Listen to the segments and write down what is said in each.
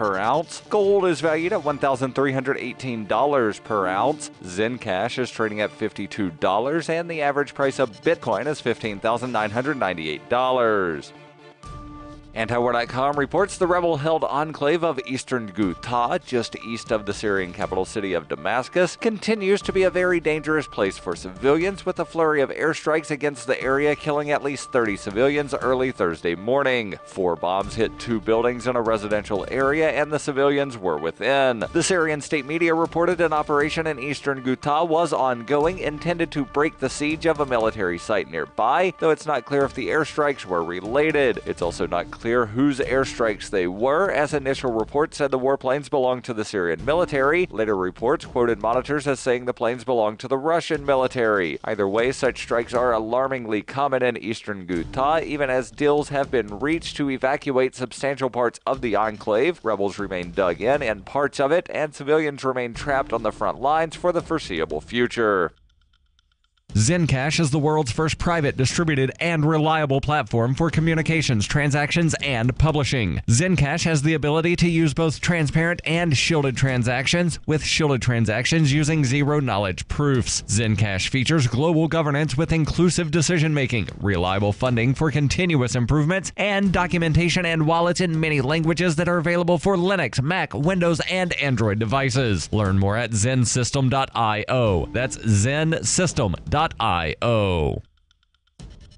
per ounce. Gold is valued at $1,318 per ounce. Zen Cash is trading at $52, and the average price of Bitcoin is $15,998. Antiwar.com reports the rebel-held enclave of eastern Ghouta, just east of the Syrian capital city of Damascus, continues to be a very dangerous place for civilians, with a flurry of airstrikes against the area killing at least 30 civilians early Thursday morning. 4 bombs hit 2 buildings in a residential area, and the civilians were within. The Syrian state media reported an operation in eastern Ghouta was ongoing, intended to break the siege of a military site nearby, though it's not clear if the airstrikes were related. It's also not clear whose airstrikes they were, as initial reports said the warplanes belonged to the Syrian military. Later reports quoted monitors as saying the planes belonged to the Russian military. Either way, such strikes are alarmingly common in eastern Ghouta, even as deals have been reached to evacuate substantial parts of the enclave. Rebels remain dug in parts of it, and civilians remain trapped on the front lines for the foreseeable future. Zencash is the world's first private, distributed, and reliable platform for communications, transactions, and publishing. Zencash has the ability to use both transparent and shielded transactions, with shielded transactions using zero-knowledge proofs. Zencash features global governance with inclusive decision-making, reliable funding for continuous improvements, and documentation and wallets in many languages that are available for Linux, Mac, Windows, and Android devices. Learn more at zensystem.io. That's zensystem.io.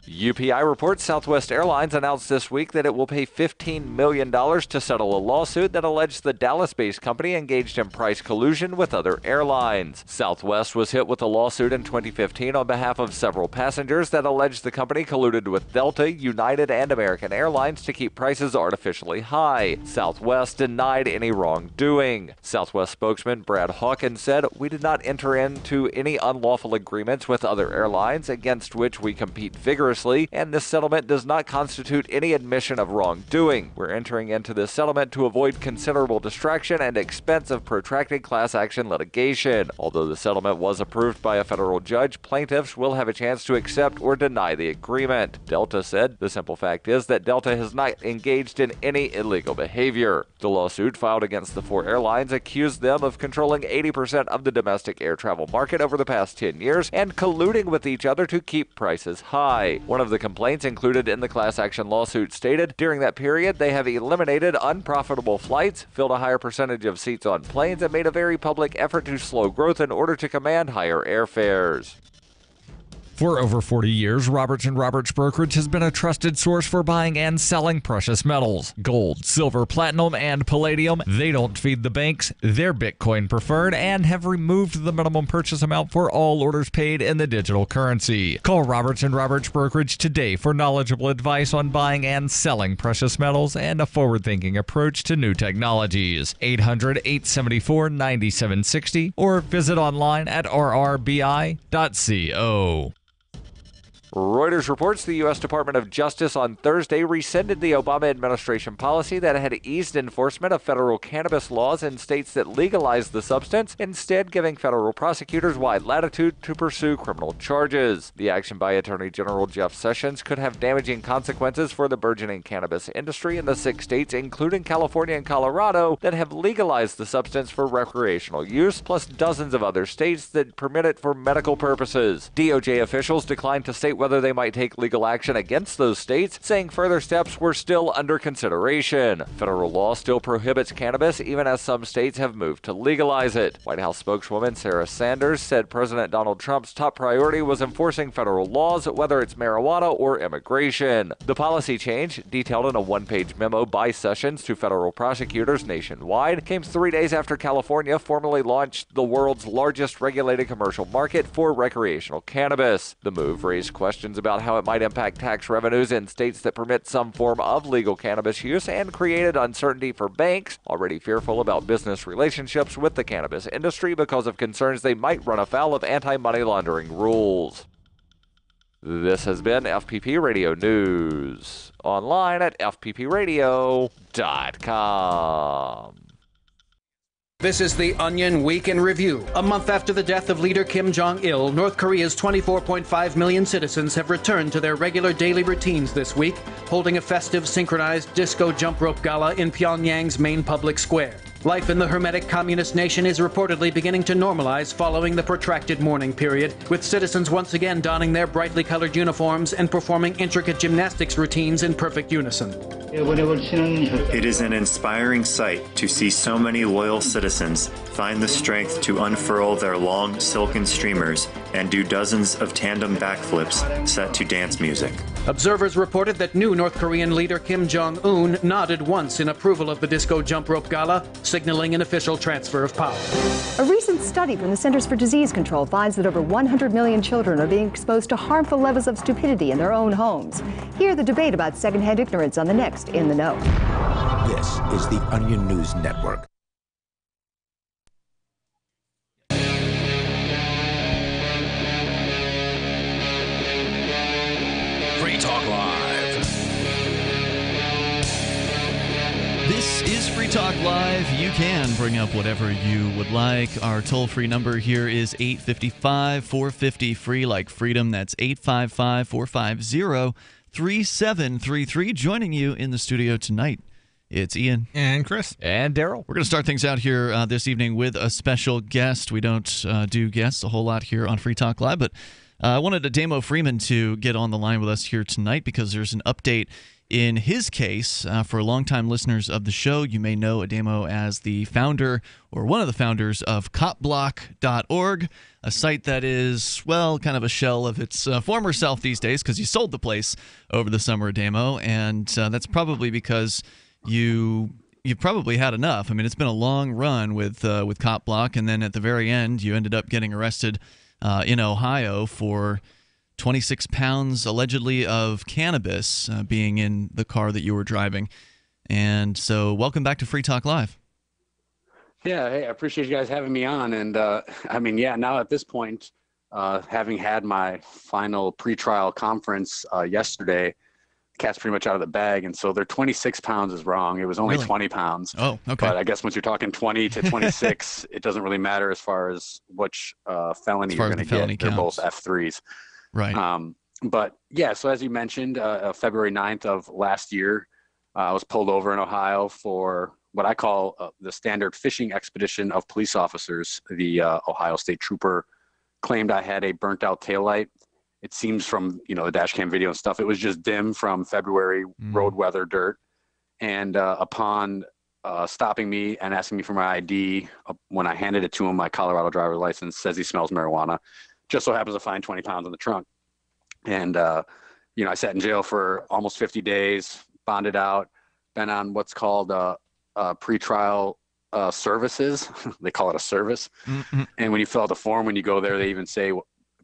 UPI reports Southwest Airlines announced this week that it will pay $15 million to settle a lawsuit that alleged the Dallas-based company engaged in price collusion with other airlines. Southwest was hit with a lawsuit in 2015 on behalf of several passengers that alleged the company colluded with Delta, United, and American Airlines to keep prices artificially high. Southwest denied any wrongdoing. Southwest spokesman Brad Hawkins said, "We did not enter into any unlawful agreements with other airlines against which we compete vigorously, and this settlement does not constitute any admission of wrongdoing. We're entering into this settlement to avoid considerable distraction and expense of protracted class action litigation. Although the settlement was approved by a federal judge, plaintiffs will have a chance to accept or deny the agreement." Delta said, "The simple fact is that Delta has not engaged in any illegal behavior." The lawsuit filed against the 4 airlines accused them of controlling 80% of the domestic air travel market over the past 10 years and colluding with each other to keep prices high. One of the complaints included in the class action lawsuit stated, during that period, they have eliminated unprofitable flights, filled a higher percentage of seats on planes, and made a very public effort to slow growth in order to command higher airfares. For over 40 years, Roberts & Roberts Brokerage has been a trusted source for buying and selling precious metals. Gold, silver, platinum, and palladium. They don't feed the banks. They're Bitcoin preferred and have removed the minimum purchase amount for all orders paid in the digital currency. Call Roberts & Roberts Brokerage today for knowledgeable advice on buying and selling precious metals and a forward-thinking approach to new technologies. 800-874-9760 or visit online at rrbi.co. Reuters reports the U.S. Department of Justice on Thursday rescinded the Obama administration policy that had eased enforcement of federal cannabis laws in states that legalized the substance, instead giving federal prosecutors wide latitude to pursue criminal charges. The action by Attorney General Jeff Sessions could have damaging consequences for the burgeoning cannabis industry in the 6 states, including California and Colorado, that have legalized the substance for recreational use, plus dozens of other states that permit it for medical purposes. DOJ officials declined to state whether they might take legal action against those states, saying further steps were still under consideration. Federal law still prohibits cannabis, even as some states have moved to legalize it. White House spokeswoman Sarah Sanders said President Donald Trump's top priority was enforcing federal laws, whether it's marijuana or immigration. The policy change, detailed in a 1-page memo by Sessions to federal prosecutors nationwide, came 3 days after California formally launched the world's largest regulated commercial market for recreational cannabis. The move raised questions about how it might impact tax revenues in states that permit some form of legal cannabis use and created uncertainty for banks, already fearful about business relationships with the cannabis industry because of concerns they might run afoul of anti-money laundering rules. This has been FPP Radio News, online at fppradio.com. This is the Onion Week in Review. A month after the death of leader Kim Jong-il, North Korea's 24.5 million citizens have returned to their regular daily routines this week, holding a festive synchronized disco jump rope gala in Pyongyang's main public square. Life in the hermetic communist nation is reportedly beginning to normalize following the protracted mourning period, with citizens once again donning their brightly colored uniforms and performing intricate gymnastics routines in perfect unison. It is an inspiring sight to see so many loyal citizens find the strength to unfurl their long silken streamers and do dozens of tandem backflips set to dance music. Observers reported that new North Korean leader Kim Jong-un nodded once in approval of the disco jump rope gala, signaling an official transfer of power. A recent study from the Centers for Disease Control finds that over 100 million children are being exposed to harmful levels of stupidity in their own homes. Hear the debate about secondhand ignorance on the next In the Know. This is the Onion News Network. Free Talk Live. This is Free Talk Live. You can bring up whatever you would like. Our toll-free number here is 855-450-FREE, like freedom. That's 855-450-3733. Joining you in the studio tonight, it's Ian. And Chris. And Darryl. We're going to start things out here this evening with a special guest. We don't do guests a whole lot here on Free Talk Live, but I wanted Ademo Freeman to get on the line with us here tonight because there's an update in his case. For longtime listeners of the show, you may know Ademo as the founder or one of the founders of copblock.org, a site that is, well, kind of a shell of its former self these days because you sold the place over the summer, Ademo, and that's probably because you've probably had enough. I mean, it's been a long run with CopBlock, and then at the very end, you ended up getting arrested in Ohio for 26 pounds allegedly of cannabis being in the car that you were driving. And so welcome back to Free Talk Live. Yeah, hey, I appreciate you guys having me on. And I mean, yeah, now at this point, having had my final pretrial conference yesterday, cat's pretty much out of the bag. And so their 26 pounds is wrong. It was only Really? 20 pounds. Oh, okay. But I guess once you're talking 20 to 26, it doesn't really matter as far as which felony you're going to get. They're both F3s. Right. But yeah, so as you mentioned, February 9th of last year, I was pulled over in Ohio for what I call the standard fishing expedition of police officers. The Ohio State Trooper claimed I had a burnt out taillight. It seems from, the dash cam video and stuff, it was just dim from February road weather dirt. And upon stopping me and asking me for my ID, when I handed it to him, my Colorado driver's license says he smells marijuana. Just so happens to find 20 pounds in the trunk. And, I sat in jail for almost 50 days, bonded out, been on what's called pretrial services. They call it a service. Mm-hmm. And when you fill out the form, when you go there, they even say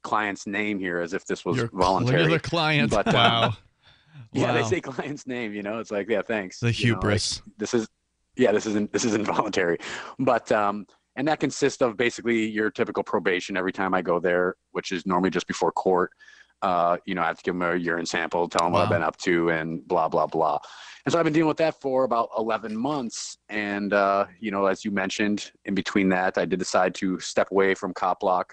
client's name here as if this was voluntary. You're the client. But, wow. Yeah, wow. They say client's name, it's like, yeah, thanks. The hubris. This isn't voluntary. But, and that consists of basically your typical probation every time I go there, which is normally just before court. I have to give them a urine sample, tell them what I've been up to, and blah, blah, blah. And so I've been dealing with that for about 11 months. And, as you mentioned, in between that, I did decide to step away from CopBlock.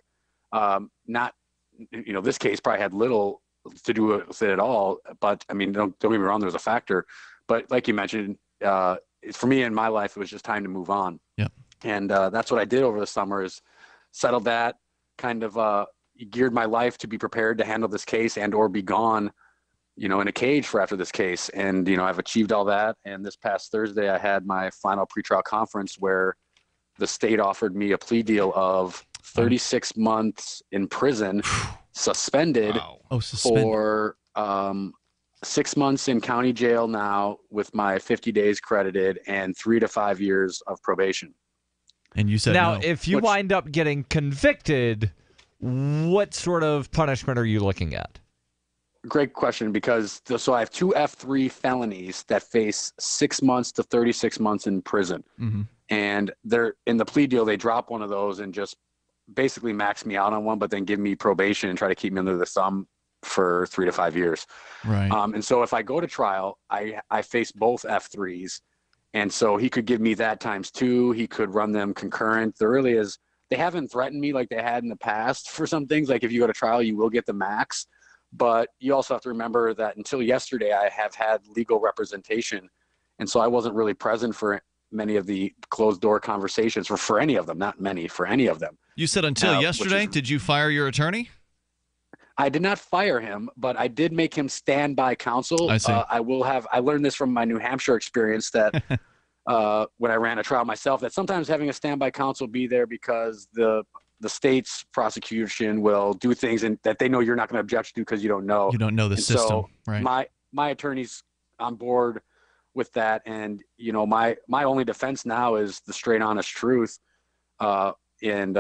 This case probably had little to do with it at all. But, I mean, don't get me wrong, there's a factor. But like you mentioned, for me in my life, it was just time to move on. Yeah. And that's what I did over the summer is settled that, kind of geared my life to be prepared to handle this case and or be gone, in a cage for after this case. And, I've achieved all that. And this past Thursday, I had my final pretrial conference where the state offered me a plea deal of 36 months in prison, suspended, for 6 months in county jail now with my 50 days credited and 3 to 5 years of probation. And you said now, no. if you wind up getting convicted, what sort of punishment are you looking at? Great question, because so I have 2 F3 felonies that face 6 months to 36 months in prison. Mm-hmm. And they're in the plea deal, they drop one of those and just basically max me out on one, but then give me probation and try to keep me under the thumb for 3 to 5 years. Right. And so if I go to trial, I face both F3s. And so he could give me that times 2. He could run them concurrent. There really is. They haven't threatened me like they had in the past for some things. Like if you go to trial, you will get the max. But you also have to remember that until yesterday, I have had legal representation. And so I wasn't really present for many of the closed door conversations, or for any of them, not many, for any of them. You said until yesterday. Did you fire your attorney? I did not fire him, but I did make him stand by counsel. I see. I learned this from my New Hampshire experience that when I ran a trial myself, that sometimes having a standby counsel be there because the state's prosecution will do things that they know you're not going to object to because you don't know. You don't know the system, so right? My attorney's on board with that, and my only defense now is the straight, honest truth, and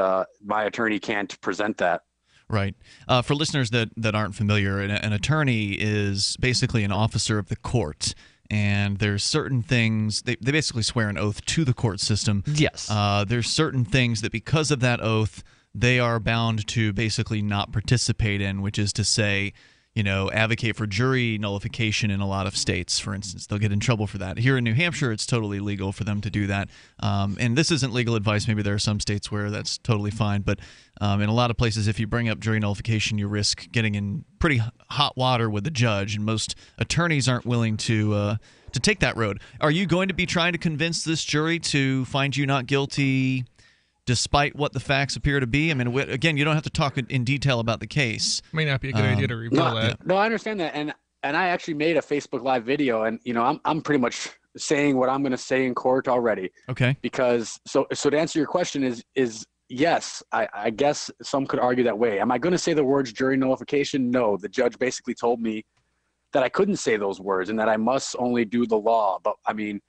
my attorney can't present that. Right. For listeners that aren't familiar, an attorney is basically an officer of the court. And there's certain things, they basically swear an oath to the court system. Yes. There's certain things that because of that oath, they are bound to basically not participate in, which is to say, advocate for jury nullification in a lot of states, for instance. They'll get in trouble for that. Here in New Hampshire, it's totally legal for them to do that. And this isn't legal advice. Maybe there are some states where that's totally fine. But in a lot of places, if you bring up jury nullification, you risk getting in pretty hot water with the judge. And most attorneys aren't willing to take that road. Are you going to be trying to convince this jury to find you not guilty despite what the facts appear to be? I mean, again, you don't have to talk in detail about the case. May not be a good idea to reveal that. No, I understand that, and I actually made a Facebook Live video, and I'm pretty much saying what I'm going to say in court already. Okay. Because so to answer your question is yes, I guess some could argue that way. Am I going to say the words jury nullification? No, the judge basically told me that I couldn't say those words and that I must only do the law. But I mean,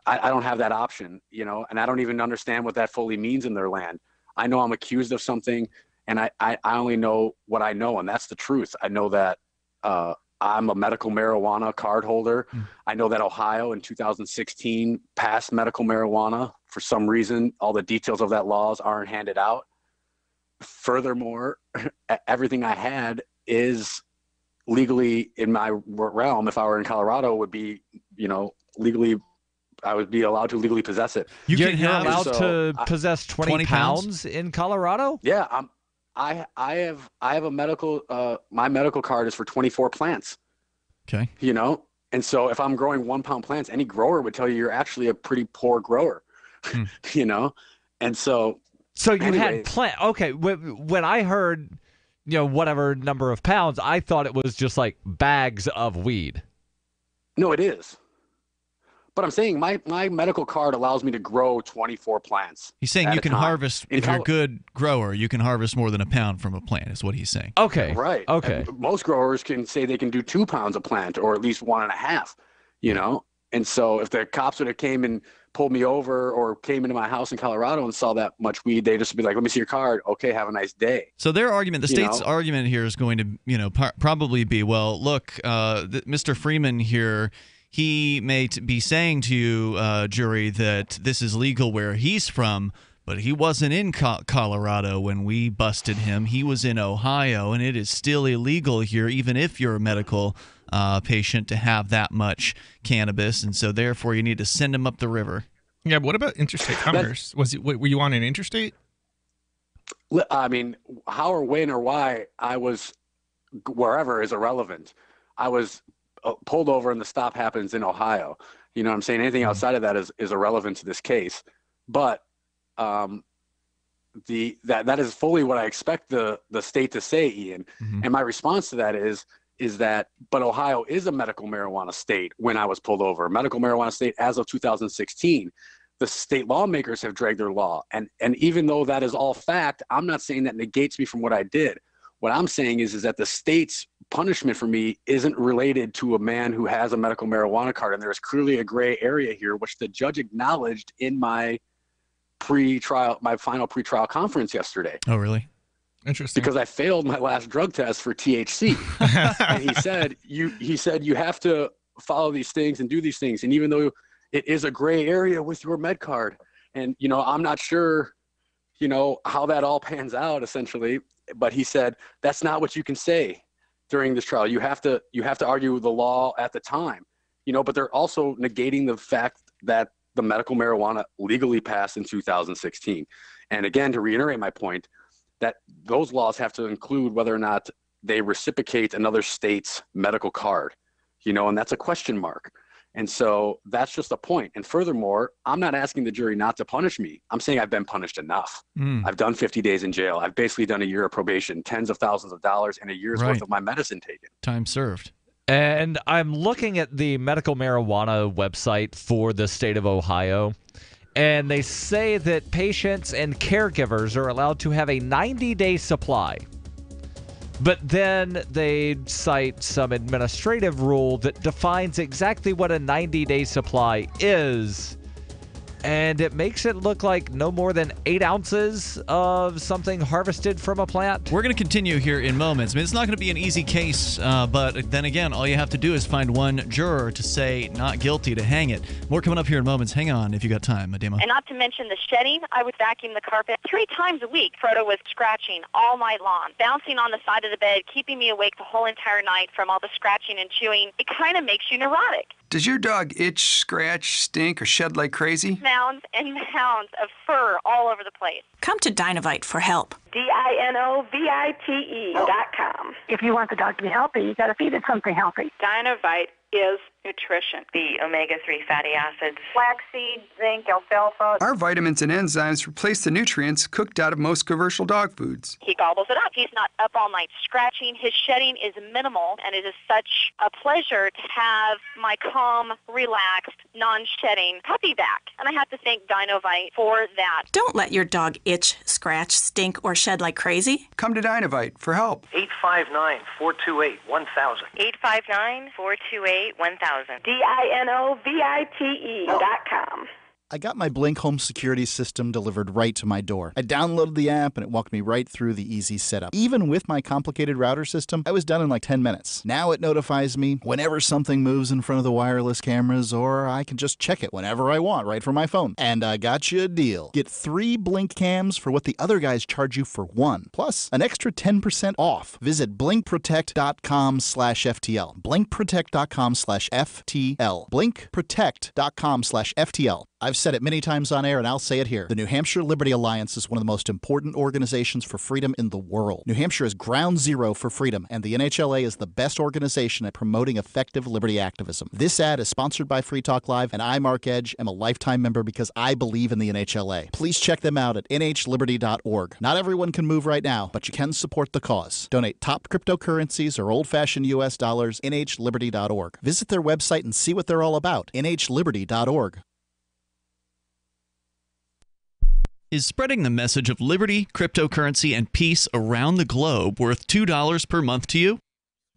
I don't have that option, and I don't even understand what that fully means in their land. I know I'm accused of something, and I only know what I know, and that's the truth. I know that I'm a medical marijuana card holder. I know that Ohio in 2016 passed medical marijuana. For some reason, all the details of that laws aren't handed out. Furthermore, everything I had is legally in my realm. If I were in Colorado, would be, legally, I would be allowed to legally possess it. You're allowed to possess 20 pounds in Colorado? Yeah, I have a medical. My medical card is for 24 plants. Okay. And so if I'm growing 1 pound plants, any grower would tell you you're actually a pretty poor grower. And so. So you had plant. Okay, when I heard, whatever number of pounds, I thought it was just like bags of weed. No, it is. But I'm saying my medical card allows me to grow 24 plants. He's saying you can harvest, if you're a good grower, you can harvest more than a pound from a plant, is what he's saying. Okay. Right. Okay. And most growers can say they can do 2 pounds a plant, or at least 1.5, And so if the cops would have came and pulled me over or came into my house in Colorado and saw that much weed, they'd just be like, let me see your card. Okay, have a nice day. So their argument, the state's argument here is going to, probably be, well, look, Mr. Freeman here, he may be saying to you, jury, that this is legal where he's from, but he wasn't in Colorado when we busted him. He was in Ohio, and it is still illegal here, even if you're a medical patient, to have that much cannabis, and so therefore you need to send him up the river. Yeah, but what about interstate commerce? Were you on an interstate? I mean, how or when or why I was wherever is irrelevant. I was pulled over and the stop happens in Ohio. You know what I'm saying? Anything outside of that is irrelevant to this case. But that is fully what I expect the state to say, Ian. And my response to that is that, but Ohio is a medical marijuana state when I was pulled over. Medical marijuana state as of 2016. The state lawmakers have dragged their law. And even though that is all fact, I'm not saying that negates me from what I did. What I'm saying is that the state's punishment for me isn't related to a man who has a medical marijuana card. And there is clearly a gray area here, which the judge acknowledged in my final pretrial conference yesterday. Oh, really? Interesting. Because I failed my last drug test for THC. And he said you have to follow these things and do these things. And even though it is a gray area with your med card, and I'm not sure, how that all pans out essentially. But he said that's not what you can say during this trial. You have to argue the law at the time. but they're also negating the fact that the medical marijuana legally passed in 2016. And again, to reiterate my point, that those laws have to include whether or not they reciprocate another state's medical card, and that's a question mark. And so that's just a point. And furthermore, I'm not asking the jury not to punish me. I'm saying I've been punished enough. I've done 50 days in jail. I've basically done a year of probation, tens of thousands of dollars, and a year's worth of my medicine taken. Time served. And I'm looking at the medical marijuana website for the state of Ohio, and they say that patients and caregivers are allowed to have a 90-day supply. But then they cite some administrative rule that defines exactly what a 90-day supply is. And it makes it look like no more than 8 ounces of something harvested from a plant. We're going to continue here in moments. I mean, it's not going to be an easy case, but then again, all you have to do is find one juror to say not guilty to hang it. More coming up here in moments. Hang on if you got time, Ademo. And not to mention the shedding. I would vacuum the carpet 3 times a week. Frodo was scratching all night long, bouncing on the side of the bed, keeping me awake the whole entire night from all the scratching and chewing. It kind of makes you neurotic. Does your dog itch, scratch, stink, or shed like crazy? Mounds and mounds of fur all over the place. Come to Dinovite for help. DINOVITE.com. If you want the dog to be healthy, you got to feed it something healthy. Dinovite is nutrition. The omega-3 fatty acids. Flaxseed, zinc, alfalfa. Our vitamins and enzymes replace the nutrients cooked out of most commercial dog foods. He gobbles it up. He's not up all night scratching. His shedding is minimal, and it is such a pleasure to have my calm, relaxed, non-shedding puppy back. And I have to thank Dinovite for that. Don't let your dog itch, scratch, stink, or shed like crazy. Come to Dinovite for help. 859-428-1000. 859-428-1000. DINOVITE.com. I got my Blink home security system delivered right to my door. I downloaded the app and it walked me right through the easy setup. Even with my complicated router system, I was done in like 10 minutes. Now it notifies me whenever something moves in front of the wireless cameras, or I can just check it whenever I want right from my phone. And I got you a deal. Get 3 Blink cams for what the other guys charge you for 1, plus an extra 10% off. Visit blinkprotect.com/FTL. blinkprotect.com/FTL. blinkprotect.com/FTL. I've said it many times on air, and I'll say it here. The New Hampshire Liberty Alliance is one of the most important organizations for freedom in the world. New Hampshire is ground zero for freedom, and the NHLA is the best organization at promoting effective liberty activism. This ad is sponsored by Free Talk Live, and I, Mark Edge, am a lifetime member because I believe in the NHLA. Please check them out at nhliberty.org. Not everyone can move right now, but you can support the cause. Donate top cryptocurrencies or old-fashioned U.S. dollars, nhliberty.org. Visit their website and see what they're all about, nhliberty.org. Is spreading the message of liberty, cryptocurrency, and peace around the globe worth $2 per month to you?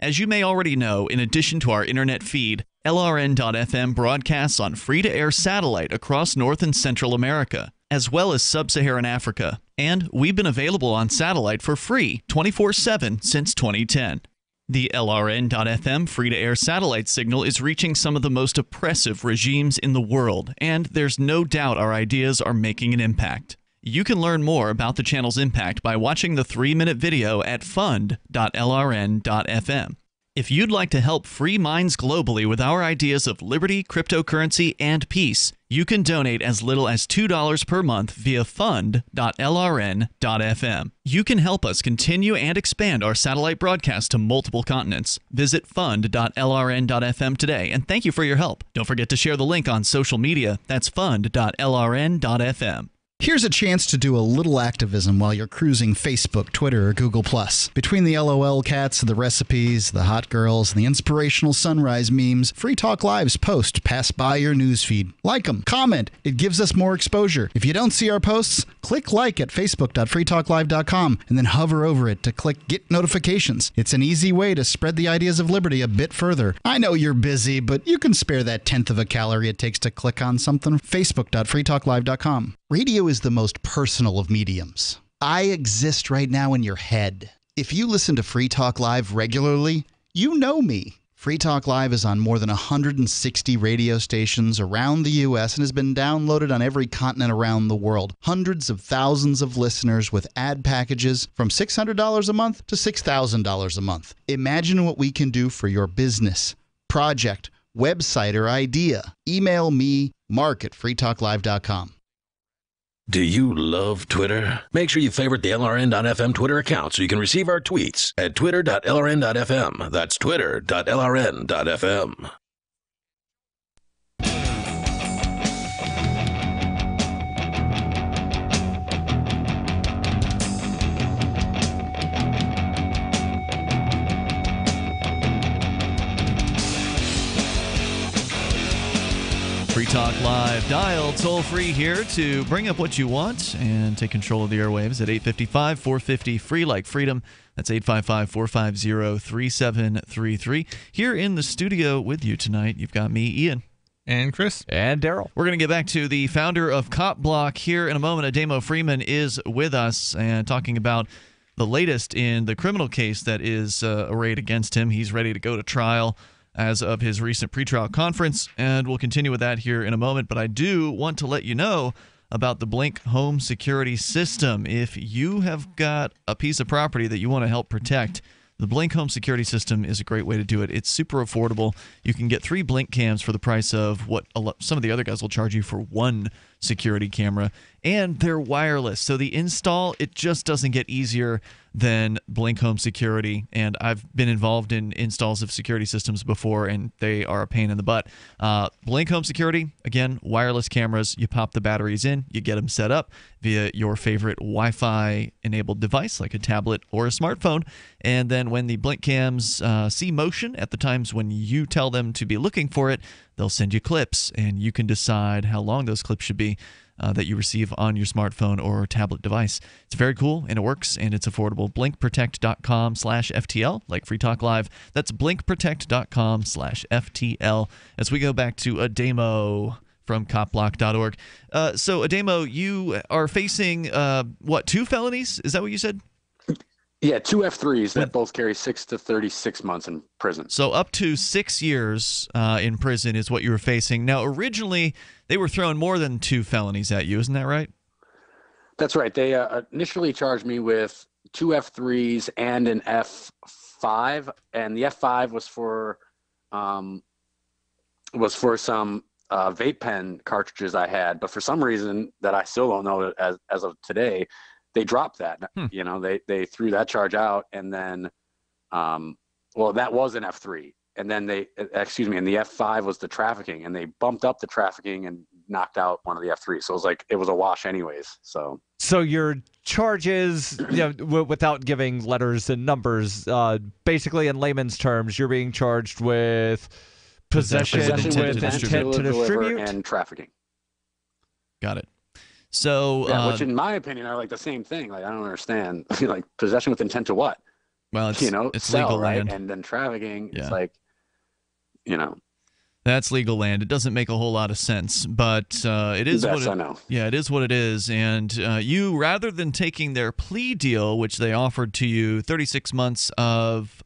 As you may already know, in addition to our internet feed, LRN.FM broadcasts on free-to-air satellite across North and Central America, as well as Sub-Saharan Africa. And we've been available on satellite for free 24/7 since 2010. The LRN.FM free-to-air satellite signal is reaching some of the most oppressive regimes in the world, and there's no doubt our ideas are making an impact. You can learn more about the channel's impact by watching the 3-minute video at fund.lrn.fm. If you'd like to help free minds globally with our ideas of liberty, cryptocurrency, and peace, you can donate as little as $2 per month via fund.lrn.fm. You can help us continue and expand our satellite broadcast to multiple continents. Visit fund.lrn.fm today, and thank you for your help. Don't forget to share the link on social media. That's fund.lrn.fm. Here's a chance to do a little activism while you're cruising Facebook, Twitter, or Google+. Between the LOL cats, the recipes, the hot girls, and the inspirational sunrise memes, Free Talk Live's posts pass by your newsfeed. Like them, comment. It gives us more exposure. If you don't see our posts, click like at facebook.freetalklive.com and then hover over it to click Get Notifications. It's an easy way to spread the ideas of liberty a bit further. I know you're busy, but you can spare that 1/10 of a calorie it takes to click on something. facebook.freetalklive.com. Radio is the most personal of mediums. I exist right now in your head. If you listen to Free Talk Live regularly, you know me. Free Talk Live is on more than 160 radio stations around the U.S. and has been downloaded on every continent around the world. Hundreds of thousands of listeners with ad packages from $600 a month to $6,000 a month. Imagine what we can do for your business, project, website, or idea, email me, mark@freetalklive.com. Do you love Twitter? Make sure you favorite the LRN.FM Twitter account so you can receive our tweets at twitter.lrn.fm. That's twitter.lrn.fm. Free Talk Live. Dial toll-free here to bring up what you want and take control of the airwaves at 855-450-FREE like freedom. That's 855-450-3733. Here in the studio with you tonight, you've got me, Ian. And Chris. And Darryl. We're going to get back to the founder of Cop Block here in a moment. Ademo Freeman is with us and talking about the latest in the criminal case that is arrayed against him. He's ready to go to trial as of his recent pretrial conference, and we'll continue with that here in a moment. But I do want to let you know about the Blink home security system. If you have got a piece of property that you want to help protect, the Blink home security system is a great way to do it. It's super affordable. You can get 3 Blink cams for the price of what some of the other guys will charge you for 1 security camera, and they're wireless. So the install, it just doesn't get easier than Blink Home Security, and I've been involved in installs of security systems before, and they are a pain in the butt. Blink Home Security, again, wireless cameras. You pop the batteries in, you get them set up via your favorite Wi-Fi enabled device like a tablet or a smartphone, and then when the Blink cams see motion at the times when you tell them to be looking for it, they'll send you clips, and you can decide how long those clips should be that you receive on your smartphone or tablet device. It's very cool, and it works, and it's affordable. BlinkProtect.com/FTL, like Free Talk Live. That's BlinkProtect.com/FTL. As we go back to Ademo from copblock.org. So, Ademo, you are facing, 2 felonies? Is that what you said? Yeah, 2 F3s that both carry 6 to 36 months in prison. So up to 6 years in prison is what you were facing. Now, originally, they were throwing more than 2 felonies at you. Isn't that right? That's right. They initially charged me with 2 F3s and an F5, and the F5 was for some vape pen cartridges I had. But for some reason that I still don't know as of today, they dropped that. You know, they threw that charge out, and then, that was an F3, and then and the F5 was the trafficking, and they bumped up the trafficking and knocked out one of the F3s. So it was a wash anyways. So your charges, without giving letters and numbers, basically in layman's terms, you're being charged with possession with intent to distribute and trafficking. Got it. So, which in my opinion are like the same thing. Like, I don't understand. Like, possession with intent to what? Well, it's sell, legal right? land. And then trafficking, Yeah. It's like, That's legal land. It doesn't make a whole lot of sense, but it is what I know. Yeah, it is what it is. And you, rather than taking their plea deal, which they offered to you 36 months of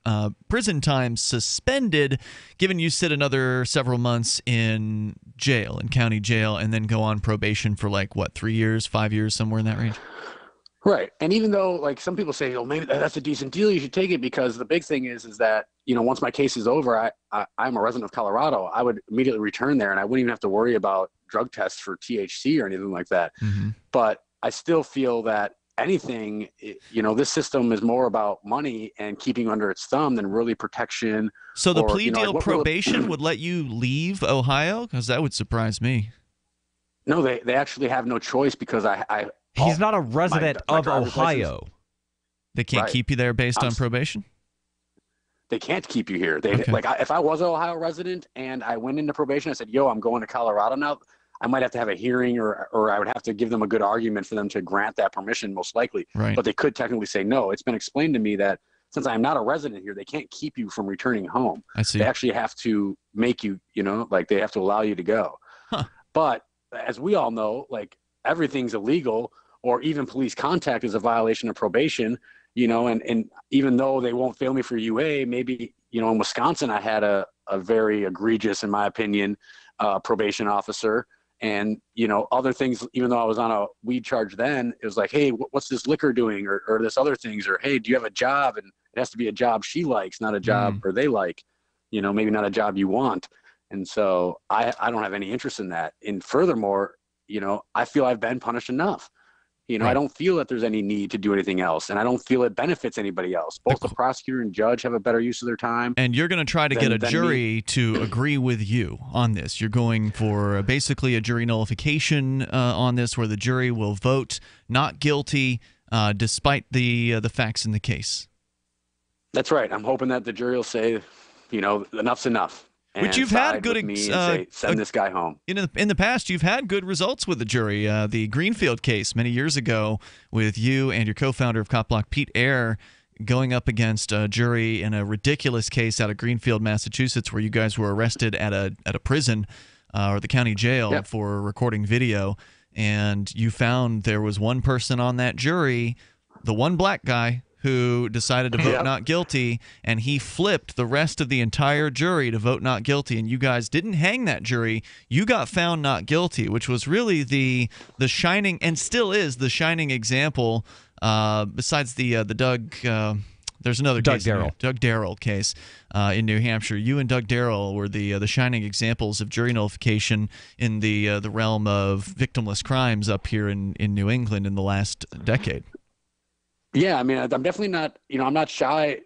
prison time suspended, given you sit another several months in jail, in county jail, and then go on probation for 3 years, 5 years, somewhere in that range? Right. And even though some people say, oh, maybe that's a decent deal, you should take it, because the big thing is that, once my case is over, I'm a resident of Colorado. I would immediately return there, and I wouldn't even have to worry about drug tests for THC or anything like that. Mm-hmm. But I still feel that anything, this system is more about money and keeping under its thumb than really protection. So the plea deal probation would let you leave Ohio? Because that would surprise me. No, they actually have no choice, because he's not a resident of Ohio. License. They can't keep you there based on probation? They can't keep you here. Okay. If I was an Ohio resident and I went into probation, I said, I'm going to Colorado now, I might have to have a hearing, or I would have to give them a good argument for them to grant that permission, most likely. Right. But they could technically say no. It's been explained to me that since I'm not a resident here, they can't keep you from returning home. I see. They actually have to make you, they have to allow you to go. Huh. But as we all know, everything's illegal, or even police contact is a violation of probation, and even though they won't fail me for UA, maybe, in Wisconsin, I had a very egregious, in my opinion, probation officer, and, other things, even though I was on a weed charge then, it was like, hey, what's this liquor doing, or this other things, or, hey, do you have a job? And it has to be a job she likes, not a job or they like, maybe not a job you want. And so I don't have any interest in that. And furthermore, I feel I've been punished enough. Right. I don't feel that there's any need to do anything else, and I don't feel it benefits anybody else. Both the prosecutor and judge have a better use of their time. And you're going to try to get a jury to agree with you on this. You're going for basically a jury nullification on this, where the jury will vote not guilty despite the facts in the case. That's right. I'm hoping that the jury will say, enough's enough. Which you've had good send this guy home. In the past, you've had good results with the jury. The Greenfield case many years ago, with you and your co-founder of Cop Block, Pete Eyre, going up against a jury in a ridiculous case out of Greenfield, Massachusetts, where you guys were arrested at a prison or the county jail for recording video, and you found there was one person on that jury, the one black guy, who decided to vote not guilty, and he flipped the rest of the entire jury to vote not guilty, and you guys didn't hang that jury. You got found not guilty, which was really the shining, and still is the shining example, besides the Doug there's another case, Doug Darryl case in New Hampshire. You and Doug Darryl were the shining examples of jury nullification in the realm of victimless crimes up here in New England in the last decade. Yeah, I mean, I'm definitely not, I'm not shy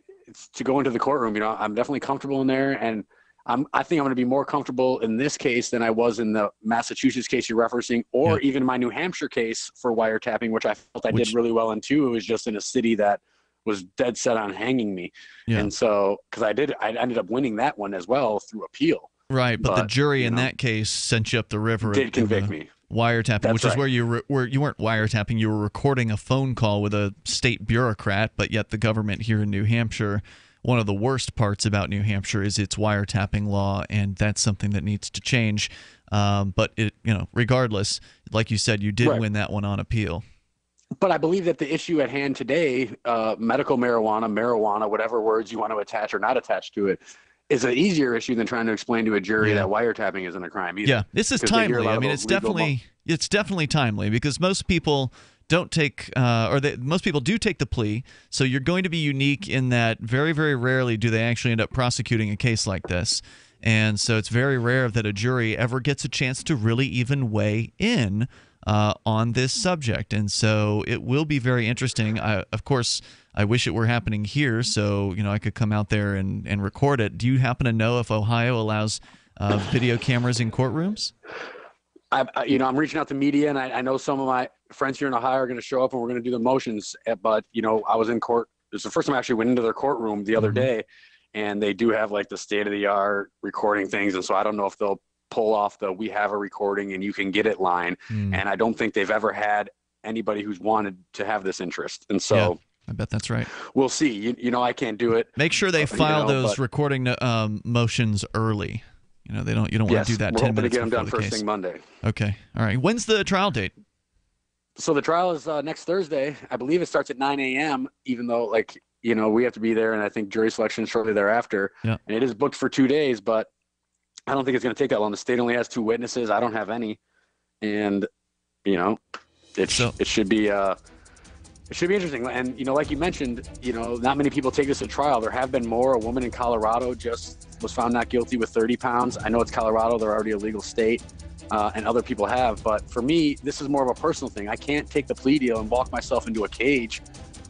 to go into the courtroom. I'm definitely comfortable in there, and I think I'm going to be more comfortable in this case than I was in the Massachusetts case you're referencing, or even my New Hampshire case for wiretapping, which I felt I did really well in too. It was just in a city that was dead set on hanging me, and so because I ended up winning that one as well through appeal. Right, but the jury in that case sent you up the river. Did convict me. Wiretapping, That's which is where you weren't wiretapping, you were recording a phone call with a state bureaucrat, but yet the government here in New Hampshire, one of the worst parts about New Hampshire is its wiretapping law, and that's something that needs to change. But regardless, like you said, you did win that one on appeal. But I believe that the issue at hand today, medical marijuana, whatever words you want to attach or not attach to it, is an easier issue than trying to explain to a jury that wiretapping isn't a crime either. Yeah, this is timely. I mean, it's definitely timely, because most people don't take most people do take the plea. So you're going to be unique in that very, very rarely do they actually end up prosecuting a case like this. And so it's very rare that a jury ever gets a chance to really even weigh in on this subject. And so it will be very interesting. Of course, I wish it were happening here so I could come out there and record it. Do you happen to know if Ohio allows video cameras in courtrooms? I'm reaching out to media, and I know some of my friends here in Ohio are going to show up, and we're going to do the motions. But I was in court. It was the first time I actually went into their courtroom the other day, and they do have like the state-of-the-art recording things. And so I don't know if they'll pull off the "we have a recording and you can get it" line. And I don't think they've ever had anybody who's wanted to have this interest. And so. Yeah. I bet that's right. We'll see. I can't do it. Make sure they file those recording motions early. You don't want to do that 10 minutes before the case. We're hoping to get them done first thing Monday. Okay. All right. When's the trial date? So the trial is next Thursday. I believe it starts at 9 a.m., even though, we have to be there, and I think jury selection shortly thereafter. Yeah. And it is booked for 2 days, but I don't think it's going to take that long. The state only has 2 witnesses. I don't have any. And, it should be... It should be interesting. And, like you mentioned, not many people take this to trial. There have been more. A woman in Colorado just was found not guilty with 30 pounds. I know it's Colorado. They're already a legal state, and other people have. But for me, this is more of a personal thing. I can't take the plea deal and walk myself into a cage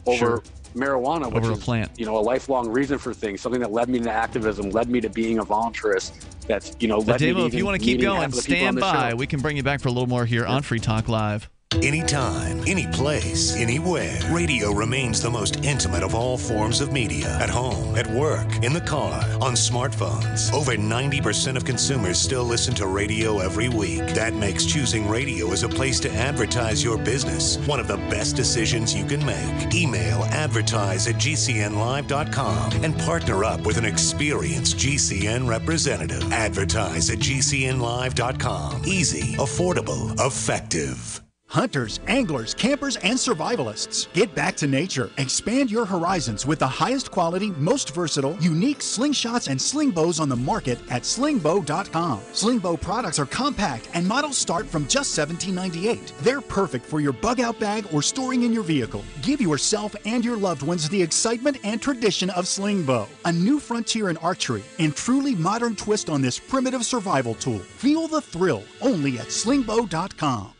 over marijuana, which is, a lifelong reason for things, something that led me to activism, led me to being a voluntarist. That's, led Ademo, me to if you want to keep going, stand by. We can bring you back for a little more here on Free Talk Live. Anytime, any place, anywhere. Radio remains the most intimate of all forms of media. At home, at work, in the car, on smartphones. Over 90% of consumers still listen to radio every week. That makes choosing radio as a place to advertise your business one of the best decisions you can make. Email advertise@gcnlive.com and partner up with an experienced GCN representative. Advertise@gcnlive.com. Easy, affordable, effective. Hunters, anglers, campers, and survivalists. Get back to nature. Expand your horizons with the highest quality, most versatile, unique slingshots and sling bows on the market at slingbow.com. Slingbow products are compact and models start from just $17.98. They're perfect for your bug out bag or storing in your vehicle. Give yourself and your loved ones the excitement and tradition of Slingbow, a new frontier in archery and truly modern twist on this primitive survival tool. Feel the thrill only at slingbow.com.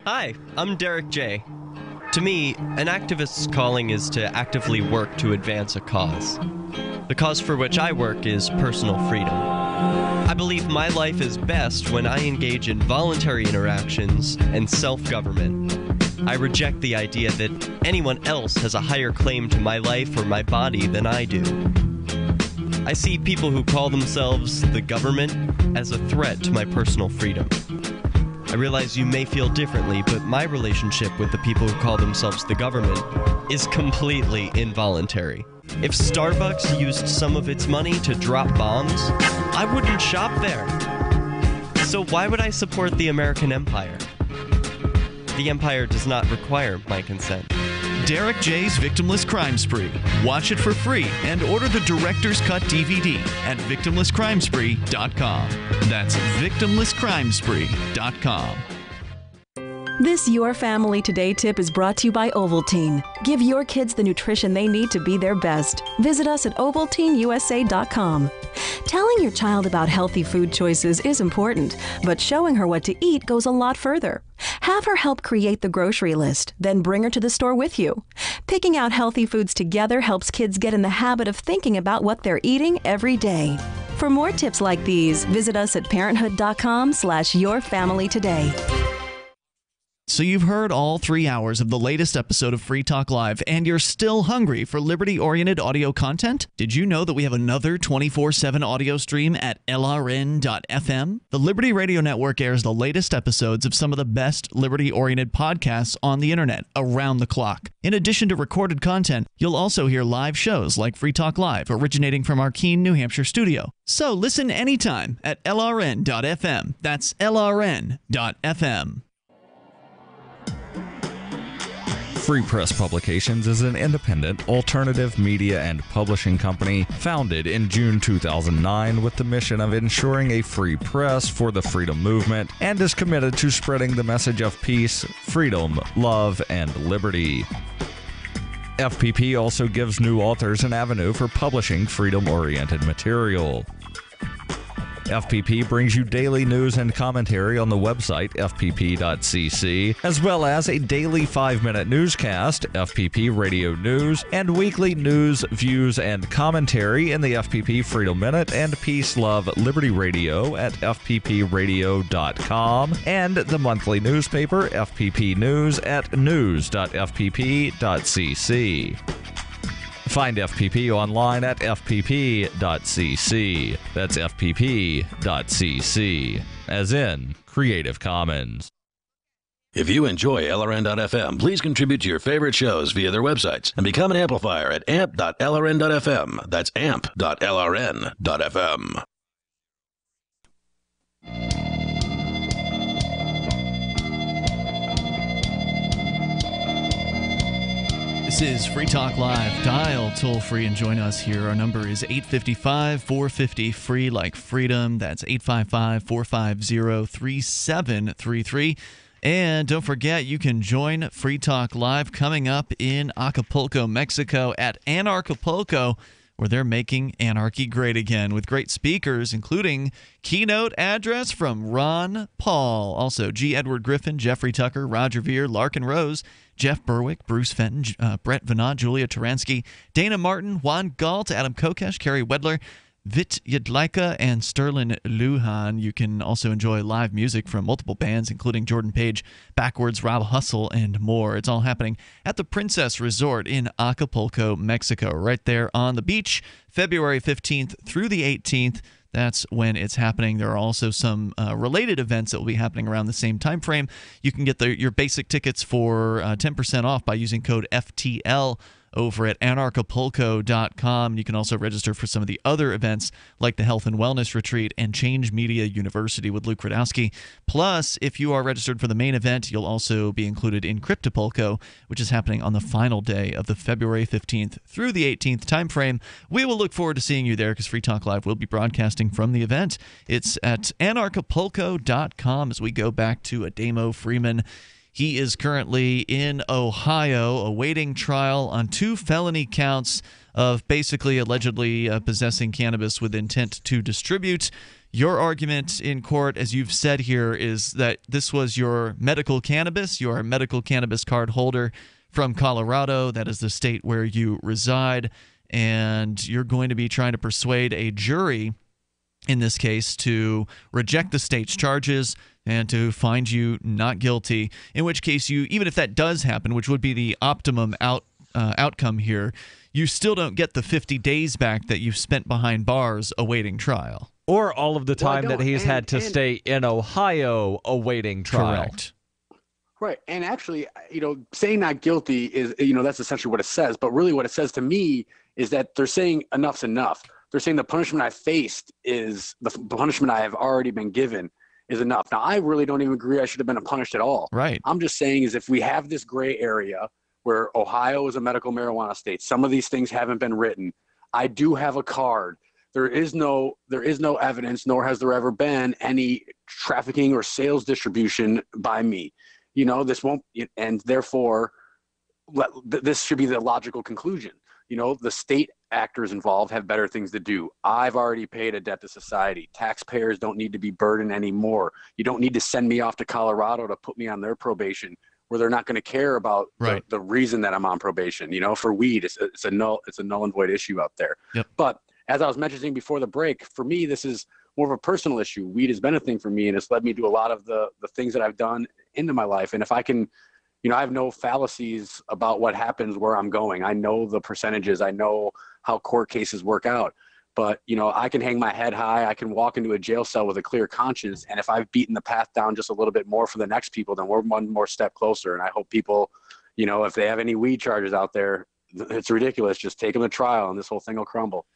Hi, I'm Derek J. To me, an activist's calling is to actively work to advance a cause. The cause for which I work is personal freedom. I believe my life is best when I engage in voluntary interactions and self-government. I reject the idea that anyone else has a higher claim to my life or my body than I do. I see people who call themselves the government as a threat to my personal freedom. I realize you may feel differently, but my relationship with the people who call themselves the government is completely involuntary. If Starbucks used some of its money to drop bombs, I wouldn't shop there. So why would I support the American empire? The empire does not require my consent. Derek J's Victimless Crime Spree. Watch it for free and order the Director's Cut DVD at victimlesscrimespree.com. That's victimlesscrimespree.com. This Your Family Today tip is brought to you by Ovaltine. Give your kids the nutrition they need to be their best. Visit us at ovaltineusa.com. Telling your child about healthy food choices is important, but showing her what to eat goes a lot further. Have her help create the grocery list, then bring her to the store with you. Picking out healthy foods together helps kids get in the habit of thinking about what they're eating every day. For more tips like these, visit us at parenthood.com/yourfamilytoday. So you've heard all 3 hours of the latest episode of Free Talk Live, and you're still hungry for liberty-oriented audio content? Did you know that we have another 24/7 audio stream at LRN.FM? The Liberty Radio Network airs the latest episodes of some of the best liberty-oriented podcasts on the internet around the clock. In addition to recorded content, you'll also hear live shows like Free Talk Live, originating from our Keene, New Hampshire studio. So listen anytime at LRN.FM. That's LRN.FM. Free Press Publications is an independent, alternative media and publishing company founded in June 2009 with the mission of ensuring a free press for the freedom movement and is committed to spreading the message of peace, freedom, love, and liberty. FPP also gives new authors an avenue for publishing freedom-oriented material. FPP brings you daily news and commentary on the website fpp.cc, as well as a daily 5-minute newscast, FPP Radio News, and weekly news, views, and commentary in the FPP Freedom Minute and Peace, Love, Liberty Radio at fppradio.com, and the monthly newspaper FPP News at news.fpp.cc. Find FPP online at fpp.cc. That's fpp.cc, as in Creative Commons. If you enjoy LRN.FM, please contribute to your favorite shows via their websites and become an amplifier at amp.lrn.fm. That's amp.lrn.fm. This is Free Talk Live. Dial toll-free and join us here. Our number is 855-450-FREE like freedom. That's 855-450-3733. And don't forget, you can join Free Talk Live coming up in Acapulco, Mexico at Anarchapulco, where they're making anarchy great again with great speakers, including keynote address from Ron Paul. Also, G. Edward Griffin, Jeffrey Tucker, Roger Ver, Larkin Rose, Jeff Berwick, Bruce Fenton, Brett Venat, Julia Taransky, Dana Martin, Juan Galt, Adam Kokesh, Kerry Wedler, Vit Yadlaika, and Sterling Lujan. You can also enjoy live music from multiple bands, including Jordan Page, Backwards, Rob Hustle, and more. It's all happening at the Princess Resort in Acapulco, Mexico, right there on the beach, February 15th through the 18th. That's when it's happening. There are also some related events that will be happening around the same time frame. You can get your basic tickets for 10% off by using code FTL over at anarchapulco.com. You can also register for some of the other events like the Health and Wellness Retreat and Change Media University with Luke Radowski. Plus, if you are registered for the main event, you'll also be included in Cryptopulco, which is happening on the final day of the February 15th through the 18th timeframe. We will look forward to seeing you there because Free Talk Live will be broadcasting from the event. It's at anarchapulco.com as we go back to Ademo Freeman. He is currently in Ohio awaiting trial on 2 felony counts of basically allegedly possessing cannabis with intent to distribute. Your argument in court, as you've said here, is that this was your medical cannabis. You are a medical cannabis card holder from Colorado. That is the state where you reside. And you're going to be trying to persuade a jury in this case to reject the state's charges and to find you not guilty, in which case you, even if that does happen, which would be the optimum outcome here, you still don't get the 50 days back that you've spent behind bars awaiting trial. Or all of the time that he's had to stay in Ohio awaiting trial. Correct. Right. And actually, saying not guilty is, that's essentially what it says. But really what it says to me is that they're saying enough's enough. They're saying the punishment I faced is the punishment I have already been given is enough. Now, I really don't even agree I should have been punished at all. Right. I'm just saying is if we have this gray area where Ohio is a medical marijuana state, some of these things haven't been written. I do have a card. There is no evidence, nor has there ever been any trafficking or sales distribution by me. This won't, and therefore, this should be the logical conclusion. The state actors involved have better things to do. I've already paid a debt to society. Taxpayers don't need to be burdened anymore. You don't need to send me off to Colorado to put me on their probation where they're not going to care about the reason that I'm on probation. For weed, it's a null and void issue out there. Yep. But as I was mentioning before the break, for me, this is more of a personal issue. Weed has been a thing for me, and it's led me to a lot of the things that I've done into my life. And if I can, I have no fallacies about what happens where I'm going. I know the percentages. I know how court cases work out. But, I can hang my head high. I can walk into a jail cell with a clear conscience. And if I've beaten the path down just a little bit more for the next people, then we're one more step closer. And I hope people, if they have any weed charges out there, it's ridiculous. Just take them to trial and this whole thing will crumble.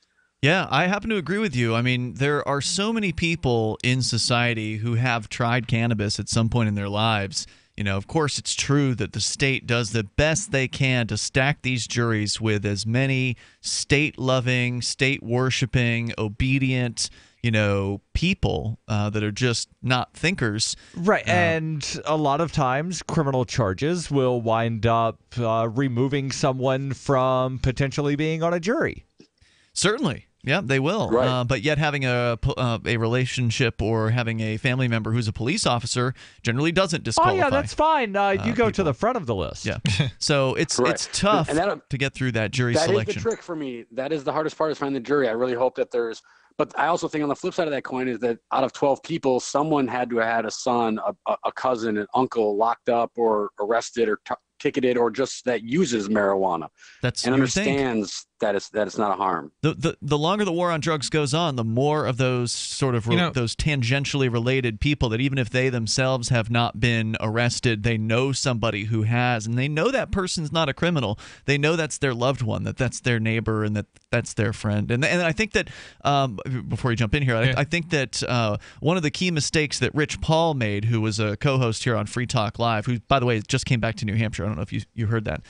Yeah, I happen to agree with you. I mean, there are so many people in society who have tried cannabis at some point in their lives. Of course, it's true that the state does the best they can to stack these juries with as many state-loving, state-worshiping, obedient, people that are just not thinkers. Right, and a lot of times criminal charges will wind up removing someone from potentially being on a jury. Certainly. Yeah, they will. Right. But yet having a relationship or having a family member who's a police officer generally doesn't disqualify. Oh, yeah, that's fine. You go to the front of the list. Yeah. So it's tough to get through that jury selection. That is the trick for me. That is the hardest part is finding the jury. I really hope that there's – but I also think on the flip side of that coin is that out of 12 people, someone had to have had a son, a cousin, an uncle locked up or arrested or ticketed or just that uses marijuana and understands that it's not a harm. The longer the war on drugs goes on, the more of those sort of those tangentially related people that even if they themselves have not been arrested, they know somebody who has, and they know that person's not a criminal. They know that's their loved one, that's their neighbor, and that's their friend. And I think that before you jump in here, I think that one of the key mistakes that Rich Paul made, who was a co-host here on Free Talk Live, who by the way just came back to New Hampshire. I don't know if you heard that.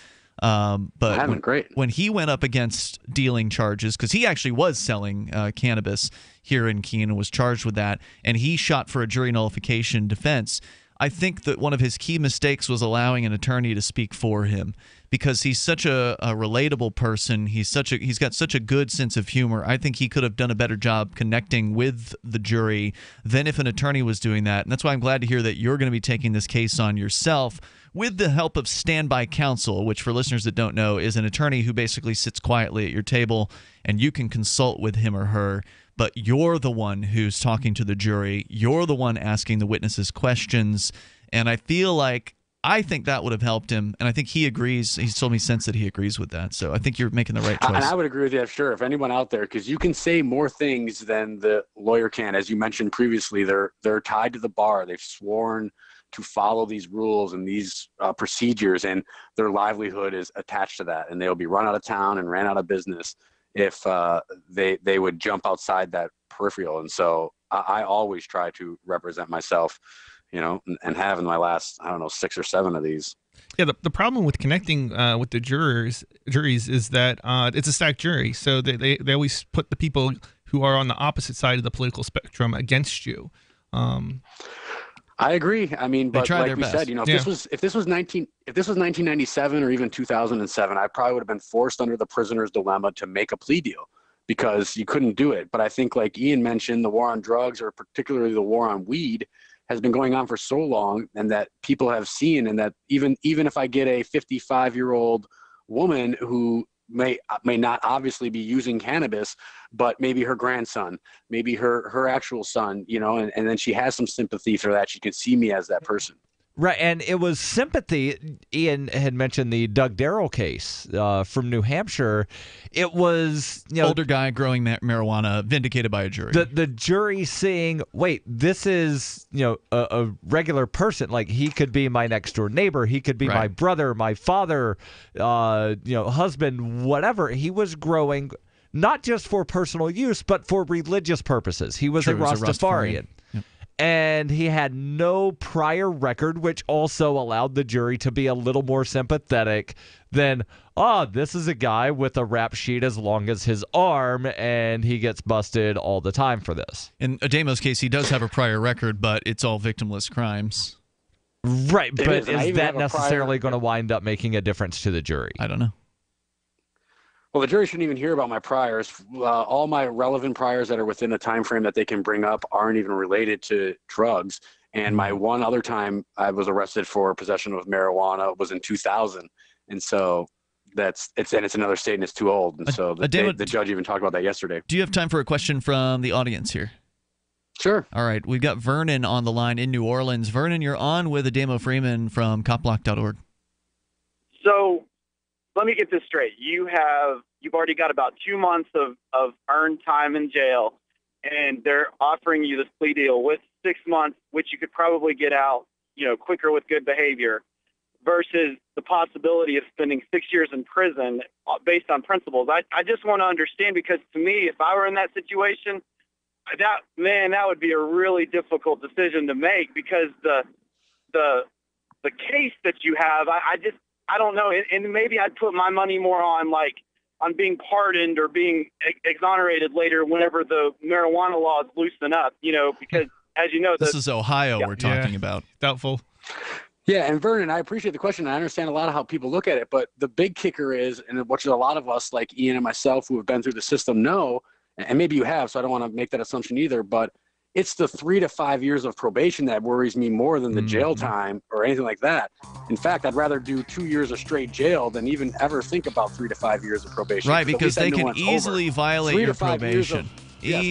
But when he went up against dealing charges, because he actually was selling cannabis here in Keene and was charged with that, and he shot for a jury nullification defense, I think that one of his key mistakes was allowing an attorney to speak for him, because he's such a relatable person. He's got such a good sense of humor. I think he could have done a better job connecting with the jury than if an attorney was doing that. And that's why I'm glad to hear that you're going to be taking this case on yourself with the help of standby counsel, which for listeners that don't know is an attorney who basically sits quietly at your table and you can consult with him or her. But you're the one who's talking to the jury. You're the one asking the witnesses questions. And I think that would have helped him. And I think he agrees. He's told me since that he agrees with that. So I think you're making the right choice. And I would agree with you, sure. If anyone out there, because you can say more things than the lawyer can. As you mentioned previously, they're tied to the bar. They've sworn to follow these rules and these procedures, and their livelihood is attached to that, and they'll be run out of town and ran out of business if they would jump outside that peripheral. And so I always try to represent myself, and have in my last, 6 or 7 of these. Yeah, the problem with connecting with the juries is that it's a stacked jury, so they always put the people who are on the opposite side of the political spectrum against you. I agree. I mean, but like we said, if this was 1997 or even 2007, I probably would have been forced under the prisoner's dilemma to make a plea deal because you couldn't do it. But I think, like Ian mentioned, the war on drugs, or particularly the war on weed, has been going on for so long, and that people have seen, and that even if I get a 55-year-old woman who may not obviously be using cannabis, but maybe her grandson, maybe her actual son, and then she has some sympathy for that. She can see me as that person. Right, and it was sympathy. Ian had mentioned the Doug Darryl case from New Hampshire. It was older guy growing marijuana, vindicated by a jury. The jury seeing, wait, this is a regular person. Like, he could be my next door neighbor. He could be my brother, my father, husband, whatever. He was growing not just for personal use, but for religious purposes. He was a Rastafarian. And he had no prior record, which also allowed the jury to be a little more sympathetic than, this is a guy with a rap sheet as long as his arm, and he gets busted all the time for this. In Ademo's case, he does have a prior record, but it's all victimless crimes. Right, but is that necessarily going to wind up making a difference to the jury? I don't know. Well, the jury shouldn't even hear about my priors. All my relevant priors that are within a time frame that they can bring up aren't even related to drugs. And my one other time I was arrested for possession of marijuana was in 2000. And so it's another state, and it's too old. And so the judge even talked about that yesterday. Do you have time for a question from the audience here? Sure. All right. We've got Vernon on the line in New Orleans. Vernon, you're on with Ademo Freeman from copblock.org. So let me get this straight. You've already got about 2 months of earned time in jail, and they're offering you this plea deal with 6 months, which you could probably get out, quicker with good behavior, versus the possibility of spending 6 years in prison based on principles. I just want to understand, because to me, if I were in that situation, that would be a really difficult decision to make, because the case that you have, I don't know, and maybe I'd put my money more on being pardoned or being exonerated later whenever the marijuana laws loosen up, because as you know, this is Ohio we're talking about. Doubtful. Yeah, and Vernon, I appreciate the question. I understand a lot of how people look at it, but the big kicker is, and what a lot of us like Ian and myself who have been through the system know, and maybe you have, so I don't want to make that assumption either, but it's the 3 to 5 years of probation that worries me more than the jail time or anything like that. In fact, I'd rather do 2 years of straight jail than even ever think about 3 to 5 years of probation. Right, because they can easily violate your probation.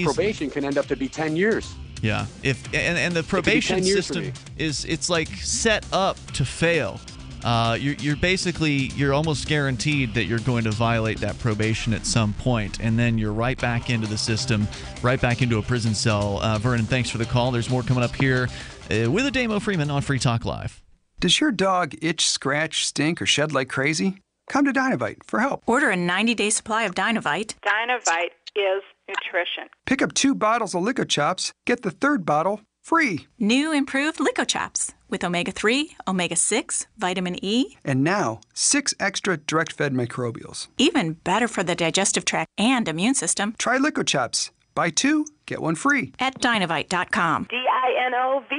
Probation can end up to be 10 years. Yeah, and the probation system it's like set up to fail. You're almost guaranteed that you're going to violate that probation at some point, and then you're right back into the system, right back into a prison cell. Vernon, thanks for the call. There's more coming up here with Ademo Freeman on Free Talk Live. Does your dog itch, scratch, stink, or shed like crazy? Come to Dynavite for help. Order a 90-day supply of Dynavite. Dynavite is nutrition. Pick up 2 bottles of Lico Chops, get the 3rd bottle free. New improved Lico Chops with omega-3, omega-6, vitamin E. And now, 6 extra direct-fed microbials. Even better for the digestive tract and immune system. Try Lico Chops. Buy 2, get 1 free. At Dynavite.com. DINOVITE.com.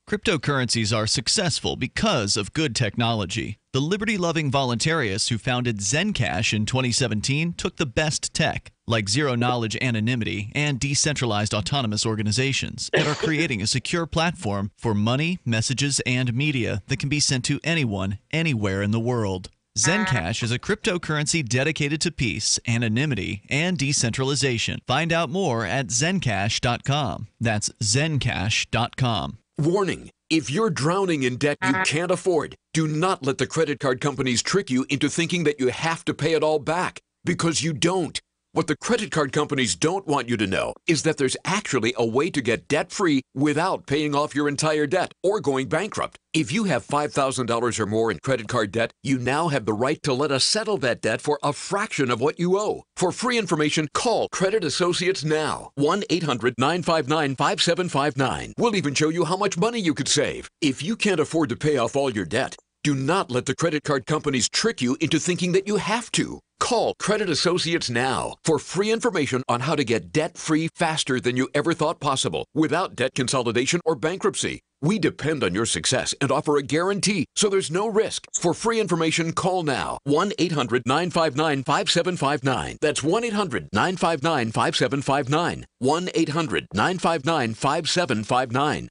Cryptocurrencies are successful because of good technology. The liberty-loving voluntarists who founded Zencash in 2017 took the best tech, like zero-knowledge anonymity and decentralized autonomous organizations, and are creating a secure platform for money, messages, and media that can be sent to anyone, anywhere in the world. Zencash is a cryptocurrency dedicated to peace, anonymity, and decentralization. Find out more at Zencash.com. That's Zencash.com. Warning. If you're drowning in debt you can't afford, do not let the credit card companies trick you into thinking that you have to pay it all back, because you don't. What the credit card companies don't want you to know is that there's actually a way to get debt-free without paying off your entire debt or going bankrupt. If you have $5,000 or more in credit card debt, you now have the right to let us settle that debt for a fraction of what you owe. For free information, call Credit Associates now. 1-800-959-5759. We'll even show you how much money you could save. If you can't afford to pay off all your debt, do not let the credit card companies trick you into thinking that you have to. Call Credit Associates now for free information on how to get debt-free faster than you ever thought possible without debt consolidation or bankruptcy. We depend on your success and offer a guarantee, so there's no risk. For free information, call now. 1-800-959-5759. That's 1-800-959-5759. 1-800-959-5759.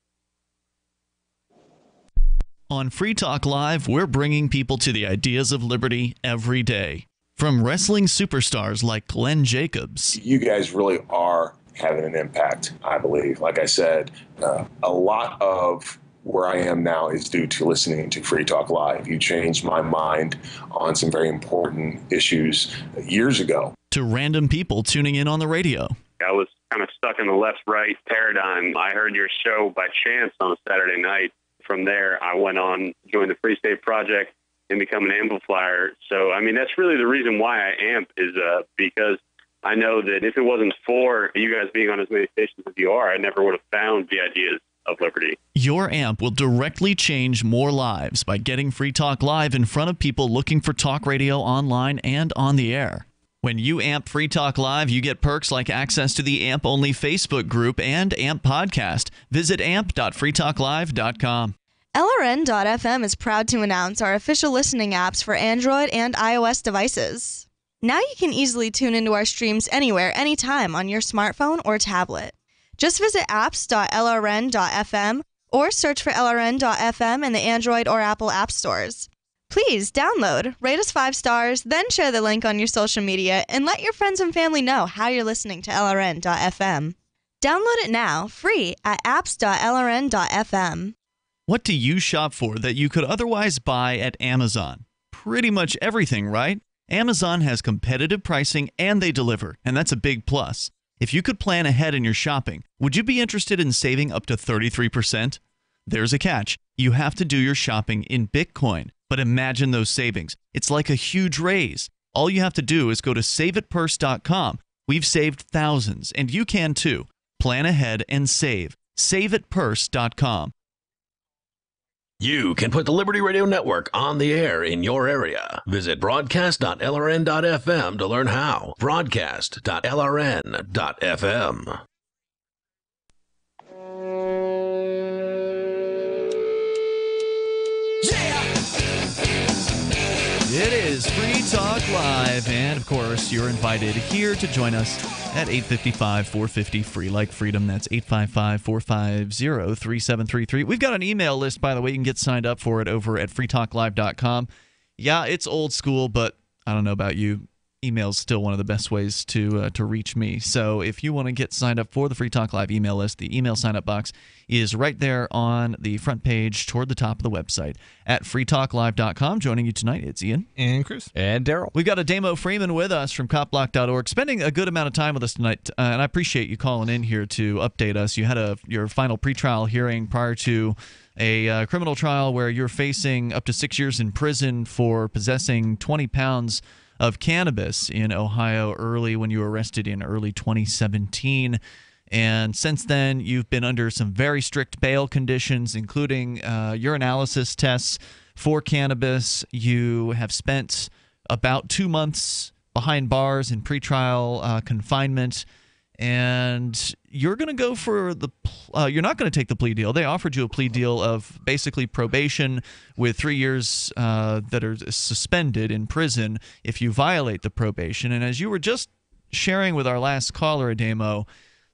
On Free Talk Live, we're bringing people to the ideas of liberty every day. From wrestling superstars like Glenn Jacobs. You guys really are having an impact, I believe. Like I said, a lot of where I am now is due to listening to Free Talk Live. You changed my mind on some very important issues years ago. To random people tuning in on the radio. I was kind of stuck in the left-right paradigm. I heard your show by chance on a Saturday night. From there, I went on, joined the Free State Project, and become an amplifier. So, I mean, that's really the reason why I amp is because I know that if it wasn't for you guys being on as many stations as you are, I never would have found the ideas of liberty. Your amp will directly change more lives by getting Free Talk Live in front of people looking for talk radio online and on the air. When you amp Free Talk Live, you get perks like access to the AMP-only Facebook group and AMP podcast. Visit amp.freetalklive.com. LRN.FM is proud to announce our official listening apps for Android and iOS devices. Now you can easily tune into our streams anywhere, anytime on your smartphone or tablet. Just visit apps.lrn.fm or search for LRN.FM in the Android or Apple app stores. Please download, rate us 5 stars, then share the link on your social media and let your friends and family know how you're listening to LRN.FM. Download it now, free at apps.lrn.fm. What do you shop for that you could otherwise buy at Amazon? Pretty much everything, right? Amazon has competitive pricing and they deliver, and that's a big plus. If you could plan ahead in your shopping, would you be interested in saving up to 33%? There's a catch. You have to do your shopping in Bitcoin. But imagine those savings. It's like a huge raise. All you have to do is go to saveitpurse.com. We've saved thousands, and you can too. Plan ahead and save. Saveitpurse.com. You can put the Liberty Radio Network on the air in your area. Visit broadcast.lrn.fm to learn how. Broadcast.lrn.fm. It is Free Talk Live, and of course, you're invited here to join us at 855-450-FREE, like freedom. That's 855-450-3733. We've got an email list, by the way. You can get signed up for it over at freetalklive.com. Yeah, it's old school, but I don't know about you. Email's still one of the best ways to reach me. So if you want to get signed up for the Free Talk Live email list, the email sign-up box is right there on the front page toward the top of the website at freetalklive.com. Joining you tonight, it's Ian. And Chris. And Darryl. We've got Ademo Freeman with us from copblock.org, spending a good amount of time with us tonight, and I appreciate you calling in here to update us. You had your final pretrial hearing prior to a criminal trial where you're facing up to 6 years in prison for possessing 20 pounds of cannabis in Ohio early when you were arrested in early 2017. And since then, you've been under some very strict bail conditions, including urinalysis tests for cannabis. You have spent about 2 months behind bars in pretrial confinement. And you're going to go for you're not going to take the plea deal. They offered you a plea deal of basically probation with 3 years that are suspended in prison if you violate the probation. And as you were just sharing with our last caller, Ademo,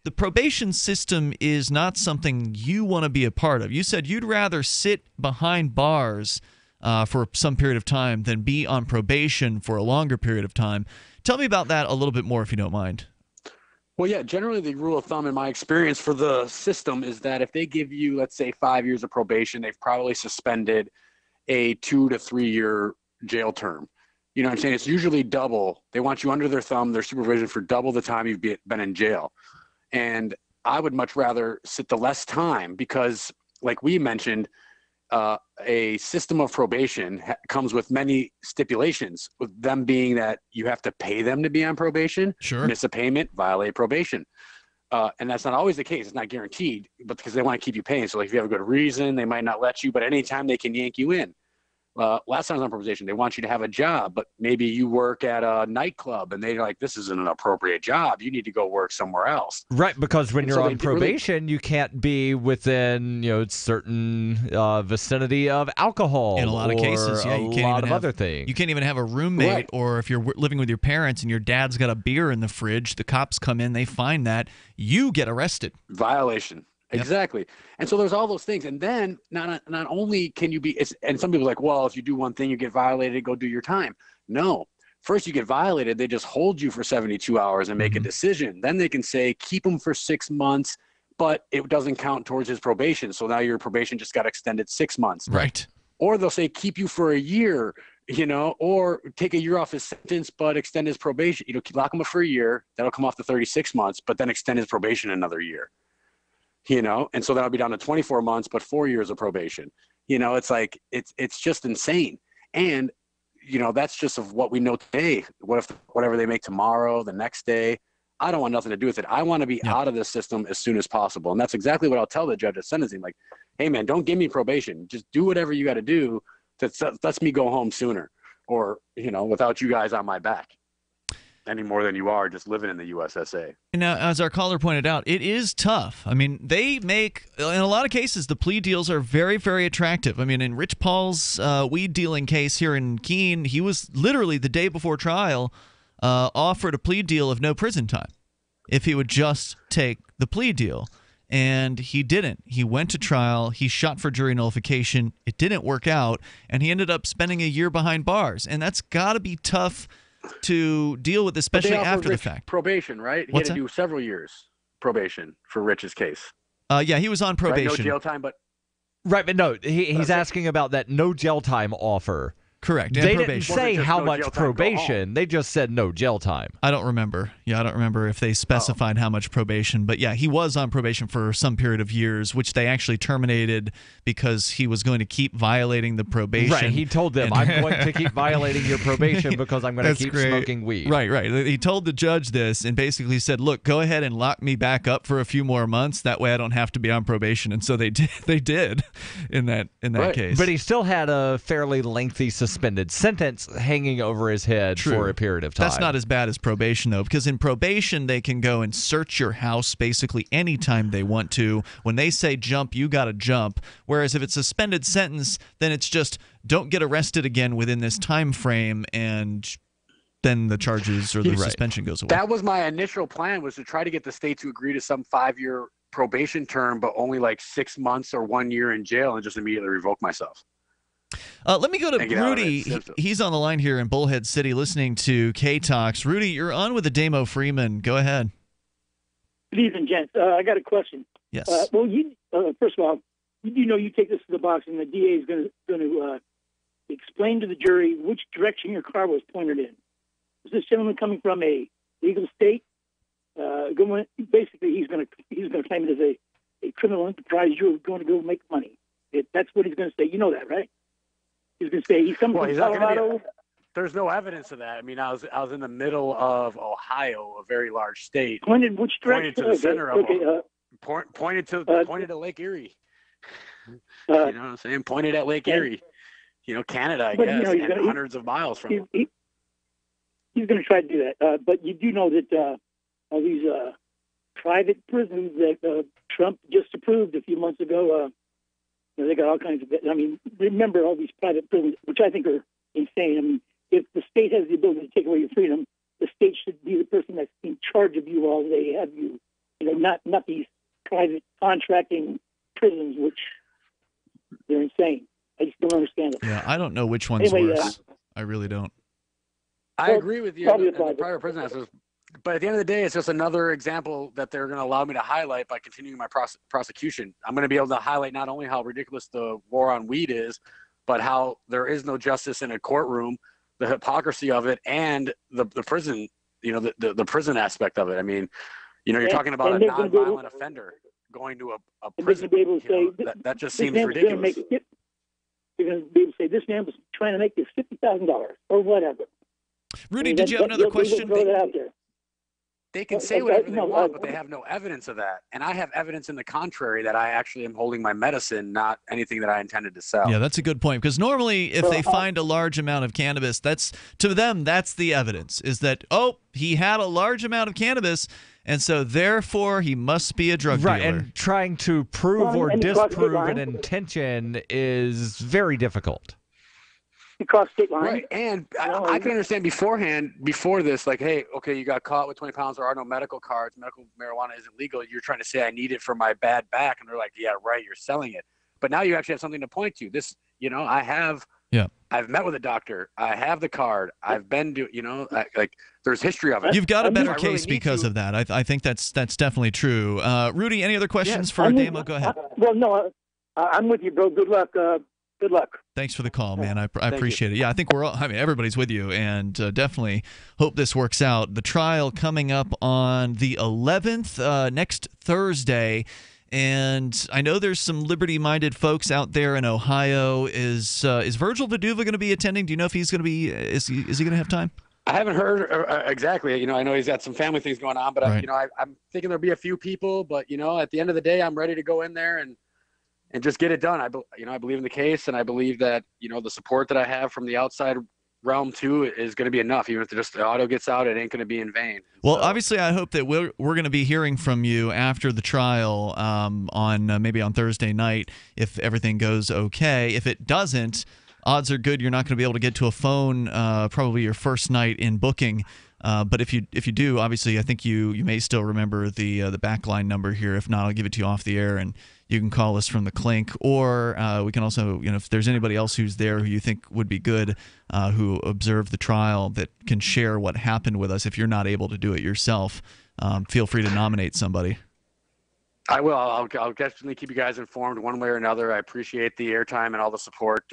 the probation system is not something you want to be a part of. You said you'd rather sit behind bars for some period of time than be on probation for a longer period of time. Tell me about that a little bit more, if you don't mind. Well, yeah, generally the rule of thumb in my experience for the system is that if they give you, let's say, 5 years of probation, they've probably suspended a 2 to 3 year jail term. You know what I'm saying? It's usually double. They want you under their thumb, their supervision for double the time you've been in jail. And I would much rather sit the less time because, like we mentioned, a system of probation comes with many stipulations, with them being that you have to pay them to be on probation, miss a payment, violate probation. And that's not always the case. It's not guaranteed, but because they want to keep you paying. So like if you have a good reason, they might not let you, but anytime they can yank you in. Last time I was on probation, they want you to have a job, but maybe you work at a nightclub and they're like, this isn't an appropriate job. You need to go work somewhere else. Right, because when you're on probation, you can't be within certain vicinity of alcohol. In a lot of cases, yeah, you can't even have other things. You can't even have a roommate, right. Or if you're living with your parents and your dad's got a beer in the fridge, the cops come in, they find that, you get arrested. Violation. Yep. Exactly. And so there's all those things. And then not only can you be, and some people are like, well, if you do one thing, you get violated, go do your time. No. First you get violated, they just hold you for 72 hours and make a decision. Then they can say, keep him for 6 months, but it doesn't count towards his probation. So now your probation just got extended 6 months. Right. Or they'll say, keep you for a year, or take a year off his sentence, but extend his probation. Lock him up for a year. That'll come off to 36 months, but then extend his probation another year. And so that'll be down to 24 months, but 4 years of probation. It's like, it's just insane. And, that's just of what we know today. What if whatever they make tomorrow, the next day, I don't want nothing to do with it. I want to be out of this system as soon as possible. And that's exactly what I'll tell the judge at sentencing. Like, hey man, don't give me probation. Just do whatever you got to do that lets me go home sooner or, without you guys on my back. Any more than you are just living in the USSA. Now, as our caller pointed out, it is tough. I mean, they make, in a lot of cases, the plea deals are very, very attractive. I mean, in Rich Paul's weed dealing case here in Keene, he was literally the day before trial offered a plea deal of no prison time if he would just take the plea deal. And he didn't. He went to trial. He shot for jury nullification. It didn't work out. And he ended up spending a year behind bars. And that's got to be tough to deal with, especially after the fact. Probation, right? He had to do several years probation for Rich's case. Yeah, he was on probation. Right, no jail time, but right, but no, he's asking about that no jail time offer. Correct. They didn't say how much probation. They just said no jail time. I don't remember. Yeah, I don't remember if they specified how much probation. But yeah, he was on probation for some period of years, which they actually terminated because he was going to keep violating the probation. Right. He told them, I'm going to keep violating your probation because I'm going to keep smoking weed. Right, right. He told the judge this and basically said, look, go ahead and lock me back up for a few more months. That way I don't have to be on probation. And so they did. They did in that case. But he still had a fairly lengthy suspended sentence hanging over his head for a period of time. That's not as bad as probation, though, because in probation, they can go and search your house basically anytime they want to. When they say jump, you got to jump. Whereas if it's a suspended sentence, then it's just don't get arrested again within this time frame, and then the charges or the suspension goes away. That was my initial plan, was to try to get the state to agree to some 5-year probation term, but only like 6 months or 1 year in jail, and just immediately revoke myself. Let me go to Rudy. He's on the line here in Bullhead City listening to K-Talks. Rudy, you're on with Ademo Freeman. Go ahead. Good evening, gents. I got a question. Yes. Well, first of all, you take this to the box, and the DA is going to explain to the jury which direction your car was pointed in. Is this gentleman coming from a legal state? Basically, he's going to claim it as a criminal enterprise. You're going to go make money. That's what he's going to say. You know that, right? He's going to say he's coming from Colorado. There's no evidence of that. I mean, I was in the middle of Ohio, a very large state. Pointed which direction? Pointed to the center of pointed to Lake Erie. You know what I'm saying? Pointed at Lake Erie. Canada, I guess, and hundreds of miles from him. He's going to try to do that. But you do know that all these private prisons that Trump just approved a few months ago, they got all kinds of. I mean, remember all these private prisons, which I think are insane. I mean, if the state has the ability to take away your freedom, the state should be the person that's in charge of you while they have you. Not these private contracting prisons, which they're insane. I just don't understand it. Yeah, I don't know which one's worse. I really don't. I agree with you. The private prison has. But at the end of the day, it's just another example that they're going to allow me to highlight by continuing my prosecution. I'm going to be able to highlight not only how ridiculous the war on weed is, but how there is no justice in a courtroom the hypocrisy of it and the prison, the prison aspect of it. I mean, you're talking about a nonviolent offender going to a prison. Be able to say, that just this seems man was ridiculous. You're going to be able to say this man was trying to make this $50,000 or whatever. Rudy, did you have another question? Throw that out there. They can say whatever they want, but they have no evidence of that. And I have evidence in the contrary that I actually am holding my medicine, not anything that I intended to sell. Yeah, that's a good point. Because normally if they find a large amount of cannabis, that's the evidence, is that, he had a large amount of cannabis, and so therefore he must be a drug dealer. Right, and trying to prove or disprove an intention is very difficult. Across state line. Right, and I can understand before this, like, hey, okay, you got caught with 20 pounds. There are no medical cards. Medical marijuana isn't legal. You're trying to say I need it for my bad back, and they're like, yeah, right, you're selling it. But now you actually have something to point to. This, I've met with a doctor. I have the card. I've been there's history of it. You've got a better case because of that. I think that's definitely true. Rudy, any other questions for Ademo? Go ahead. Well, no, I'm with you, bro. Good luck. Good luck. Thanks for the call, man. I appreciate it. Yeah, I think everybody's with you, and definitely hope this works out. The trial coming up on the 11th, next Thursday, and I know there's some liberty-minded folks out there in Ohio. Is Virgil Viduva going to be attending? Do you know if he's going to be? Is he going to have time? I haven't heard exactly. I know he's got some family things going on, but right. I'm thinking there'll be a few people. But at the end of the day, I'm ready to go in there and just get it done. I believe in the case, and I believe that the support that I have from the outside realm too is going to be enough. Even if just the audio gets out, it ain't going to be in vain. Well, obviously, I hope that we're going to be hearing from you after the trial on maybe on Thursday night if everything goes okay. If it doesn't, odds are good you're not going to be able to get to a phone probably your first night in booking. But if you do, obviously, I think you may still remember the backline number here. If not, I'll give it to you off the air, and you can call us from the Clink, or we can also, if there's anybody else who's there who you think would be good, who observed the trial, that can share what happened with us. If you're not able to do it yourself, feel free to nominate somebody. I will. I'll definitely keep you guys informed one way or another. I appreciate the airtime and all the support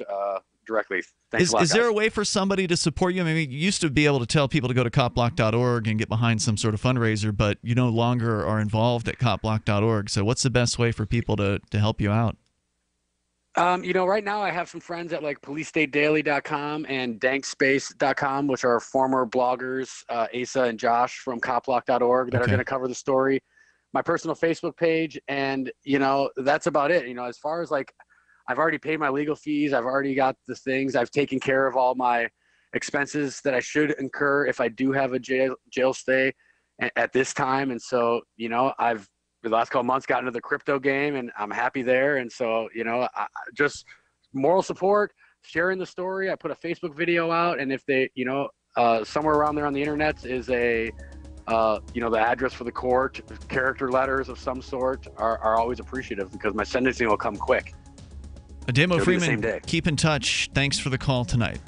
directly. Thanks a lot, is there a way for somebody to support you? I mean, you used to be able to tell people to go to copblock.org and get behind some sort of fundraiser, but you no longer are involved at copblock.org. So what's the best way for people to help you out? Right now I have some friends at like policestatedaily.com and dankspace.com, which are former bloggers, Asa and Josh from copblock.org that are going to cover the story. My personal Facebook page, and, that's about it. As far as like, I've already paid my legal fees. I've already got the things. I've taken care of all my expenses that I should incur if I do have a jail stay at this time. And so, I've the last couple of months got into the crypto game, and I'm happy there. And so, just moral support, sharing the story. I put a Facebook video out, and if they, somewhere around there on the internet is the address for the court, character letters of some sort are always appreciative, because my sentencing will come quick. Ademo Freeman, keep in touch. Thanks for the call tonight.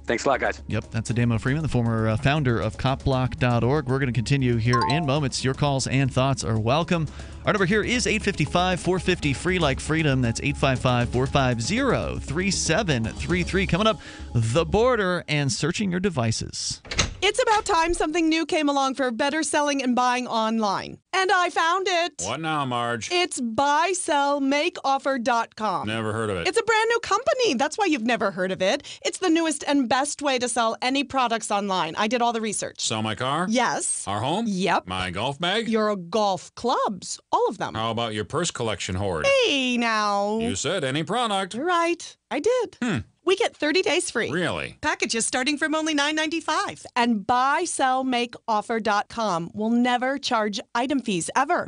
Thanks a lot, guys. Yep, that's Ademo Freeman, the former founder of copblock.org. We're going to continue here in moments. Your calls and thoughts are welcome. Our number here is 855-450-FREE like freedom. That's 855-450-3733. Coming up, the border and searching your devices. It's about time something new came along for better selling and buying online. And I found it. What now, Marge? It's buysellmakeoffer.com. Never heard of it. It's a brand new company. That's why you've never heard of it. It's the newest and best way to sell any products online. I did all the research. Sell my car? Yes. Our home? Yep. My golf bag? Your golf clubs. All of them. How about your purse collection hoard? Hey, now. You said any product. Right. I did. We get 30 days free. Really? Packages starting from only $9.95. And buysellmakeoffer.com will never charge item fees, ever.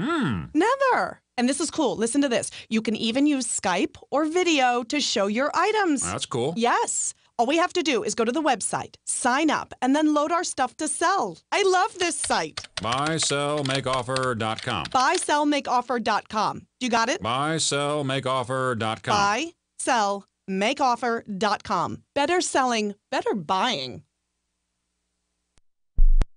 Never. And this is cool. Listen to this. You can even use Skype or video to show your items. That's cool. Yes. All we have to do is go to the website, sign up, and then load our stuff to sell. I love this site. Buysellmakeoffer.com. Buysellmakeoffer.com. You got it? Buysellmakeoffer.com. Buysellmakeoffer.com. Better selling, better buying.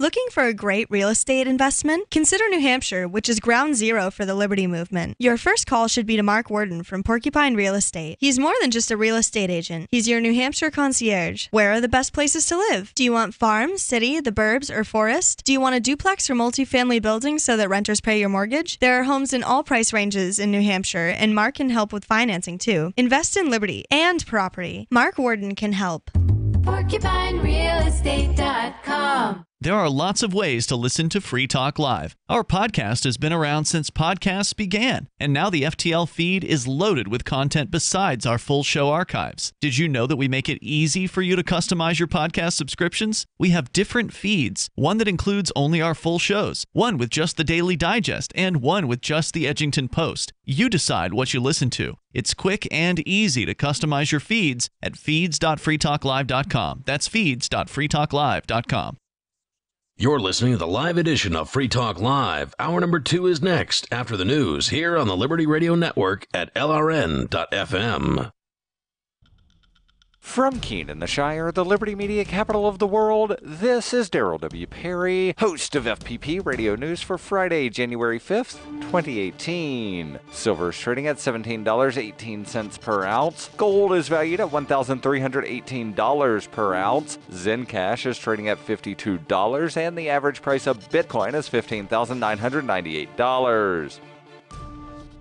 Looking for a great real estate investment? Consider New Hampshire, which is ground zero for the Liberty Movement. Your first call should be to Mark Worden from Porcupine Real Estate. He's more than just a real estate agent. He's your New Hampshire concierge. Where are the best places to live? Do you want farm, city, the burbs, or forest? Do you want a duplex or multifamily building so that renters pay your mortgage? There are homes in all price ranges in New Hampshire, and Mark can help with financing too. Invest in Liberty and property. Mark Worden can help. PorcupineRealEstate.com. There are lots of ways to listen to Free Talk Live. Our podcast has been around since podcasts began, and now the FTL feed is loaded with content besides our full show archives. Did you know that we make it easy for you to customize your podcast subscriptions? We have different feeds, one that includes only our full shows, one with just the Daily Digest, and one with just the Edgington Post. You decide what you listen to. It's quick and easy to customize your feeds at feeds.freetalklive.com. That's feeds.freetalklive.com. You're listening to the live edition of Free Talk Live. Hour number 2 is next after the news here on the Liberty Radio Network at LRN.FM. From Keene in the Shire, the Liberty Media capital of the world, this is Darryl W. Perry, host of FPP Radio News for Friday, January 5th, 2018. Silver is trading at $17.18 per ounce. Gold is valued at $1,318 per ounce. Zencash is trading at $52, and the average price of Bitcoin is $15,998.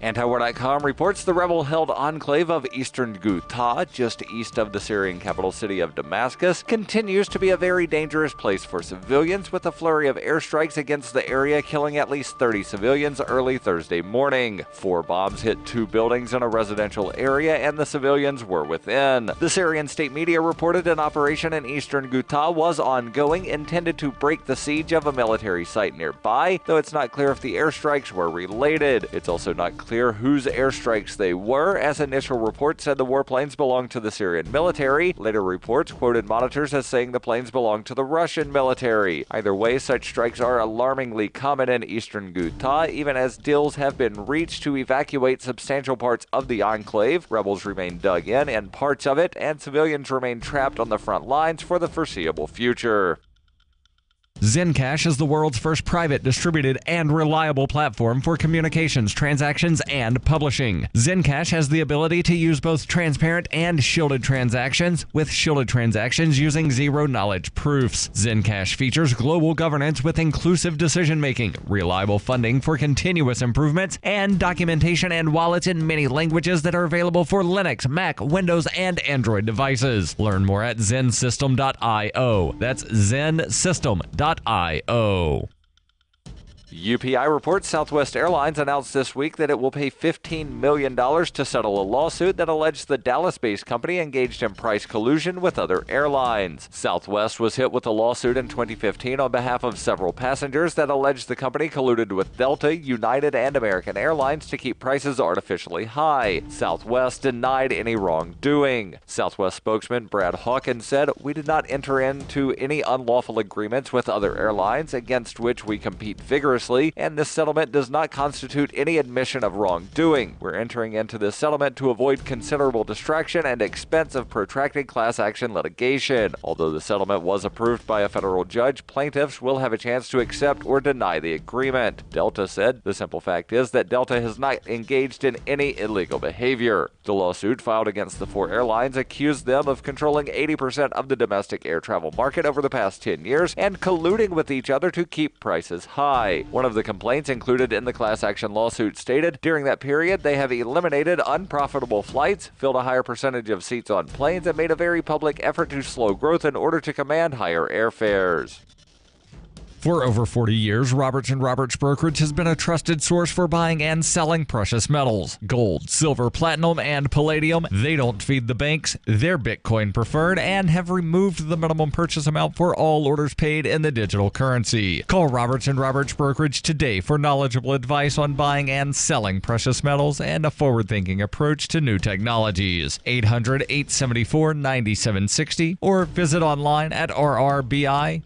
Antiwar.com reports the rebel-held enclave of eastern Ghouta, just east of the Syrian capital city of Damascus, continues to be a very dangerous place for civilians, with a flurry of airstrikes against the area killing at least 30 civilians early Thursday morning. 4 bombs hit 2 buildings in a residential area, and the civilians were within. The Syrian state media reported an operation in eastern Ghouta was ongoing, intended to break the siege of a military site nearby, though it's not clear if the airstrikes were related. It's also not clear whose airstrikes they were, as initial reports said the warplanes belonged to the Syrian military. Later reports quoted monitors as saying the planes belonged to the Russian military. Either way, such strikes are alarmingly common in eastern Ghouta, even as deals have been reached to evacuate substantial parts of the enclave. Rebels remain dug in parts of it, and civilians remain trapped on the front lines for the foreseeable future. Zencash is the world's first private, distributed, and reliable platform for communications, transactions, and publishing. Zencash has the ability to use both transparent and shielded transactions, with shielded transactions using zero-knowledge proofs. Zencash features global governance with inclusive decision-making, reliable funding for continuous improvements, and documentation and wallets in many languages that are available for Linux, Mac, Windows, and Android devices. Learn more at zensystem.io. That's zensystem.io. UPI reports Southwest Airlines announced this week that it will pay $15 million to settle a lawsuit that alleged the Dallas-based company engaged in price collusion with other airlines. Southwest was hit with a lawsuit in 2015 on behalf of several passengers that alleged the company colluded with Delta, United, and American Airlines to keep prices artificially high. Southwest denied any wrongdoing. Southwest spokesman Brad Hawkins said, "We did not enter into any unlawful agreements with other airlines against which we compete vigorously, and this settlement does not constitute any admission of wrongdoing. We're entering into this settlement to avoid considerable distraction and expense of protracted class action litigation. Although the settlement was approved by a federal judge, plaintiffs will have a chance to accept or deny the agreement." Delta said, "The simple fact is that Delta has not engaged in any illegal behavior." The lawsuit filed against the 4 airlines accused them of controlling 80% of the domestic air travel market over the past 10 years and colluding with each other to keep prices high. One of the complaints included in the class action lawsuit stated, during that period, they have eliminated unprofitable flights, filled a higher percentage of seats on planes, and made a very public effort to slow growth in order to command higher airfares. For over 40 years, Roberts & Roberts Brokerage has been a trusted source for buying and selling precious metals. Gold, silver, platinum, and palladium. They don't feed the banks. They're Bitcoin preferred and have removed the minimum purchase amount for all orders paid in the digital currency. Call Roberts & Roberts Brokerage today for knowledgeable advice on buying and selling precious metals and a forward-thinking approach to new technologies. 800-874-9760 or visit online at rrbi.co.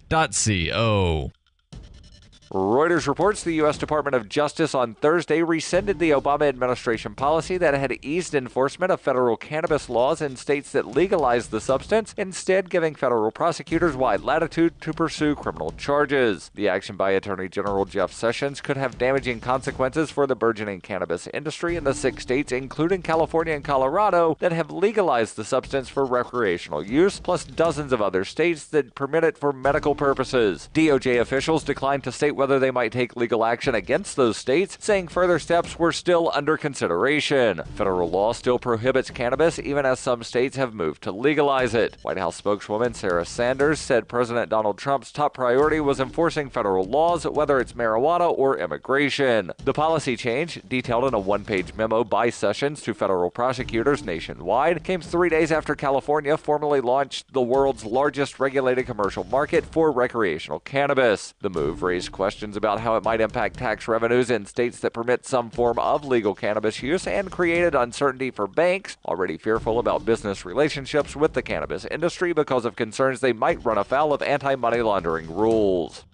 Reuters reports the U.S. Department of Justice on Thursday rescinded the Obama administration policy that had eased enforcement of federal cannabis laws in states that legalized the substance, instead giving federal prosecutors wide latitude to pursue criminal charges. The action by Attorney General Jeff Sessions could have damaging consequences for the burgeoning cannabis industry in the 6 states, including California and Colorado, that have legalized the substance for recreational use, plus dozens of other states that permit it for medical purposes. DOJ officials declined to state whether they might take legal action against those states, saying further steps were still under consideration. Federal law still prohibits cannabis, even as some states have moved to legalize it. White House spokeswoman Sarah Sanders said President Donald Trump's top priority was enforcing federal laws, whether it's marijuana or immigration. The policy change, detailed in a one-page memo by Sessions to federal prosecutors nationwide, came 3 days after California formally launched the world's largest regulated commercial market for recreational cannabis. The move raised questions about how it might impact tax revenues in states that permit some form of legal cannabis use and created uncertainty for banks, already fearful about business relationships with the cannabis industry because of concerns they might run afoul of anti-money laundering rules.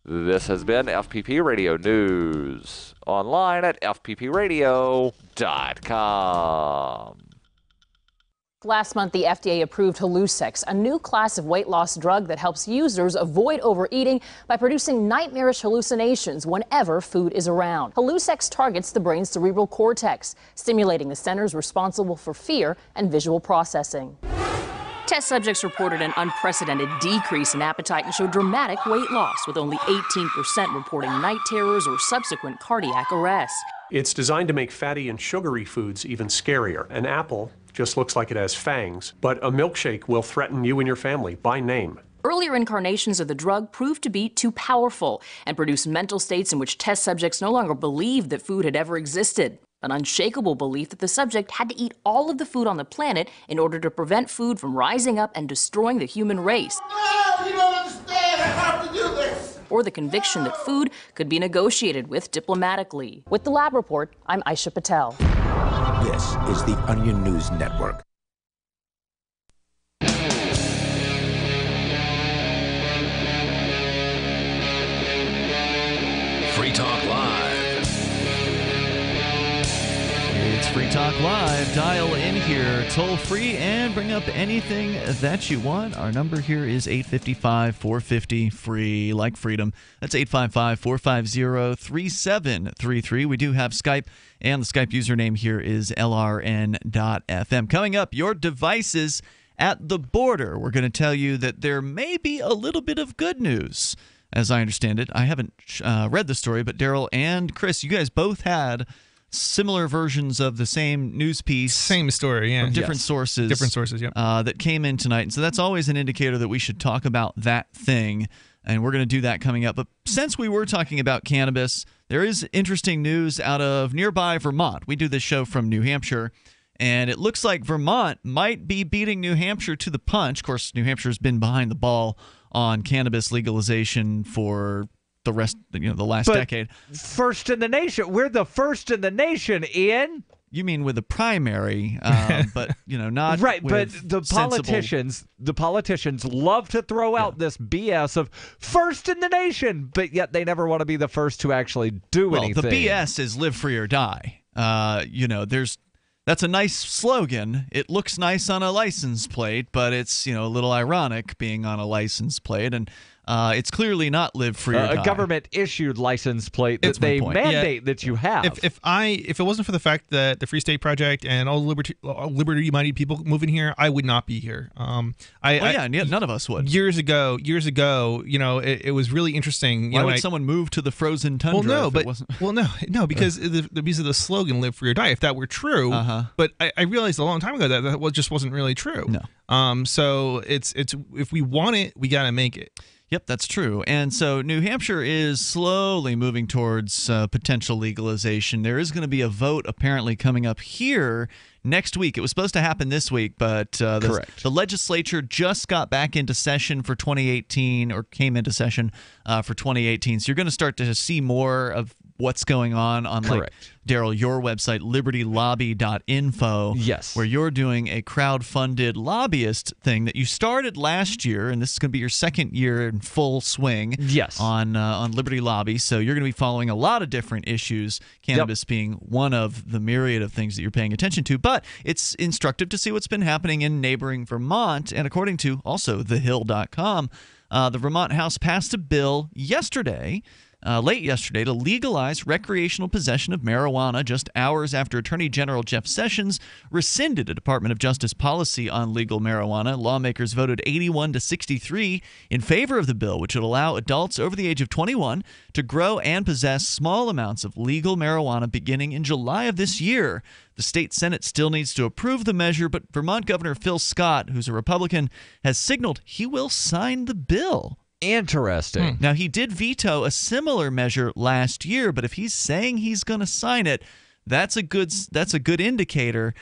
This has been FPP Radio News, online at fppradio.com. Last month, the FDA approved Hallucex, a new class of weight loss drug that helps users avoid overeating by producing nightmarish hallucinations whenever food is around. Hallucex targets the brain's cerebral cortex, stimulating the centers responsible for fear and visual processing. Test subjects reported an unprecedented decrease in appetite and showed dramatic weight loss, with only 18% reporting night terrors or subsequent cardiac arrest. It's designed to make fatty and sugary foods even scarier. An apple just looks like it has fangs, but a milkshake will threaten you and your family by name. Earlier incarnations of the drug proved to be too powerful and produced mental states in which test subjects no longer believed that food had ever existed. An unshakable belief that the subject had to eat all of the food on the planet in order to prevent food from rising up and destroying the human race. No, you don't understand. I have to do this. Or the conviction that food could be negotiated with diplomatically. With the Lab Report, I'm Aisha Patel. This is the Onion News Network. Free Talk Live. It's Free Talk Live. Dial in here toll free and bring up anything that you want. Our number here is 855-450-FREE, like freedom. That's 855-450-3733. We do have Skype, and the Skype username here is LRN.FM. Coming up, your devices at the border. We're going to tell you that there may be a little bit of good news, as I understand it. I haven't read the story, but Darryl and Chris, you guys both had similar versions of the same news piece. Same story, yeah. From different sources. Different sources, yeah. That came in tonight. And so that's always an indicator that we should talk about that thing. And we're going to do that coming up. But since we were talking about cannabis, there is interesting news out of nearby Vermont. We do this show from New Hampshire. And it looks like Vermont might be beating New Hampshire to the punch. Of course, New Hampshire's been behind the ball on cannabis legalization for the last decade. First in the nation. We're the first in the nation, Ian. You mean with the primary, but not right. But with the politicians love to throw out this BS of first in the nation, but yet they never want to be the first to actually do anything. The BS is live free or die. That's a nice slogan. It looks nice on a license plate, but it's a little ironic being on a license plate, and it's clearly not live free or die. A government-issued license plate that they mandate that you have. If it wasn't for the fact that the Free State Project and all liberty-minded people moving here, I would not be here. None of us would. Years ago, it was really interesting. Why would someone move to the frozen tundra? Because of the slogan "Live Free or Die." If that were true, but I realized a long time ago that just wasn't really true. No. So it's if we want it, we got to make it. Yep, that's true. And so New Hampshire is slowly moving towards potential legalization. There is going to be a vote apparently coming up here next week. It was supposed to happen this week, but the legislature just got back into session for 2018, or came into session for 2018. So you're going to start to see more of what's going on like, Darryl, your website, libertylobby.info. Yes. Where you're doing a crowd-funded lobbyist thing that you started last year, and this is going to be your second year in full swing. Yes. On Liberty Lobby. So you're going to be following a lot of different issues, cannabis being one of the myriad of things that you're paying attention to. But it's instructive to see what's been happening in neighboring Vermont. And according to also thehill.com, the Vermont House passed a bill yesterday, late yesterday, to legalize recreational possession of marijuana just hours after Attorney General Jeff Sessions rescinded a Department of Justice policy on legal marijuana. Lawmakers voted 81 to 63 in favor of the bill, which would allow adults over the age of 21 to grow and possess small amounts of legal marijuana beginning in July of this year. The state Senate still needs to approve the measure, but Vermont Governor Phil Scott, who's a Republican, has signaled he will sign the bill. Interesting. Now, he did veto a similar measure last year, but if he's saying he's going to sign it, that's a good indicator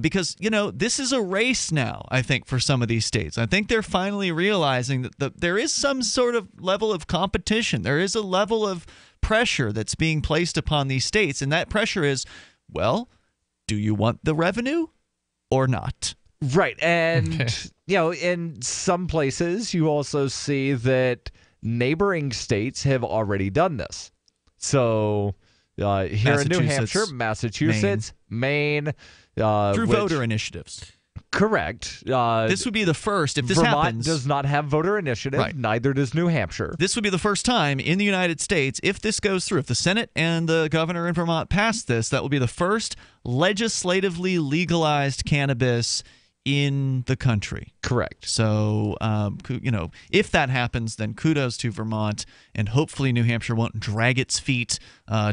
because, this is a race now, I think, for some of these states. I think they're finally realizing that there is some sort of level of competition. There is a level of pressure that's being placed upon these states, and that pressure is, well, do you want the revenue or not? Right. And, in some places, you also see that neighboring states have already done this. So here in New Hampshire, Massachusetts, Maine. Through voter initiatives. Correct. This would be the first, if this Vermont happens. does not have voter initiative. Right. Neither does New Hampshire. This would be the first time in the United States, if this goes through, if the Senate and the governor in Vermont pass this, that will be the first legislatively legalized cannabis in the country. Correct. So, if that happens, then kudos to Vermont, and hopefully New Hampshire won't drag its feet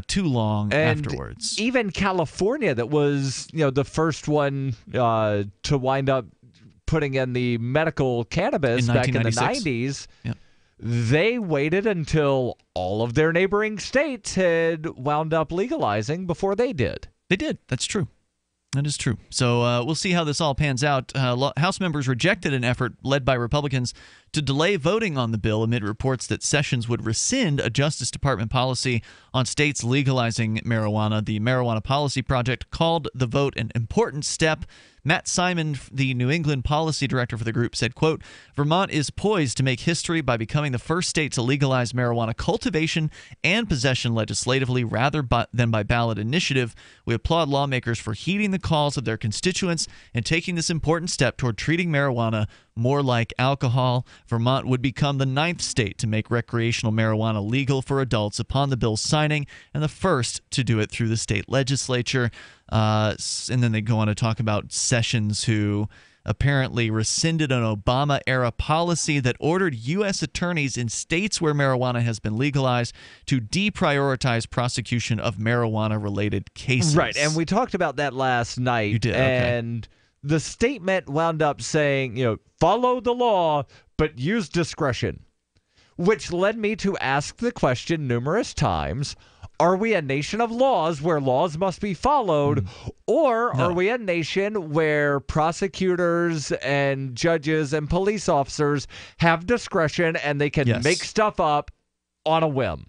too long afterwards. Even California, that was, the first one to wind up putting in the medical cannabis back in the 90s. Yep. They waited until all of their neighboring states had wound up legalizing before they did. They did. That's true. That is true. So we'll see how this all pans out. House members rejected an effort led by Republicans to delay voting on the bill amid reports that Sessions would rescind a Justice Department policy on states legalizing marijuana. The Marijuana Policy Project called the vote an important step. Matt Simon, the New England policy director for the group, said, quote, Vermont is poised to make history by becoming the first state to legalize marijuana cultivation and possession legislatively rather than by ballot initiative. We applaud lawmakers for heeding the calls of their constituents and taking this important step toward treating marijuana more like alcohol. Vermont would become the 9th state to make recreational marijuana legal for adults upon the bill's signing and the first to do it through the state legislature. And then they go on to talk about Sessions, who apparently rescinded an Obama-era policy that ordered U.S. attorneys in states where marijuana has been legalized to deprioritize prosecution of marijuana-related cases. Right, and we talked about that last night. You did, and the statement wound up saying, follow the law, but use discretion, which led me to ask the question numerous times, are we a nation of laws where laws must be followed, or are we a nation where prosecutors and judges and police officers have discretion and they can make stuff up on a whim?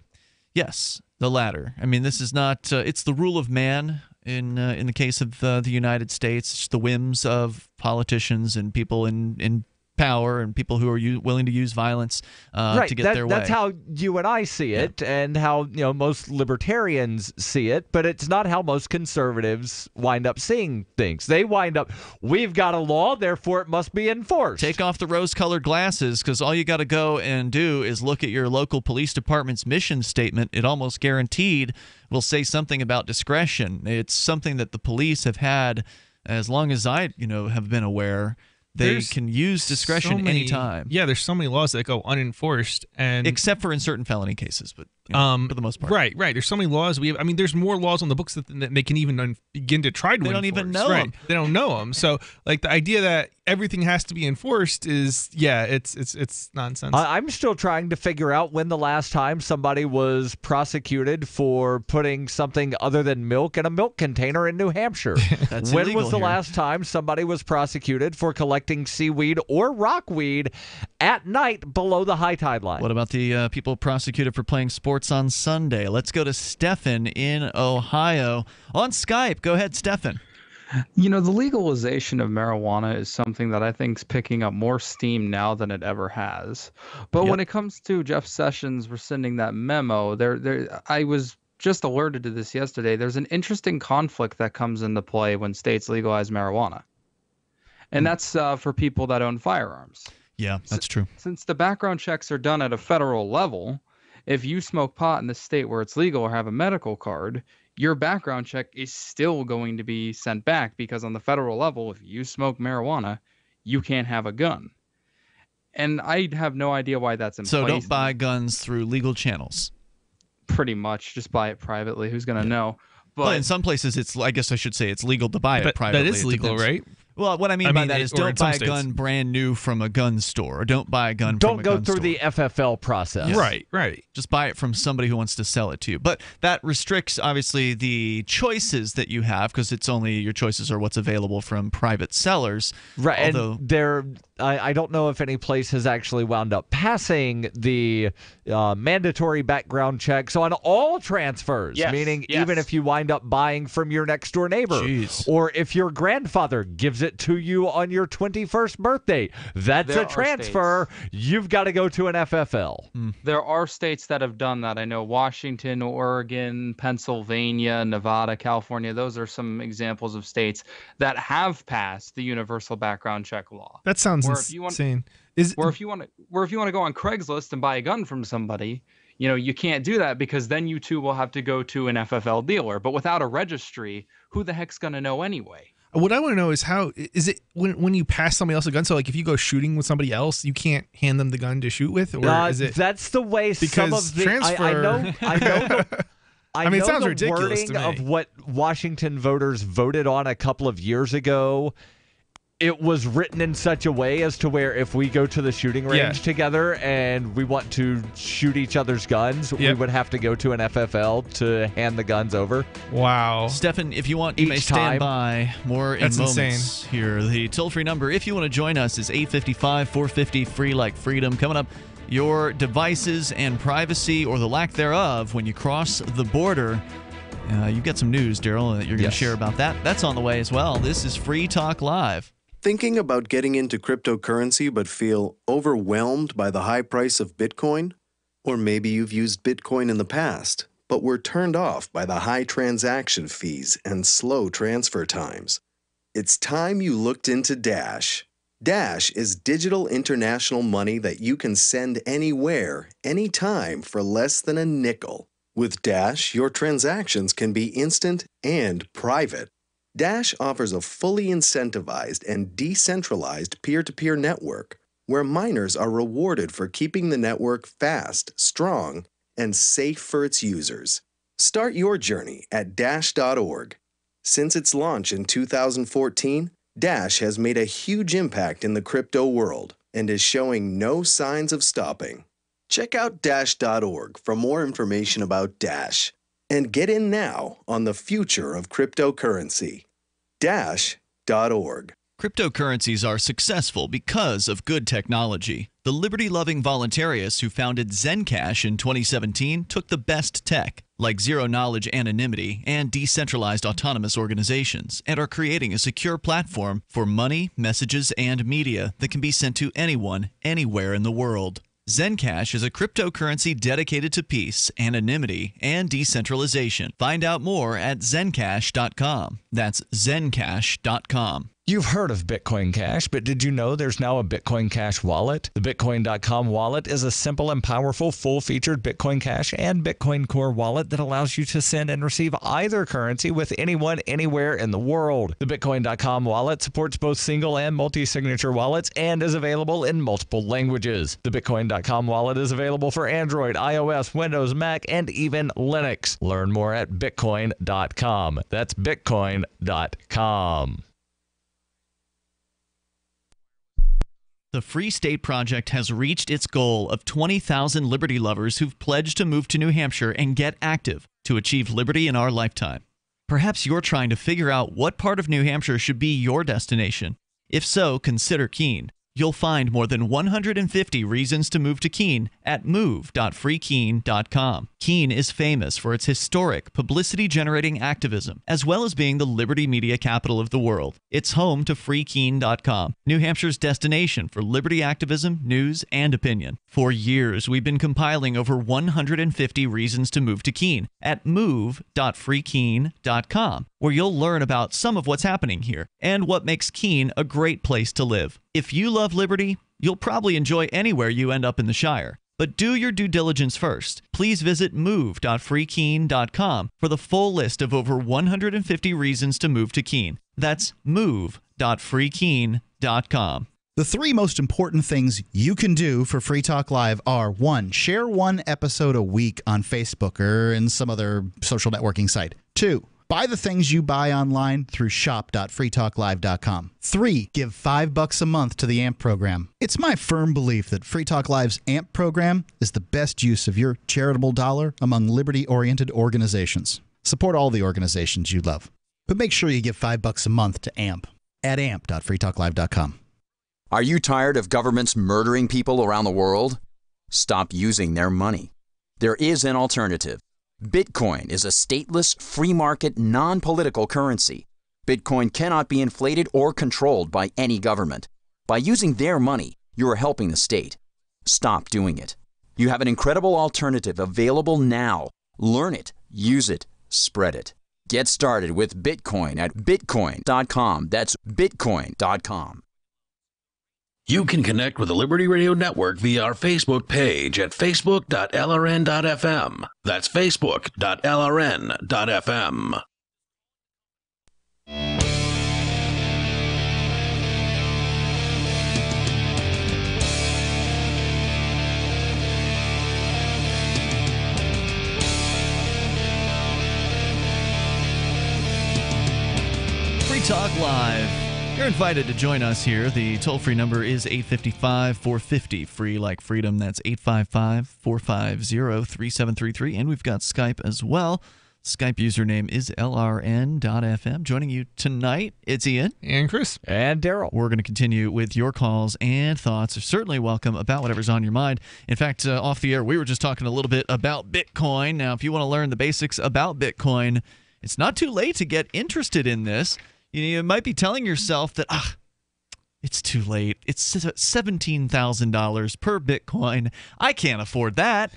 Yes, the latter. I mean, this is not it's the rule of man in the case of the United States. It's the whims of politicians and people in power and people who are willing to use violence to get their way. That's how you and I see it, and how most libertarians see it, but it's not how most conservatives wind up seeing things. They wind up, we've got a law, therefore it must be enforced. Take off the rose-colored glasses, because all you got to go and do is look at your local police department's mission statement. It almost guaranteed will say something about discretion. It's something that the police have had as long as I have been aware. They can use discretion anytime. Yeah, there's so many laws that go unenforced, and except for in certain felony cases, but for the most part, right. There's so many laws we have. I mean, there's more laws on the books that they can even begin to try to. They enforce. don't even know them. They don't know them. So, like, the idea that everything has to be enforced is, it's nonsense. I'm still trying to figure out when the last time somebody was prosecuted for putting something other than milk in a milk container in New Hampshire. That's when illegal was the here. last time somebody was prosecuted for collecting seaweed or rockweed at night below the high tide line. What about the people prosecuted for playing sports on Sunday? Let's go to Stefan in Ohio on Skype. Go ahead, Stefan. You know, the legalization of marijuana is something that I think is picking up more steam now than it ever has. But when it comes to Jeff Sessions rescinding that memo, I was just alerted to this yesterday. There's an interesting conflict that comes into play when states legalize marijuana. And that's for people that own firearms. Yeah, that's true. Since the background checks are done at a federal level, if you smoke pot in the state where it's legal or have a medical card, your background check is still going to be sent back because on the federal level, if you smoke marijuana, you can't have a gun. And I have no idea why that's in place. So don't buy guns through legal channels. Pretty much. Just buy it privately. Who's going to know? But well, in some places, I guess I should say it's legal to buy it privately. That is legal, right? Well, what I mean by that is don't buy a gun brand new from a gun store, or don't buy a gun from a gun store. Don't go through the FFL process. Yes. Right. Just buy it from somebody who wants to sell it to you. But that restricts, obviously, the choices that you have, because it's only your choices are what's available from private sellers. Right, and I don't know if any place has actually wound up passing the mandatory background checks on all transfers, meaning even if you wind up buying from your next door neighbor, or if your grandfather gives it to you on your 21st birthday, that's a transfer. You've got to go to an FFL. There are states that have done that. I know Washington, Oregon, Pennsylvania, Nevada, California. Those are some examples of states that have passed the universal background check law. That sounds insane. Or if you want to go on Craigslist and buy a gun from somebody, you can't do that because then you too will have to go to an FFL dealer. But without a registry, who the heck's going to know anyway? What I want to know is how is it when you pass somebody else a gun? So like if you go shooting with somebody else, you can't hand them the gun to shoot with, or is it? That's the way some of the transfer. I know. I mean, it sounds the ridiculous wording to me. of what Washington voters voted on a couple of years ago. It was written in such a way as to where if we go to the shooting range together and we want to shoot each other's guns, we would have to go to an FFL to hand the guns over. Wow. Stefan, if you want, you may stand by. More in moments insane. Here. The toll-free number, if you want to join us, is 855-450 free like freedom. Coming up, your devices and privacy, or the lack thereof, when you cross the border. You've got some news, Darryl, that you're going to share about that. That's on the way as well. This is Free Talk Live. Thinking about getting into cryptocurrency but feel overwhelmed by the high price of Bitcoin? Or maybe you've used Bitcoin in the past, but were turned off by the high transaction fees and slow transfer times. It's time you looked into Dash. Dash is digital international money that you can send anywhere, anytime for less than a nickel. With Dash, your transactions can be instant and private. Dash offers a fully incentivized and decentralized peer-to-peer network where miners are rewarded for keeping the network fast, strong, and safe for its users. Start your journey at Dash.org. Since its launch in 2014, Dash has made a huge impact in the crypto world and is showing no signs of stopping. Check out Dash.org for more information about Dash. And get in now on the future of cryptocurrency. Dash.org. Cryptocurrencies are successful because of good technology. The liberty-loving voluntarists who founded Zencash in 2017 took the best tech, like zero-knowledge anonymity and decentralized autonomous organizations, and are creating a secure platform for money, messages, and media that can be sent to anyone, anywhere in the world. Zencash is a cryptocurrency dedicated to peace, anonymity, and decentralization. Find out more at zencash.com. That's zencash.com. You've heard of Bitcoin Cash, but did you know there's now a Bitcoin Cash wallet? The Bitcoin.com wallet is a simple and powerful full-featured Bitcoin Cash and Bitcoin Core wallet that allows you to send and receive either currency with anyone, anywhere in the world. The Bitcoin.com wallet supports both single and multi-signature wallets and is available in multiple languages. The Bitcoin.com wallet is available for Android, iOS, Windows, Mac, and even Linux. Learn more at Bitcoin.com. That's Bitcoin.com. The Free State Project has reached its goal of 20,000 liberty lovers who've pledged to move to New Hampshire and get active to achieve liberty in our lifetime. Perhaps you're trying to figure out what part of New Hampshire should be your destination. If so, consider Keene. you'll find more than 150 reasons to move to Keene at move.freekeene.com. Keene is famous for its historic, publicity-generating activism, as well as being the liberty media capital of the world. It's home to freekeene.com, New Hampshire's destination for liberty activism, news, and opinion. For years, we've been compiling over 150 reasons to move to Keene at move.freekeene.com, where you'll learn about some of what's happening here and what makes Keene a great place to live. If you love liberty, you'll probably enjoy anywhere you end up in the Shire. But do your due diligence first. Please visit move.freekeene.com for the full list of over 150 reasons to move to Keene. That's move.freekeene.com. The three most important things you can do for Free Talk Live are: 1, share one episode a week on Facebook or in some other social networking site. 2, buy the things you buy online through shop.freetalklive.com. 3, give $5 a month to the AMP program. It's my firm belief that Free Talk Live's AMP program is the best use of your charitable dollar among liberty-oriented organizations. Support all the organizations you love, but make sure you give $5 a month to AMP at amp.freetalklive.com. Are you tired of governments murdering people around the world? Stop using their money. There is an alternative. Bitcoin is a stateless, free market, non-political currency. Bitcoin cannot be inflated or controlled by any government. By using their money, you are helping the state. Stop doing it. You have an incredible alternative available now. Learn it, use it, spread it. Get started with Bitcoin at bitcoin.com. That's bitcoin.com. You can connect with the Liberty Radio Network via our Facebook page at facebook.lrn.fm. That's facebook.lrn.fm. Free Talk Live. You're invited to join us here. The toll-free number is 855-450, free like freedom. That's 855-450-3733. And we've got Skype as well. Skype username is lrn.fm. Joining you tonight, it's Ian. And Chris. And Darryl. We're going to continue with your calls and thoughts. You're certainly welcome about whatever's on your mind. In fact, off the air, we were just talking a little bit about Bitcoin. Now, if you want to learn the basics about Bitcoin, it's not too late to get interested in this. You might be telling yourself that, it's too late. It's $17,000 per Bitcoin. I can't afford that.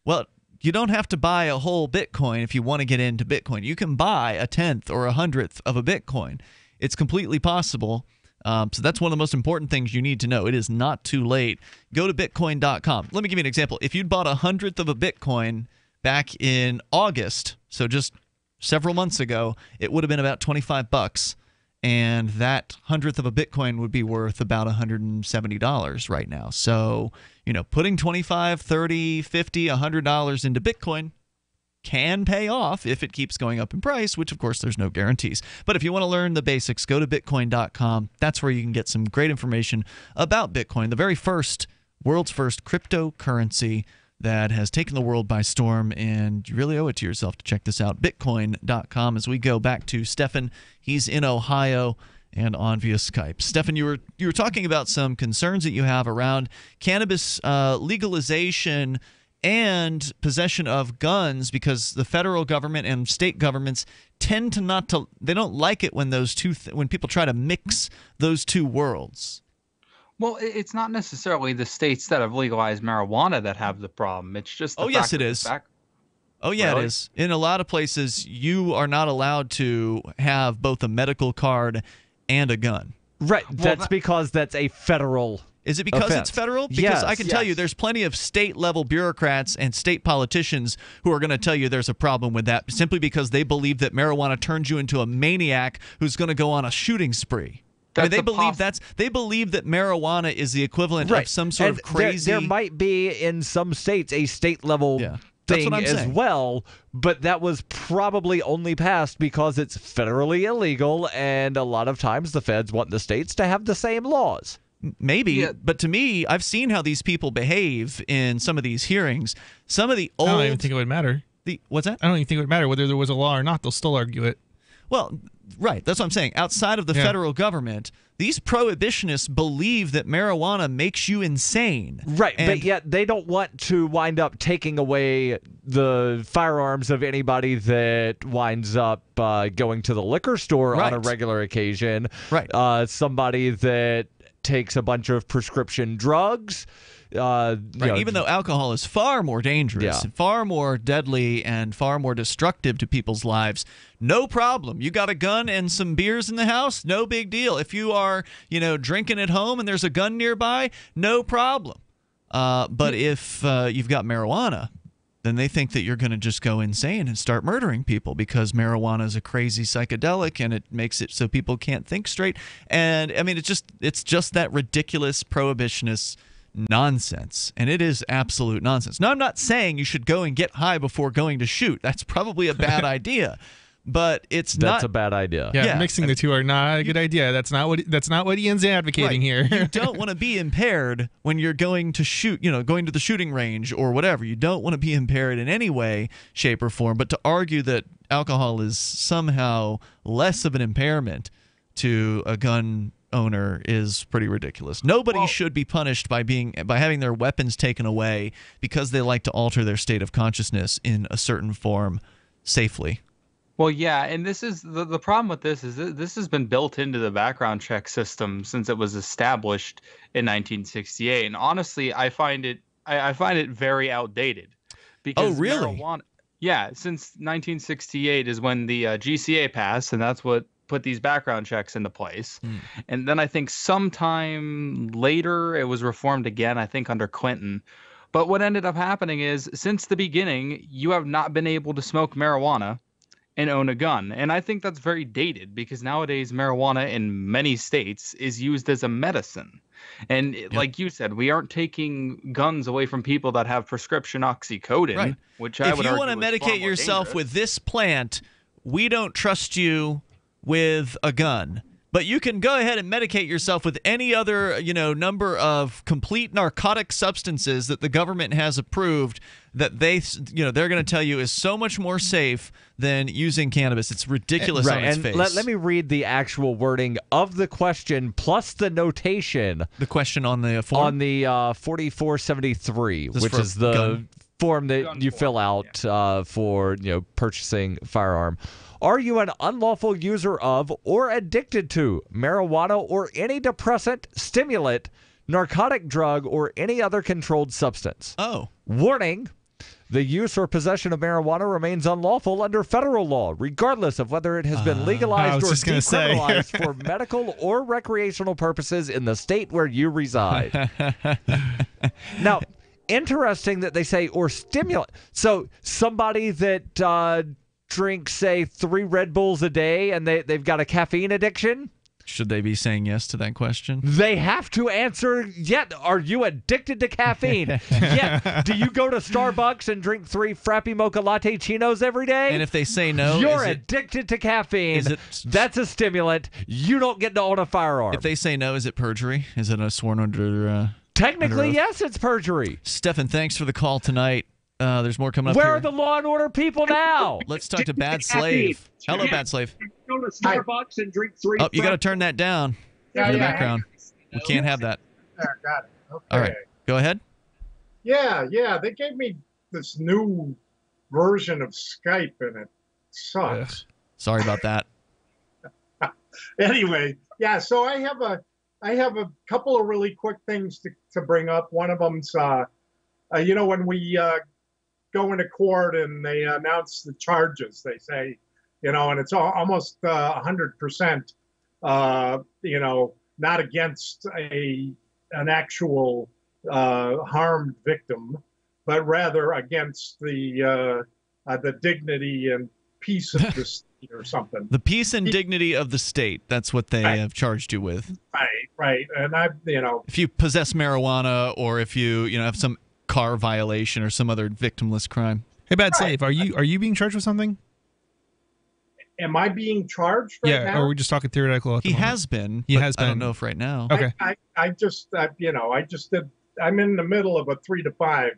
Well, you don't have to buy a whole Bitcoin if you want to get into Bitcoin. You can buy a 10th or 100th of a Bitcoin. It's completely possible. So that's one of the most important things you need to know. It is not too late. Go to bitcoin.com. Let me give you an example. If you'd bought a 100th of a Bitcoin back in August, so just several months ago, it would have been about $25, and that 100th of a Bitcoin would be worth about $170 right now. So, putting $25, $30, $50, $100 into Bitcoin can pay off if it keeps going up in price, which, of course, there's no guarantees. But if you want to learn the basics, go to bitcoin.com. That's where you can get some great information about Bitcoin, the world's first cryptocurrency that has taken the world by storm, and you really owe it to yourself to check this out. Bitcoin.com. As we go back to Stefan, he's in Ohio and on via Skype. Stefan, you were talking about some concerns that you have around cannabis legalization and possession of guns, because the federal government and state governments tend to they don't like it when when people try to mix those two worlds. Well, it's not necessarily the states that have legalized marijuana that have the problem. It's just the yes, it is. Really? It is. In a lot of places, you are not allowed to have both a medical card and a gun. Right. That's because that's a federal Is it because offense. It's federal? Because yes, I can tell you there's plenty of state-level bureaucrats and state politicians who are going to tell you there's a problem with that simply because they believe that marijuana turns you into a maniac who's going to go on a shooting spree. They believe that marijuana is the equivalent of some sort of crazy. There might be in some states a state level thing as well, but that was probably only passed because it's federally illegal, and a lot of times the feds want the states to have the same laws. Maybe, but to me, I've seen how these people behave in some of these hearings. Some of the old. I don't even think it would matter. What's that? I don't even think it would matter whether there was a law or not. They'll still argue it. Well, right. That's what I'm saying. Outside of the federal government, These prohibitionists believe that marijuana makes you insane. Right, but yet they don't want to wind up taking away the firearms of anybody that winds up going to the liquor store on a regular occasion. Right. Somebody that takes a bunch of prescription drugs. Even though alcohol is far more dangerous, and far more deadly, and far more destructive to people's lives, no problem. You got a gun and some beers in the house, no big deal. If you are, drinking at home and there's a gun nearby, no problem. But if you've got marijuana, then they think that you're going to just go insane and start murdering people because marijuana is a crazy psychedelic and it makes it so people can't think straight. And I mean, it's just that ridiculous prohibitionist nonsense, and it is absolute nonsense. Now, I'm not saying you should go and get high before going to shoot. That's probably a bad idea, but that's a bad idea. Yeah, mixing the two are not a good idea. That's not what Ian's advocating here. You don't want to be impaired when you're going to shoot, going to the shooting range or whatever. You don't want to be impaired in any way, shape, or form. But to argue that alcohol is somehow less of an impairment to a gun owner is pretty ridiculous. Nobody should be punished by having their weapons taken away because they like to alter their state of consciousness in a certain form safely. Well, yeah, and this is the problem with this is this has been built into the background check system since it was established in 1968, and honestly, I find it very outdated. Because marijuana, since 1968 is when the GCA passed, and that's what put these background checks into place. And then I think sometime later it was reformed again, I think under Clinton. But what ended up happening is since the beginning, you have not been able to smoke marijuana and own a gun. And I think that's very dated because nowadays marijuana in many states is used as a medicine. And like you said, we aren't taking guns away from people that have prescription oxycodone, which I would argue is far more dangerous. If you want to medicate yourself with this plant, we don't trust you with a gun. But you can go ahead and medicate yourself with any other, number of complete narcotic substances that the government has approved that they're going to tell you is so much more safe than using cannabis. It's ridiculous on its face. Let me read the actual wording of the question plus the notation. The question on the form? On the 4473, which is the form that you fill out for purchasing a firearm. Are you an unlawful user of or addicted to marijuana or any depressant, stimulant, narcotic drug, or any other controlled substance? Oh. Warning. The use or possession of marijuana remains unlawful under federal law, regardless of whether it has been legalized or decriminalized for medical or recreational purposes in the state where you reside. Now, interesting that they say or stimulant. So somebody that drinks, say, 3 Red Bulls a day and they've got a caffeine addiction? Should they be saying yes to that question? They have to answer, are you addicted to caffeine? Do you go to Starbucks and drink 3 Frappy Mocha Latte Chinos every day? And if they say no, you're addicted to caffeine. That's a stimulant. You don't get to own a firearm. If they say no, is it perjury? Is it a sworn under Technically, under yes, it's perjury. Stefan, thanks for the call tonight. There's more coming up Where here. are the law and order people now? Let's talk to Bad Slave. Hello, Bad Slave. Go to Starbucks and drink 3. Oh, you got to turn that down in the background. We can't have that. There, got it. Okay. All right, go ahead. Yeah. They gave me this new version of Skype, and it sucks. Sorry about that. Anyway, so I have a couple of really quick things to bring up. One of them's, when we go into court and they announce the charges, they say, and it's almost 100%, not against an actual harmed victim, but rather against the dignity and peace of the state or something. The peace and dignity of the state. That's what they have charged you with. Right. And if you possess marijuana or if you, have some car violation or some other victimless crime. Hey, Bad Slave, are you being charged with something? Am I being charged right now? Or are we just talking theoretical? He has been. He has been. I don't know if right now. Okay. I just did. I'm in the middle of a 3 to 5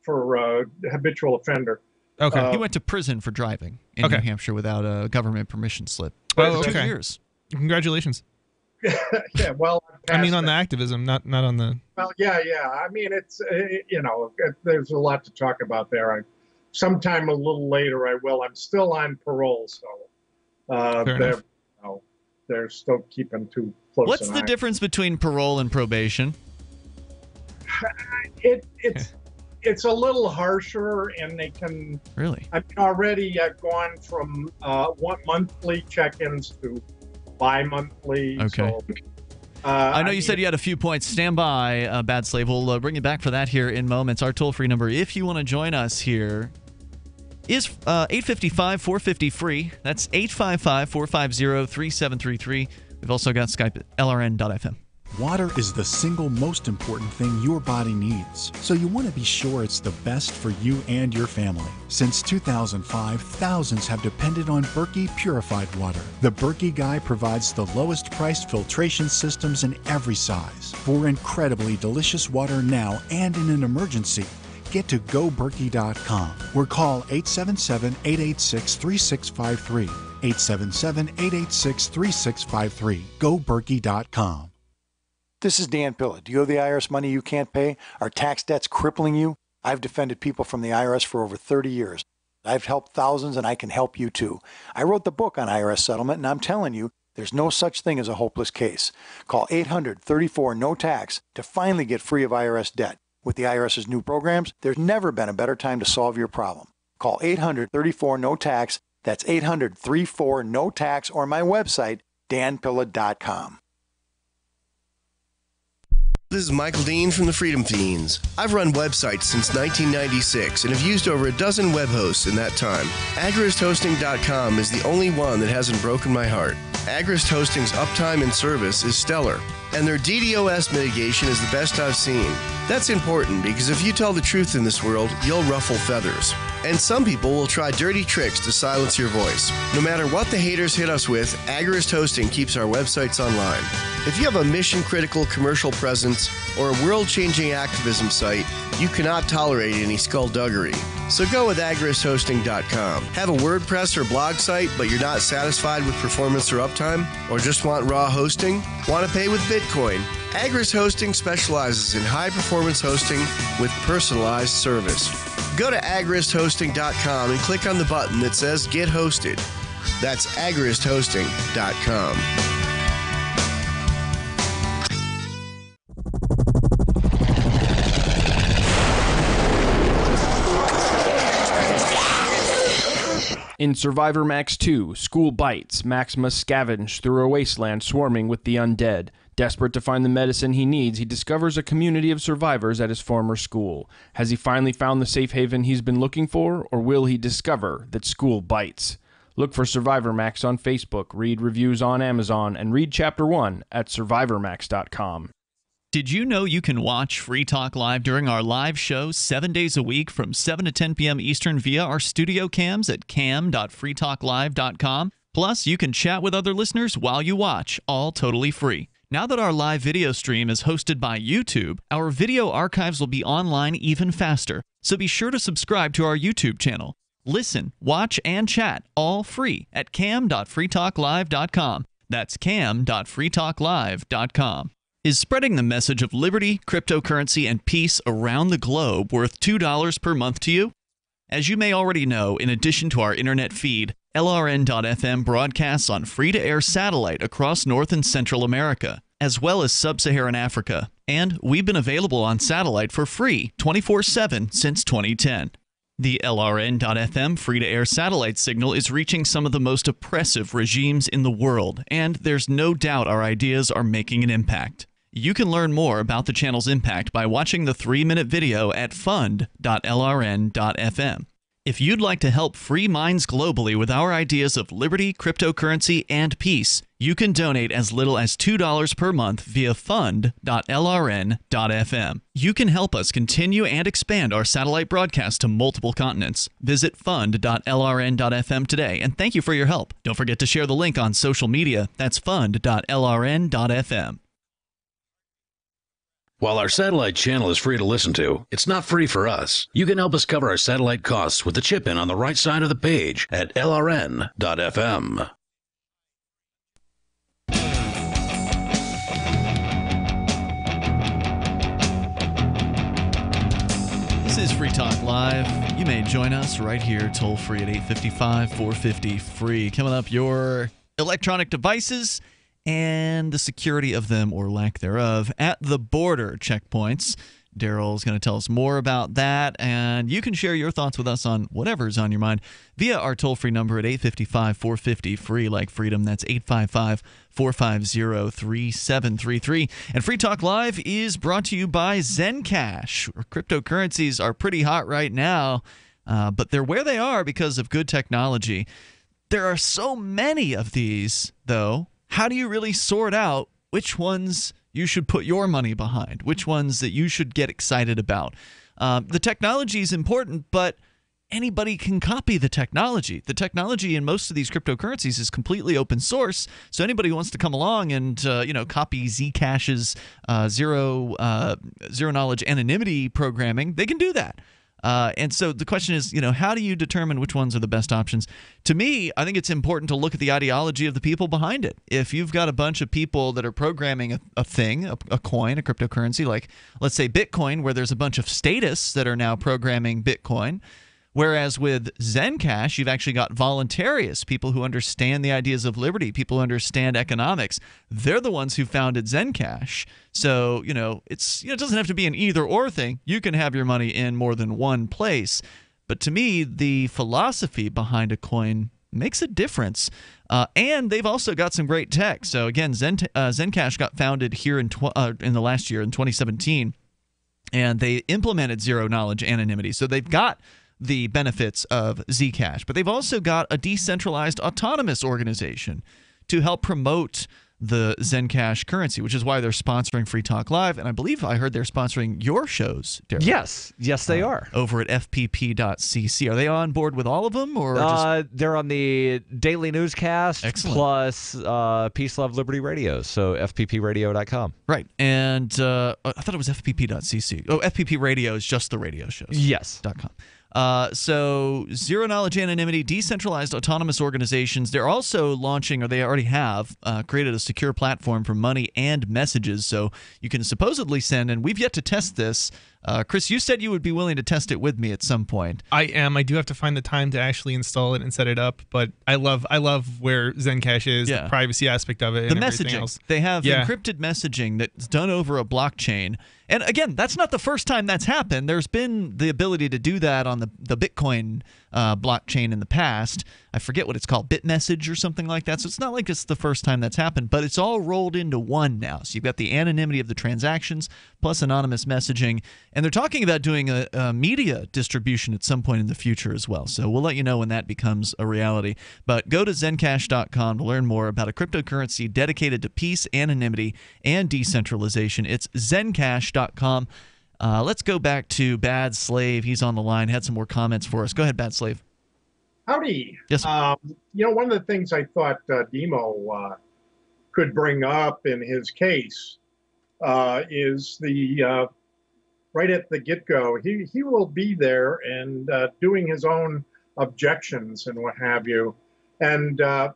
for habitual offender. Okay. He went to prison for driving in New Hampshire without a government permission slip. Oh, 2 okay. years. Congratulations. Yeah, well, I mean, on the activism, not on the. Well, yeah. I mean, it's there's a lot to talk about there. Sometime a little later, I will. I'm still on parole, so they're still keeping too close. What's the difference between parole and probation? It's a little harsher, and they can really. I mean, already I've gone from monthly check-ins to bi-monthly. Okay. So, I know you said you had a few points. Stand by, Bad Slave. We'll bring you back for that here in moments. Our toll-free number, if you want to join us here, is 855-450-FREE. That's 855-450-3733. We've also got Skype at lrn.fm. Water is the single most important thing your body needs, so you want to be sure it's the best for you and your family. Since 2005, thousands have depended on Berkey purified water. The Berkey Guy provides the lowest priced filtration systems in every size. For incredibly delicious water now and in an emergency, get to GoBerkey.com or call 877-886-3653. 877-886-3653. GoBerkey.com. This is Dan Pilla. Do you owe the IRS money you can't pay? Are tax debts crippling you? I've defended people from the IRS for over 30 years. I've helped thousands, and I can help you too. I wrote the book on IRS settlement, and I'm telling you, there's no such thing as a hopeless case. Call 800-34-NO-TAX to finally get free of IRS debt. With the IRS's new programs, there's never been a better time to solve your problem. Call 800-34-NO-TAX. That's 800-34-NO-TAX, or my website, danpilla.com. This is Michael Dean from the Freedom Fiends. I've run websites since 1996 and have used over a dozen web hosts in that time. AgristHosting.com is the only one that hasn't broken my heart. Agrist Hosting's uptime and service is stellar, and their DDoS mitigation is the best I've seen. That's important because if you tell the truth in this world, you'll ruffle feathers. And some people will try dirty tricks to silence your voice. No matter what the haters hit us with, Agrist Hosting keeps our websites online. If you have a mission-critical commercial presence or a world-changing activism site, you cannot tolerate any skullduggery. So go with agristhosting.com. Have a WordPress or blog site, but you're not satisfied with performance or uptime? Or just want raw hosting? Want to pay with Bitcoin? Agrist Hosting specializes in high-performance hosting with personalized service. Go to agristhosting.com and click on the button that says Get Hosted. That's agristhosting.com. In Survivor Max 2, School Bites, Max must scavenge through a wasteland swarming with the undead. Desperate to find the medicine he needs, he discovers a community of survivors at his former school. Has he finally found the safe haven he's been looking for, or will he discover that school bites? Look for Survivor Max on Facebook, read reviews on Amazon, and read Chapter 1 at survivormax.com. Did you know you can watch Free Talk Live during our live show 7 days a week from 7 to 10 p.m. Eastern via our studio cams at cam.freetalklive.com? Plus, you can chat with other listeners while you watch, all totally free. Now that our live video stream is hosted by YouTube, our video archives will be online even faster, so be sure to subscribe to our YouTube channel. Listen, watch, and chat all free at cam.freetalklive.com. That's cam.freetalklive.com. Is spreading the message of liberty, cryptocurrency, and peace around the globe worth $2 per month to you? As you may already know, in addition to our internet feed, LRN.FM broadcasts on free-to-air satellite across North and Central America, as well as Sub-Saharan Africa. And we've been available on satellite for free 24/7 since 2010. The LRN.FM free-to-air satellite signal is reaching some of the most oppressive regimes in the world, and there's no doubt our ideas are making an impact. You can learn more about the channel's impact by watching the 3-minute video at fund.lrn.fm. If you'd like to help free minds globally with our ideas of liberty, cryptocurrency, and peace, you can donate as little as $2 per month via fund.lrn.fm. You can help us continue and expand our satellite broadcast to multiple continents. Visit fund.lrn.fm today, and thank you for your help. Don't forget to share the link on social media. That's fund.lrn.fm. While our satellite channel is free to listen to, it's not free for us. You can help us cover our satellite costs with the chip-in on the right side of the page at lrn.fm. Free Talk Live. You may join us right here, toll free at 855-450-FREE. Coming up, your electronic devices and the security of them or lack thereof at the border checkpoints. Darryl is going to tell us more about that, and you can share your thoughts with us on whatever's on your mind via our toll-free number at 855-450-FREE, like freedom. That's 855-450-3733. And Free Talk Live is brought to you by Zencash. Cryptocurrencies are pretty hot right now, but they're where they are because of good technology. There are so many of these, though. How do you really sort out which ones you should put your money behind, which ones that you should get excited about? The technology is important, but anybody can copy the technology. The technology in most of these cryptocurrencies is completely open source, so anybody who wants to come along and copy Zcash's zero knowledge anonymity programming, they can do that. And so the question is, how do you determine which ones are the best options? To me, I think it's important to look at the ideology of the people behind it. If you've got a bunch of people that are programming a thing, a coin, a cryptocurrency, like let's say Bitcoin, where there's a bunch of statists that are now programming Bitcoin, whereas with Zencash, you've actually got voluntarists, people who understand the ideas of liberty, people who understand economics. They're the ones who founded Zencash. So, it doesn't have to be an either-or thing. You can have your money in more than one place. But to me, the philosophy behind a coin makes a difference. And they've also got some great tech. So, again, Zencash got founded here in the last year, in 2017, and they implemented zero-knowledge anonymity. So they've got the benefits of Zcash, but they've also got a decentralized autonomous organization to help promote the Zencash currency, which is why they're sponsoring Free Talk Live, and I believe I heard they're sponsoring your shows, Darryl. Yes, they are. Over at fpp.cc. Are they on board with all of them, or they're on the daily newscast. Excellent. Plus Peace, Love, Liberty Radio, so fppradio.com. Right, and I thought it was fpp.cc. Oh, FPP Radio is just the radio shows. Yes. .com. So zero knowledge anonymity, decentralized autonomous organizations. They're also launching, or they already have, created a secure platform for money and messages. So you can supposedly send, and we've yet to test this. Chris, you said you would be willing to test it with me at some point. I am. I do have to find the time to actually install it and set it up, but I love where Zencash is, the privacy aspect of it, the and messaging. Everything else. They have encrypted messaging that's done over a blockchain. And again, that's not the first time that's happened. There's been the ability to do that on the Bitcoin blockchain in the past. I forget what it's called, BitMessage or something like that. So it's not like it's the first time that's happened, but it's all rolled into one now. So you've got the anonymity of the transactions plus anonymous messaging. And they're talking about doing a media distribution at some point in the future as well. So we'll let you know when that becomes a reality. But go to Zencash.com to learn more about a cryptocurrency dedicated to peace, anonymity, and decentralization. It's Zencash.com. Let's go back to Bad Slave. He's on the line. Had some more comments for us. Go ahead, Bad Slave. Howdy. Yes. One of the things I thought Ademo could bring up in his case is the right at the get-go, he will be there and doing his own objections and what have you. And I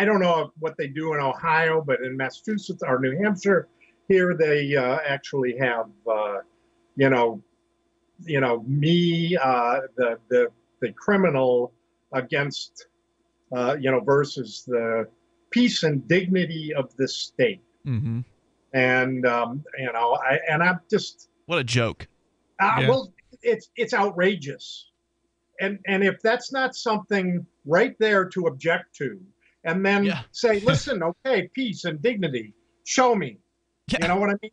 don't know what they do in Ohio, but in Massachusetts or New Hampshire, here they actually have, me, the criminal against, versus the peace and dignity of the state. Mm-hmm. And I'm just, what a joke. Well, it's outrageous. And if that's not something right there to object to, and then say, listen, okay, peace and dignity, show me. You know what I mean?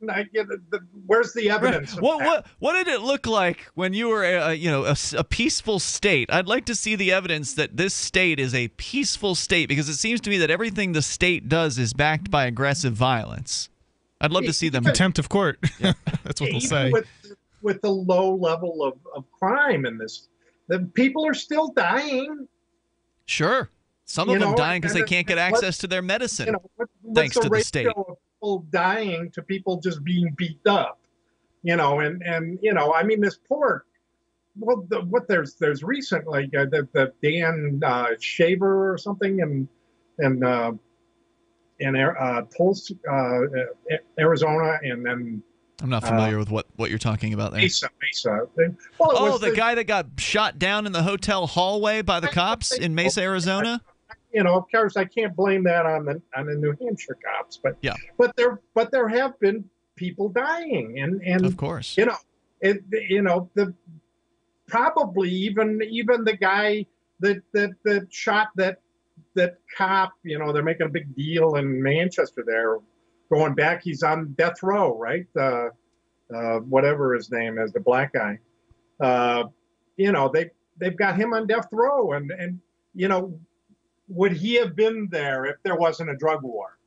Where's the evidence? Right. What did it look like when you were a peaceful state? I'd like to see the evidence that this state is a peaceful state, because it seems to me that everything the state does is backed by aggressive violence. I'd love to see them. Contempt of court. That's what they'll say. With the low level of crime in this, the people are still dying. Sure. Some of them dying because they can't get access to their medicine, thanks to the state. People dying to people just being beat up, I mean, this poor, there's recent, like the Dan Shaver or something in Tulsa, Arizona, and then I'm not familiar with what you're talking about there. Mesa. Well, the guy that got shot down in the hotel hallway by the cops in Mesa, Arizona? Of course, I can't blame that on the New Hampshire cops, but yeah, but there have been people dying, and of course, the probably even the guy that shot that cop, they're making a big deal in Manchester there. Going back, he's on death row, right? Whatever his name is, the black guy. They've got him on death row, and would he have been there if there wasn't a drug war?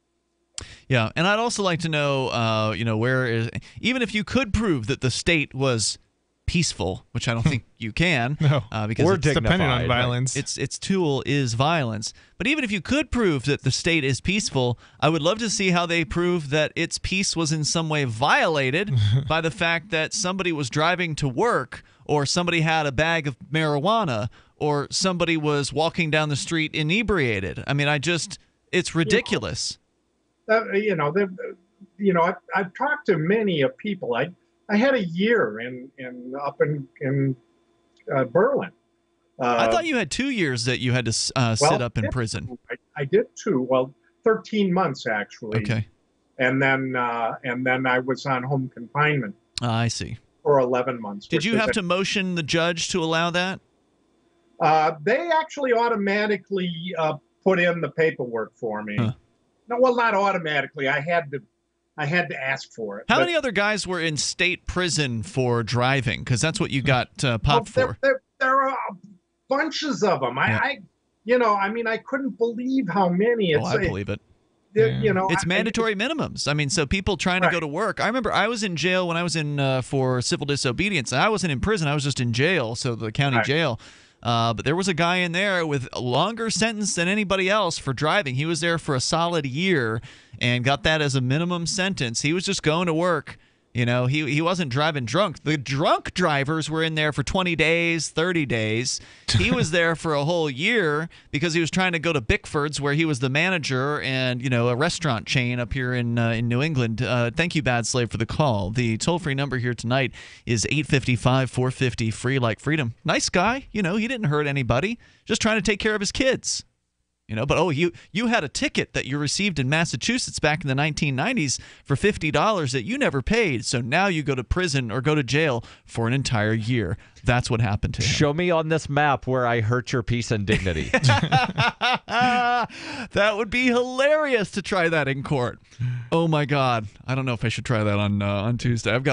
Yeah, and I'd also like to know, where is, even if you could prove that the state was peaceful, which I don't think you can, because or it's dependent on violence. Right? Its tool is violence. But even if you could prove that the state is peaceful, I would love to see how they prove that its peace was in some way violated by the fact that somebody was driving to work, or somebody had a bag of marijuana, or somebody was walking down the street inebriated. I mean, it's ridiculous. I've talked to many of people. I had a year up in Berlin. I thought you had 2 years that you had to sit up in prison. I did too. Well, 13 months actually. Okay. And then I was on home confinement. I see. For 11 months. Did you have to motion the judge to allow that? They actually automatically put in the paperwork for me. Huh. No, well, not automatically. I had to ask for it. How many other guys were in state prison for driving? Because that's what you got popped for. There are bunches of them. I couldn't believe how many. I believe it. It's mandatory minimums. I mean, so people trying to go to work. I remember I was in jail when I was in for civil disobedience. I wasn't in prison. I was just in jail, so the county jail. But there was a guy in there with a longer sentence than anybody else for driving. He was there for a solid year and got that as a minimum sentence. He was just going to work. He wasn't driving drunk. The drunk drivers were in there for 20 days, 30 days. He was there for a whole year because he was trying to go to Bickford's, where he was the manager, and a restaurant chain up here in New England. Thank you, Bad Slave, for the call. The toll-free number here tonight is 855-450-FREE like freedom. Nice guy. He didn't hurt anybody. Just trying to take care of his kids. But you had a ticket that you received in Massachusetts back in the 1990s for $50 that you never paid. So now you go to prison or go to jail for an entire year. That's what happened to him. Show me on this map where I hurt your peace and dignity. That would be hilarious to try that in court. Oh my God, I don't know if I should try that on Tuesday. I've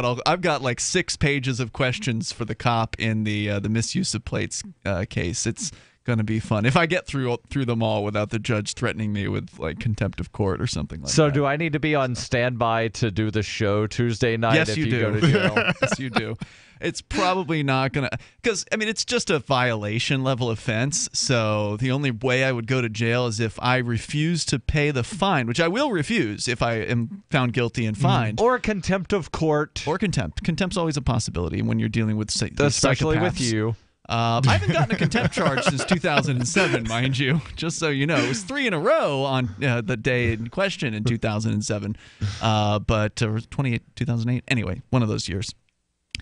got like 6 pages of questions for the cop in the misuse of plates case. It's going to be fun if I get through them all without the judge threatening me with like contempt of court or something like that. So do I need to be on standby to do the show Tuesday night? Yes, if you do. Go to jail? Yes, you do. It's probably not going to, because it's just a violation level offense. So the only way I would go to jail is if I refuse to pay the fine, which I will refuse if I am found guilty and fined. Or contempt of court. Or contempt. Contempt's always a possibility when you're dealing with especially psychopaths. With you. I haven't gotten a contempt charge since 2007, mind you, just so you know. It was 3 in a row on the day in question in 2007, but 2008. Anyway, one of those years.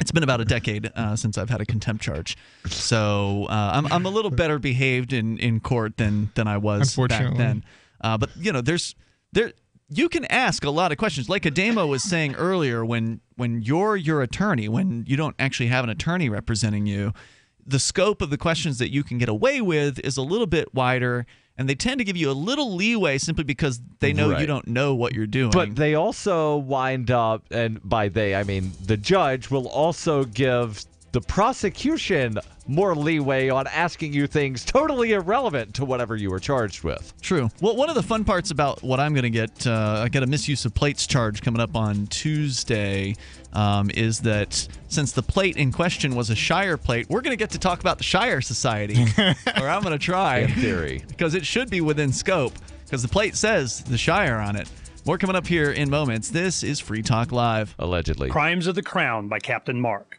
It's been about a decade since I've had a contempt charge, so I'm a little better behaved in court than I was back then. But you can ask a lot of questions, like Ademo was saying earlier. When you're your attorney, when you don't actually have an attorney representing you, the scope of the questions that you can get away with is a little bit wider, and they tend to give you a little leeway simply because they know you don't know what you're doing. But they also wind up, and by they, I mean the judge, will also give the prosecution more leeway on asking you things totally irrelevant to whatever you were charged with. True. Well, one of the fun parts about what I'm going to get, I get a misuse of plates charge coming up on Tuesday, is that since the plate in question was a Shire plate, we're going to get to talk about the Shire Society, or I'm going to try. In theory. Because it should be within scope, because the plate says the Shire on it. More coming up here in moments. This is Free Talk Live. Allegedly. Crimes of the Crown by Captain Mark.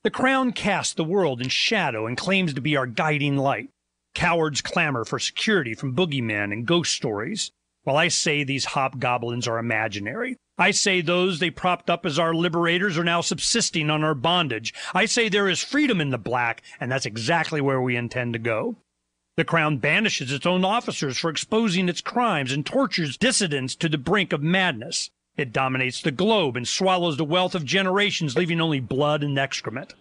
The Crown casts the world in shadow and claims to be our guiding light. Cowards clamor for security from boogeymen and ghost stories, while I say these hobgoblins are imaginary. I say those they propped up as our liberators are now subsisting on our bondage. I say there is freedom in the black, and that's exactly where we intend to go. The Crown banishes its own officers for exposing its crimes and tortures dissidents to the brink of madness. It dominates the globe and swallows the wealth of generations, leaving only blood and excrement.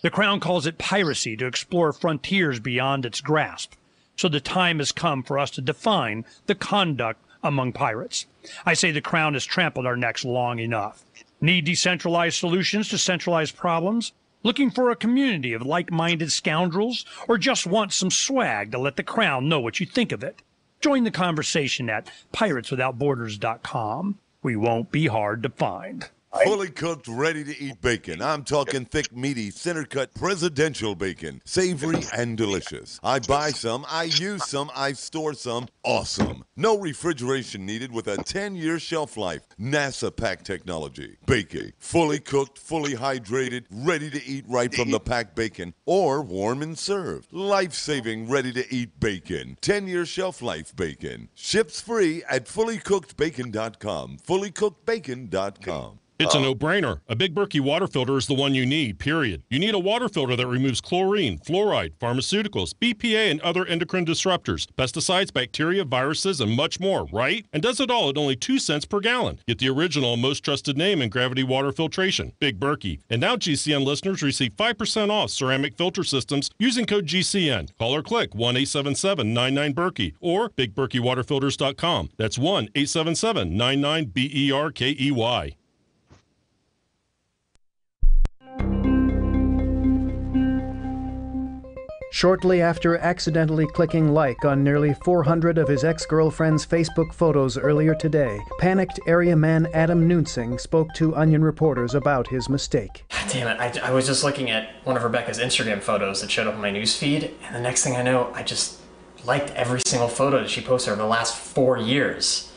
The Crown calls it piracy to explore frontiers beyond its grasp. So the time has come for us to define the conduct among pirates. I say the Crown has trampled our necks long enough. Need decentralized solutions to centralized problems? Looking for a community of like-minded scoundrels? Or just want some swag to let the Crown know what you think of it? Join the conversation at pirateswithoutborders.com. We won't be hard to find. Fully cooked, ready-to-eat bacon. I'm talking thick, meaty, center-cut presidential bacon. Savory and delicious. I buy some, I use some, I store some. Awesome. No refrigeration needed with a 10-year shelf life. NASA pack technology. Bacon. Fully cooked, fully hydrated, ready to eat right from the packed bacon. Or warm and served. Life-saving, ready-to-eat bacon. 10-year shelf life bacon. Ships free at fullycookedbacon.com. Fullycookedbacon.com. It's a no-brainer. A Big Berkey water filter is the one you need, period. You need a water filter that removes chlorine, fluoride, pharmaceuticals, BPA, and other endocrine disruptors, pesticides, bacteria, viruses, and much more, right? And does it all at only 2 cents per gallon. Get the original, most trusted name in gravity water filtration, Big Berkey. And now GCN listeners receive 5% off ceramic filter systems using code GCN. Call or click 1-877-99-BERKEY or BigBerkeyWaterFilters.com. That's 1-877-99-BERKEY. Shortly after accidentally clicking like on nearly 400 of his ex-girlfriend's Facebook photos earlier today, panicked area man Adam Nuensing spoke to Onion reporters about his mistake. Damn it, I was just looking at one of Rebecca's Instagram photos that showed up in my news feed, and the next thing I know, I just liked every single photo that she posted over the last 4 years.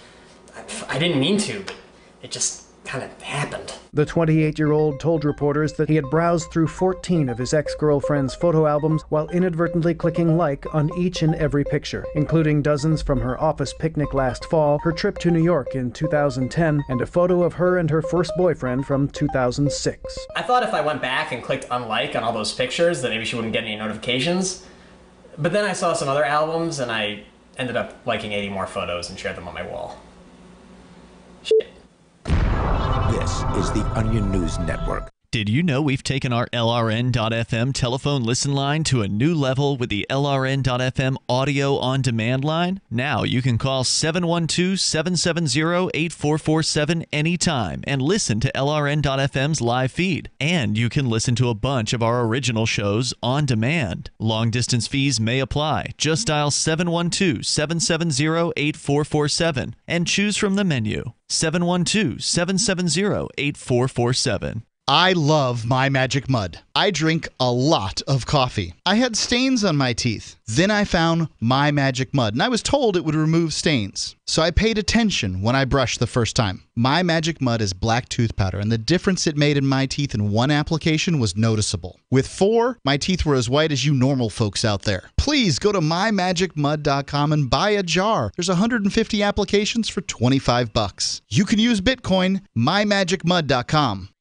I didn't mean to, but it just kind of happened. The 28-year-old told reporters that he had browsed through 14 of his ex-girlfriend's photo albums while inadvertently clicking like on each and every picture, including dozens from her office picnic last fall, her trip to New York in 2010, and a photo of her and her first boyfriend from 2006. I thought if I went back and clicked unlike on all those pictures that maybe she wouldn't get any notifications, but then I saw some other albums and I ended up liking 80 more photos and shared them on my wall. Shit. This is the Onion News Network. Did you know we've taken our LRN.FM telephone listen line to a new level with the LRN.FM audio on demand line? Now you can call 712-770-8447 anytime and listen to LRN.FM's live feed. And you can listen to a bunch of our original shows on demand. Long distance fees may apply. Just dial 712-770-8447 and choose from the menu. 712-770-8447. I love My Magic Mud. I drink a lot of coffee. I had stains on my teeth. Then I found My Magic Mud, and I was told it would remove stains. So I paid attention when I brushed the first time. My Magic Mud is black tooth powder, and the difference it made in my teeth in one application was noticeable. With 4, my teeth were as white as you normal folks out there. Please go to mymagicmud.com and buy a jar. There's 150 applications for $25. You can use Bitcoin, mymagicmud.com.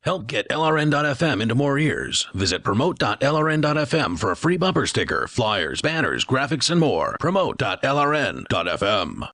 Help get LRN.FM into more ears. Visit promote.lrn.fm for a free bumper sticker, flyers, banners, graphics, and more. Promote.lrn.fm.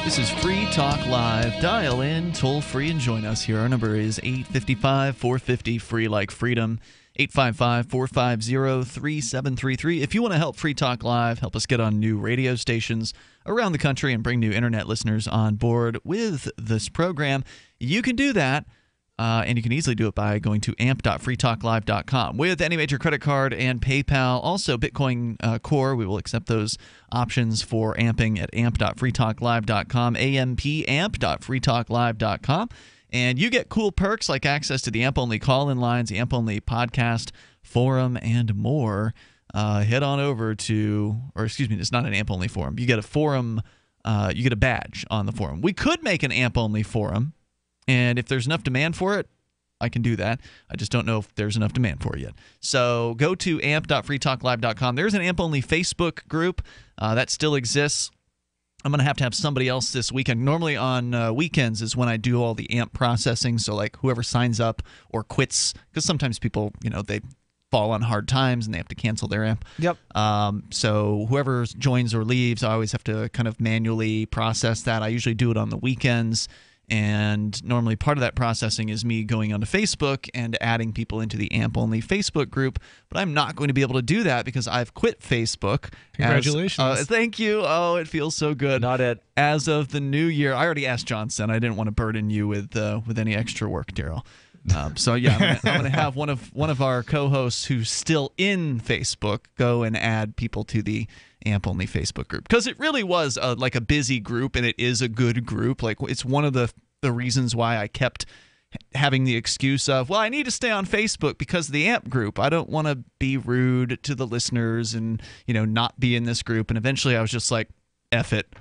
This is Free Talk Live. Dial in, toll free, and join us here. Our number is 855-450, free like freedom, 855-450-3733. If you want to help Free Talk Live, help us get on new radio stations around the country and bring new internet listeners on board with this program, you can do that. And you can easily do it by going to amp.freetalklive.com. With any major credit card and PayPal, also Bitcoin Core, we will accept those options for amping at amp.freetalklive.com, amp.freetalklive.com. And you get cool perks like access to the AMP-only call-in lines, the AMP-only podcast, forum, and more. Head on over to, or excuse me, it's not an AMP-only forum. You get a forum, you get a badge on the forum. We could make an AMP-only forum. And if there's enough demand for it, I can do that. I just don't know if there's enough demand for it yet. So go to amp.freetalklive.com. There's an AMP-only Facebook group that still exists. I'm going to have somebody else this weekend. Normally on weekends is when I do all the AMP processing. So like whoever signs up or quits, because sometimes people, they fall on hard times and they have to cancel their AMP. Yep. So whoever joins or leaves, I always have to kind of manually process that. I usually do it on the weekends. And normally part of that processing is me going onto Facebook and adding people into the AMP-only Facebook group. But I'm not going to be able to do that because I've quit Facebook. Congratulations. Thank you. Oh, it feels so good. Not it. As of the new year. I already asked Johnson. I didn't want to burden you with any extra work, Darryl. So yeah, I'm gonna have one of our co-hosts who's still in Facebook go and add people to the AMP-only Facebook group, because it really was like a busy group, and it is a good group. Like, it's one of the reasons why I kept having the excuse of, well, I need to stay on Facebook because of the AMP group. I don't want to be rude to the listeners and not be in this group. And eventually I was just like, F it.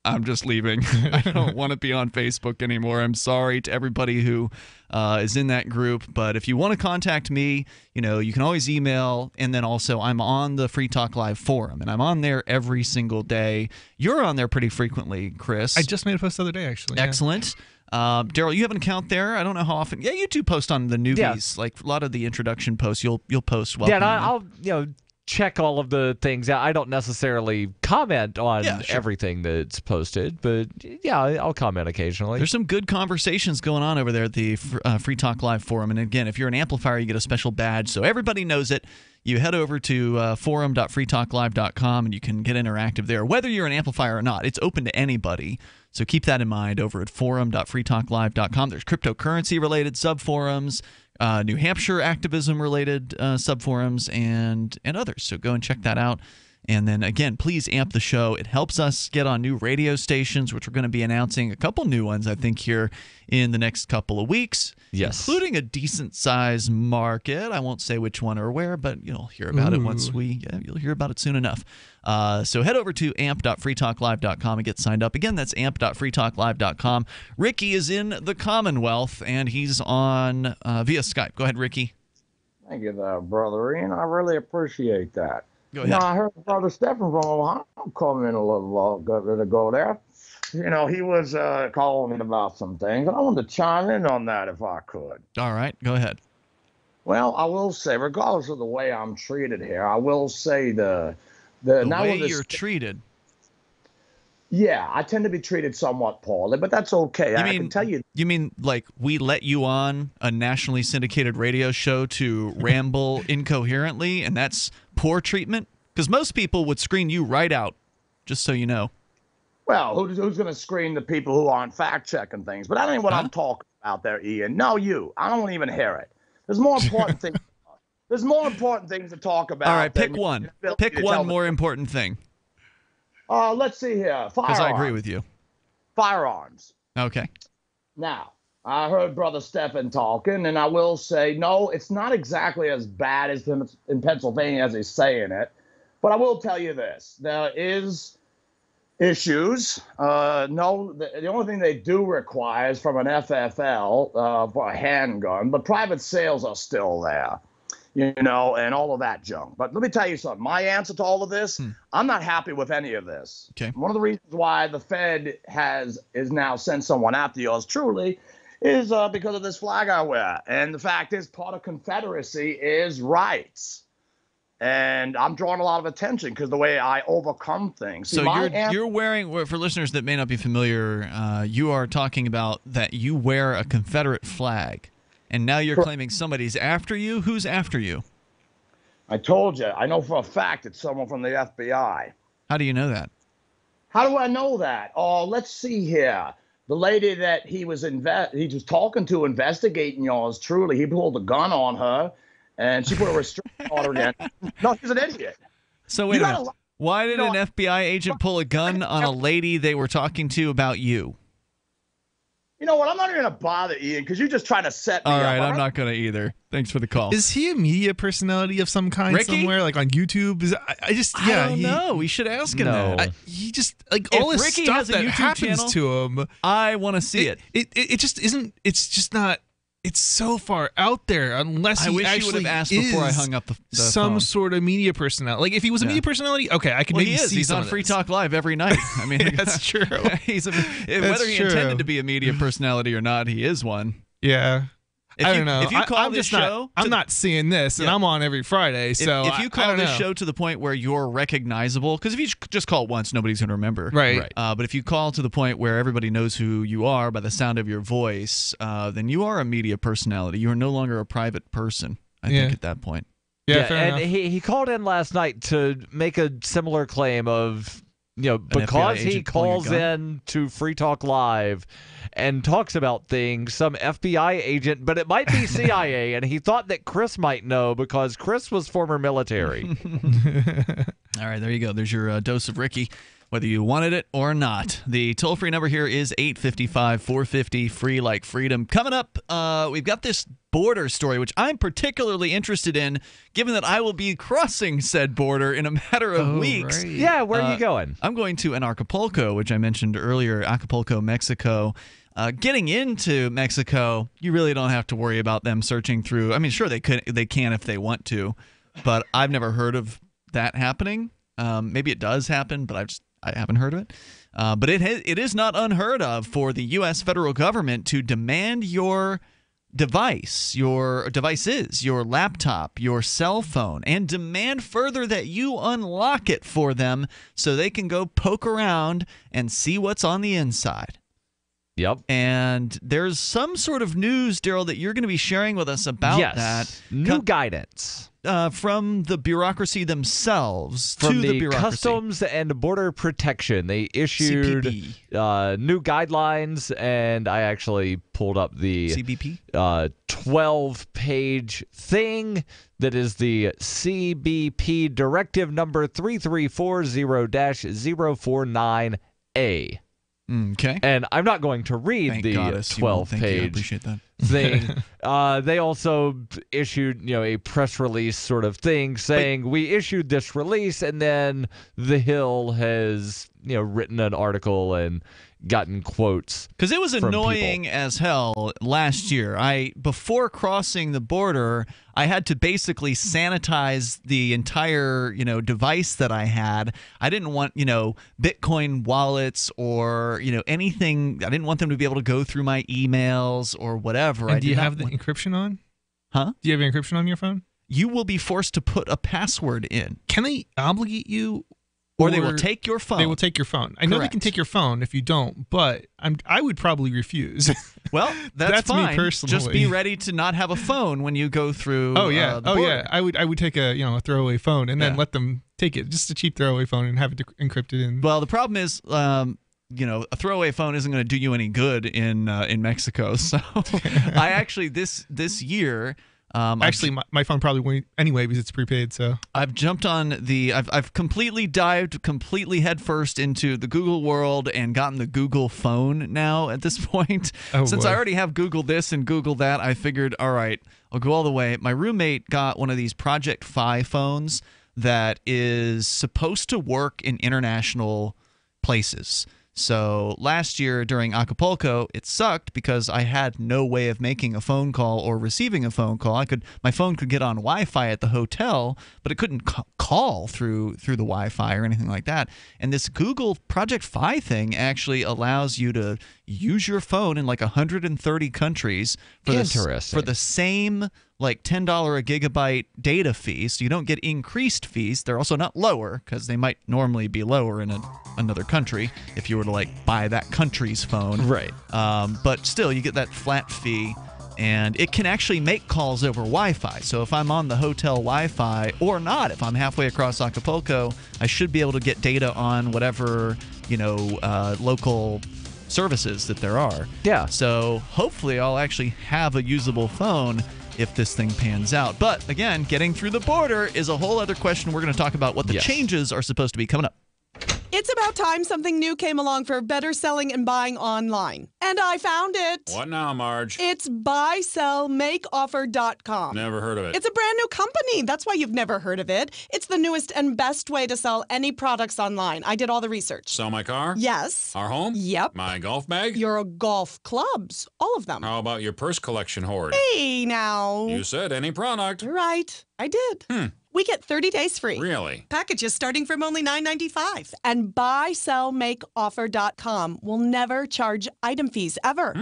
I'm just leaving. I don't want to be on Facebook anymore. I'm sorry to everybody who is in that group. But if you want to contact me, you can always email. And then also I'm on the Free Talk Live forum, and I'm on there every single day. You're on there pretty frequently, Chris. I just made a post the other day, actually. Excellent. Yeah. Darryl, you have an account there. I don't know how often. Yeah, you do post on the newbies. Yeah. Like a lot of the introduction posts, you'll post. Yeah, and I'll check all of the things out. I don't necessarily comment on everything that's posted, but yeah, I'll comment occasionally. There's some good conversations going on over there at the Free Talk Live forum. And again, if you're an amplifier, you get a special badge, so everybody knows it. You head over to forum.freetalklive.com and you can get interactive there, whether you're an amplifier or not. It's open to anybody. So keep that in mind over at forum.freetalklive.com. There's cryptocurrency-related subforums, New Hampshire activism-related subforums, and others. So go and check that out. And then, again, please amp the show. It helps us get on new radio stations, which we're going to be announcing a couple new ones, I think, here in the next couple of weeks. Yes. Including a decent-sized market. I won't say which one or where, but you'll hear about it once you'll hear about it soon enough. So head over to amp.freetalklive.com and get signed up. Again, that's amp.freetalklive.com. Ricky is in the Commonwealth, and he's on via Skype. Go ahead, Ricky. Thank you there, brother Ian. I really appreciate that. Go ahead. I heard Brother Stephen from Ohio come in a little while ago there. He was calling about some things, and I wanted to chime in on that if I could. All right, go ahead. Well, I will say, regardless of the way I'm treated here, I will say the way you're treated. Yeah, I tend to be treated somewhat poorly, but that's okay. I can tell you. You mean like we let you on a nationally syndicated radio show to ramble incoherently, and that's poor treatment? Because most people would screen you right out, just so you know. Well, who's going to screen the people who aren't fact-checking things? But that ain't what I'm talking about there, Ian. No, you. I don't want to even hear it. There's more important things. There's more important things to talk about. All right, pick one. Pick one more important thing. Let's see here. Firearms. Because I agree with you. Firearms. Okay. Now, I heard Brother Stephen talking, and I will say, no, it's not exactly as bad as in Pennsylvania as he's saying it. But I will tell you this. There is issues. The only thing they do require is from an FFL for a handgun, but private sales are still there. And all of that junk. But let me tell you something. My answer to all of this, I'm not happy with any of this. Okay. One of the reasons why the Fed is now sent someone after yours truly is because of this flag I wear. And the fact is, part of Confederacy is rights. And I'm drawing a lot of attention because the way I overcome things. So you're wearing, for listeners that may not be familiar, you are talking about that you wear a Confederate flag. And now you're claiming somebody's after you? Who's after you? I told you. I know for a fact it's someone from the FBI. How do you know that? How do I know that? Oh, let's see here. The lady that he was talking to, investigating yours truly, he pulled a gun on her, and she put a restraining order again. No, she's an idiot. So wait a minute. Why did an FBI agent pull a gun on a lady they were talking to about you? You know what? I'm not even going to bother Ian because you're just trying to set me All up. right, I'm not going to either. Thanks for the call. Is he a media personality of some kind Ricky? somewhere, like on YouTube? I don't know. We should ask him that. He just like If all this Ricky stuff has a that YouTube happens channel, to him. I want to see it. It just isn't. It's just not. It's so far out there unless I he wish you actually would have asked before I is hung up the some phone. sort of media personality. Like if he was a media personality, okay, I could Well, maybe he is. see He's some on of Free this. Talk Live every night. I mean, That's true. Whether he intended to be a media personality or not, he is one. Yeah. I don't know. If you call I'm this just not, show, I'm not seeing this, and I'm on every Friday. So if you I call don't this know. show to the point where you're recognizable, because if you just call it once, nobody's going to remember. Right. But if you call to the point where everybody knows who you are by the sound of your voice, then you are a media personality. You are no longer a private person, I think, at that point. Yeah, fair and enough. he called in last night to make a similar claim of, because FBI he agent pulling a calls gun? in to Free Talk Live and talks about things, some FBI agent, but it might be CIA, and he thought that Chris might know because Chris was former military. All right, there you go. There's your dose of Ricky, whether you wanted it or not. The toll-free number here is 855-450, free like freedom. Coming up, we've got this border story, which I'm particularly interested in, given that I will be crossing said border in a matter of weeks. Right. Yeah, where are you going? I'm going to an Acapulco, which I mentioned earlier, Acapulco, Mexico. Getting into Mexico, you really don't have to worry about them searching through. I mean, sure, they can if they want to, but I've never heard of that happening. Maybe it does happen, but I haven't heard of it. But it is not unheard of for the U.S. federal government to demand your devices, your laptop, your cell phone, and demand further that you unlock it for them so they can go poke around and see what's on the inside. Yep. And there's some sort of news, Darryl, that you're going to be sharing with us about that. New guidance. From the bureaucracy themselves From to the bureaucracy. Customs and Border Protection. They issued new guidelines, and I actually pulled up the CBP 12-page thing that is the CBP Directive number 3340-049A. Okay. And I'm not going to read Thank the goddess you won't. Thank you. I 12-page appreciate that. thing. They also issued, a press release sort of thing saying we issued this release, and then The Hill has, written an article and gotten quotes. Because it was from annoying people. as hell last year. Before crossing the border, I had to basically sanitize the entire, device that I had. I didn't want, Bitcoin wallets or, anything. I didn't want them to be able to go through my emails or whatever. And do you have the encryption on? Huh? Do you have encryption on your phone? You will be forced to put a password in. Can they obligate you? Or they will take your phone. They will take your phone. I know they can take your phone if you don't, but I would probably refuse. Well, that's fine. Me personally. Just be ready to not have a phone when you go through. Oh yeah, the border. I would take a throwaway phone and then let them take it, just a cheap throwaway phone, and have it encrypted in. Well, the problem is, a throwaway phone isn't going to do you any good in Mexico. So I actually this year. Actually, my phone probably won't anyway because it's prepaid. So I've jumped on I've completely dived headfirst into the Google world and gotten the Google phone now at this point. Since I already have Google this and Google that, I figured, all right, I'll go all the way. My roommate got one of these Project Fi phones that is supposed to work in international places. So last year during Acapulco, it sucked because I had no way of making a phone call or receiving a phone call. My phone could get on Wi-Fi at the hotel, but it couldn't call through the Wi-Fi or anything like that. And this Google Project Fi thing actually allows you to use your phone in like 130 countries for the same like $10 a gigabyte data fee. So you don't get increased fees. They're also not lower because they might normally be lower in another country if you were to like buy that country's phone. Right. But still, you get that flat fee. And it can actually make calls over Wi-Fi. So if I'm on the hotel Wi-Fi or not, if I'm halfway across Acapulco, I should be able to get data on whatever, local services that there are. Yeah. So hopefully I'll actually have a usable phone if this thing pans out. But again, getting through the border is a whole other question. We're going to talk about what the changes are supposed to be coming up. It's about time something new came along for better selling and buying online. And I found it. What now, Marge? It's buysellmakeoffer.com. Never heard of it. It's a brand new company. That's why you've never heard of it. It's the newest and best way to sell any products online. I did all the research. Sell my car? Yes. Our home? Yep. My golf bag? Your golf clubs. All of them. How about your purse collection hoard? Hey, now. You said any product. You're right. I did. We get 30 days free. Really? Packages starting from only $9.95. And buysellmakeoffer.com will never charge item fees ever.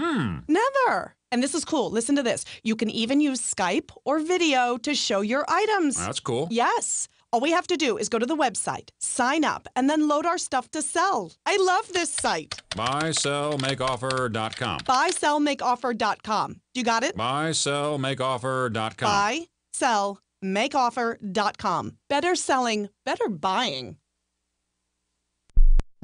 Never. And this is cool. Listen to this. You can even use Skype or video to show your items. That's cool. Yes. All we have to do is go to the website, sign up, and then load our stuff to sell. I love this site. Buysellmakeoffer.com. Buysellmakeoffer.com. You got it? Buysellmakeoffer.com. Buysellmakeoffer.com. Better selling, better buying.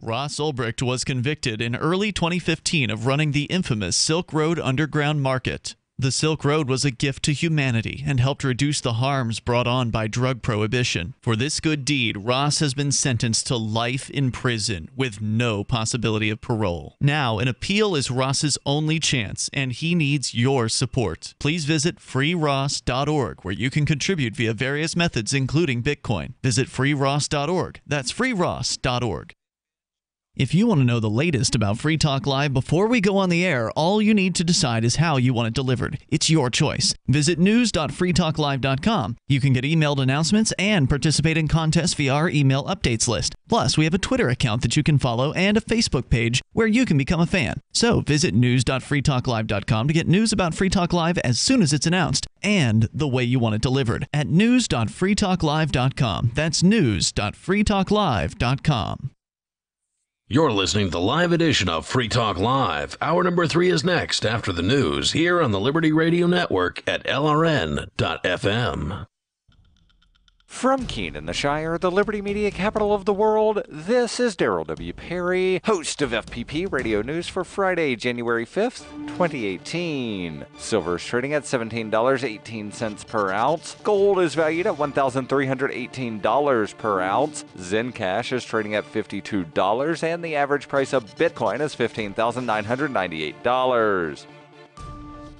Ross Ulbricht was convicted in early 2015 of running the infamous Silk Road Underground Market. The Silk Road was a gift to humanity and helped reduce the harms brought on by drug prohibition. For this good deed, Ross has been sentenced to life in prison with no possibility of parole. Now, an appeal is Ross's only chance, and he needs your support. Please visit freeross.org, where you can contribute via various methods, including Bitcoin. Visit freeross.org. That's freeross.org. If you want to know the latest about Free Talk Live before we go on the air, all you need to decide is how you want it delivered. It's your choice. Visit news.freetalklive.com. You can get emailed announcements and participate in contests via our email updates list. Plus, we have a Twitter account that you can follow and a Facebook page where you can become a fan. So visit news.freetalklive.com to get news about Free Talk Live as soon as it's announced and the way you want it delivered at news.freetalklive.com. That's news.freetalklive.com. You're listening to the live edition of Free Talk Live. Hour number 3 is next after the news here on the Liberty Radio Network at LRN.FM. From Keene in the Shire, the Liberty Media capital of the world, this is Darryl W. Perry, host of FPP Radio News for Friday, January 5th, 2018. Silver is trading at $17.18 per ounce. Gold is valued at $1,318 per ounce. Zencash is trading at $52, and the average price of Bitcoin is $15,998.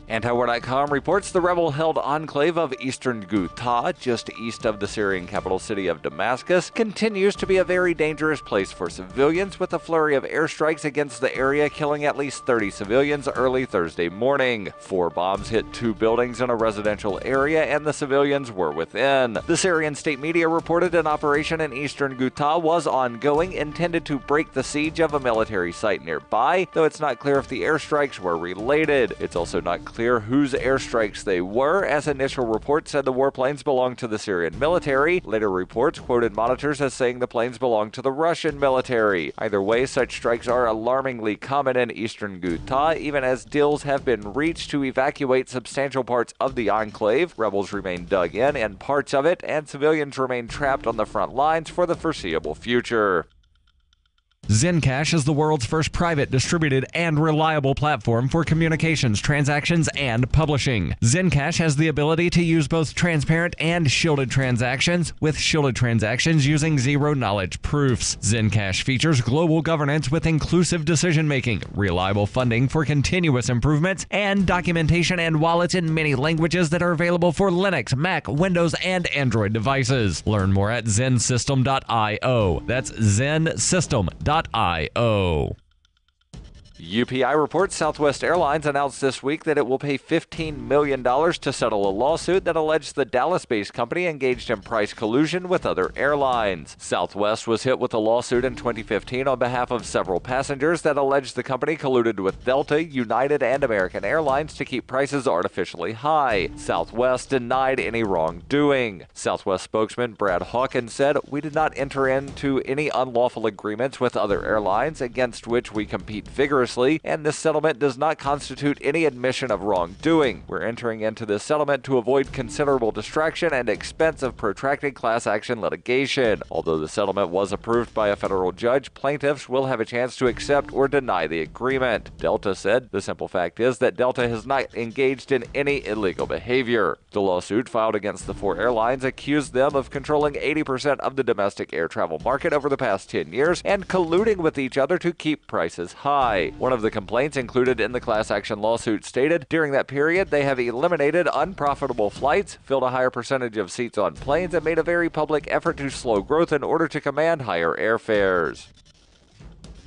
Antiwar.com reports the rebel-held enclave of eastern Ghouta, just east of the Syrian capital city of Damascus, continues to be a very dangerous place for civilians, with a flurry of airstrikes against the area killing at least 30 civilians early Thursday morning. 4 bombs hit 2 buildings in a residential area, and the civilians were within. The Syrian state media reported an operation in eastern Ghouta was ongoing, intended to break the siege of a military site nearby, though it's not clear if the airstrikes were related. It's also not clear whose airstrikes they were, as initial reports said the warplanes belonged to the Syrian military. Later reports quoted monitors as saying the planes belonged to the Russian military. Either way, such strikes are alarmingly common in eastern Ghouta, even as deals have been reached to evacuate substantial parts of the enclave. Rebels remain dug in parts of it, and civilians remain trapped on the front lines for the foreseeable future. Zencash is the world's first private, distributed, and reliable platform for communications, transactions, and publishing. Zencash has the ability to use both transparent and shielded transactions, with shielded transactions using zero-knowledge proofs. Zencash features global governance with inclusive decision-making, reliable funding for continuous improvements, and documentation and wallets in many languages that are available for Linux, Mac, Windows, and Android devices. Learn more at zensystem.io. That's zensystem.io. UPI reports Southwest Airlines announced this week that it will pay $15 million to settle a lawsuit that alleged the Dallas-based company engaged in price collusion with other airlines. Southwest was hit with a lawsuit in 2015 on behalf of several passengers that alleged the company colluded with Delta, United, and American Airlines to keep prices artificially high. Southwest denied any wrongdoing. Southwest spokesman Brad Hawkins said, "We did not enter into any unlawful agreements with other airlines against which we compete vigorously previously, and this settlement does not constitute any admission of wrongdoing. We're entering into this settlement to avoid considerable distraction and expense of protracted class action litigation. Although the settlement was approved by a federal judge, plaintiffs will have a chance to accept or deny the agreement. Delta said the simple fact is that Delta has not engaged in any illegal behavior. The lawsuit filed against the 4 airlines accused them of controlling 80% of the domestic air travel market over the past 10 years and colluding with each other to keep prices high. One of the complaints included in the class action lawsuit stated during that period they have eliminated unprofitable flights, filled a higher percentage of seats on planes, and made a very public effort to slow growth in order to command higher airfares.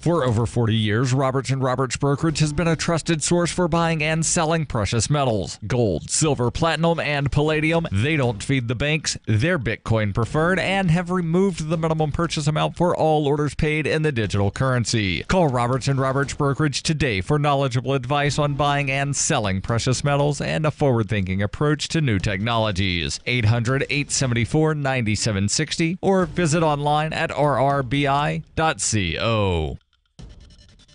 For over 40 years, Roberts & Roberts Brokerage has been a trusted source for buying and selling precious metals. Gold, silver, platinum, and palladium. They don't feed the banks. They're Bitcoin preferred and have removed the minimum purchase amount for all orders paid in the digital currency. Call Roberts & Roberts Brokerage today for knowledgeable advice on buying and selling precious metals and a forward-thinking approach to new technologies. 800-874-9760 or visit online at rrbi.co.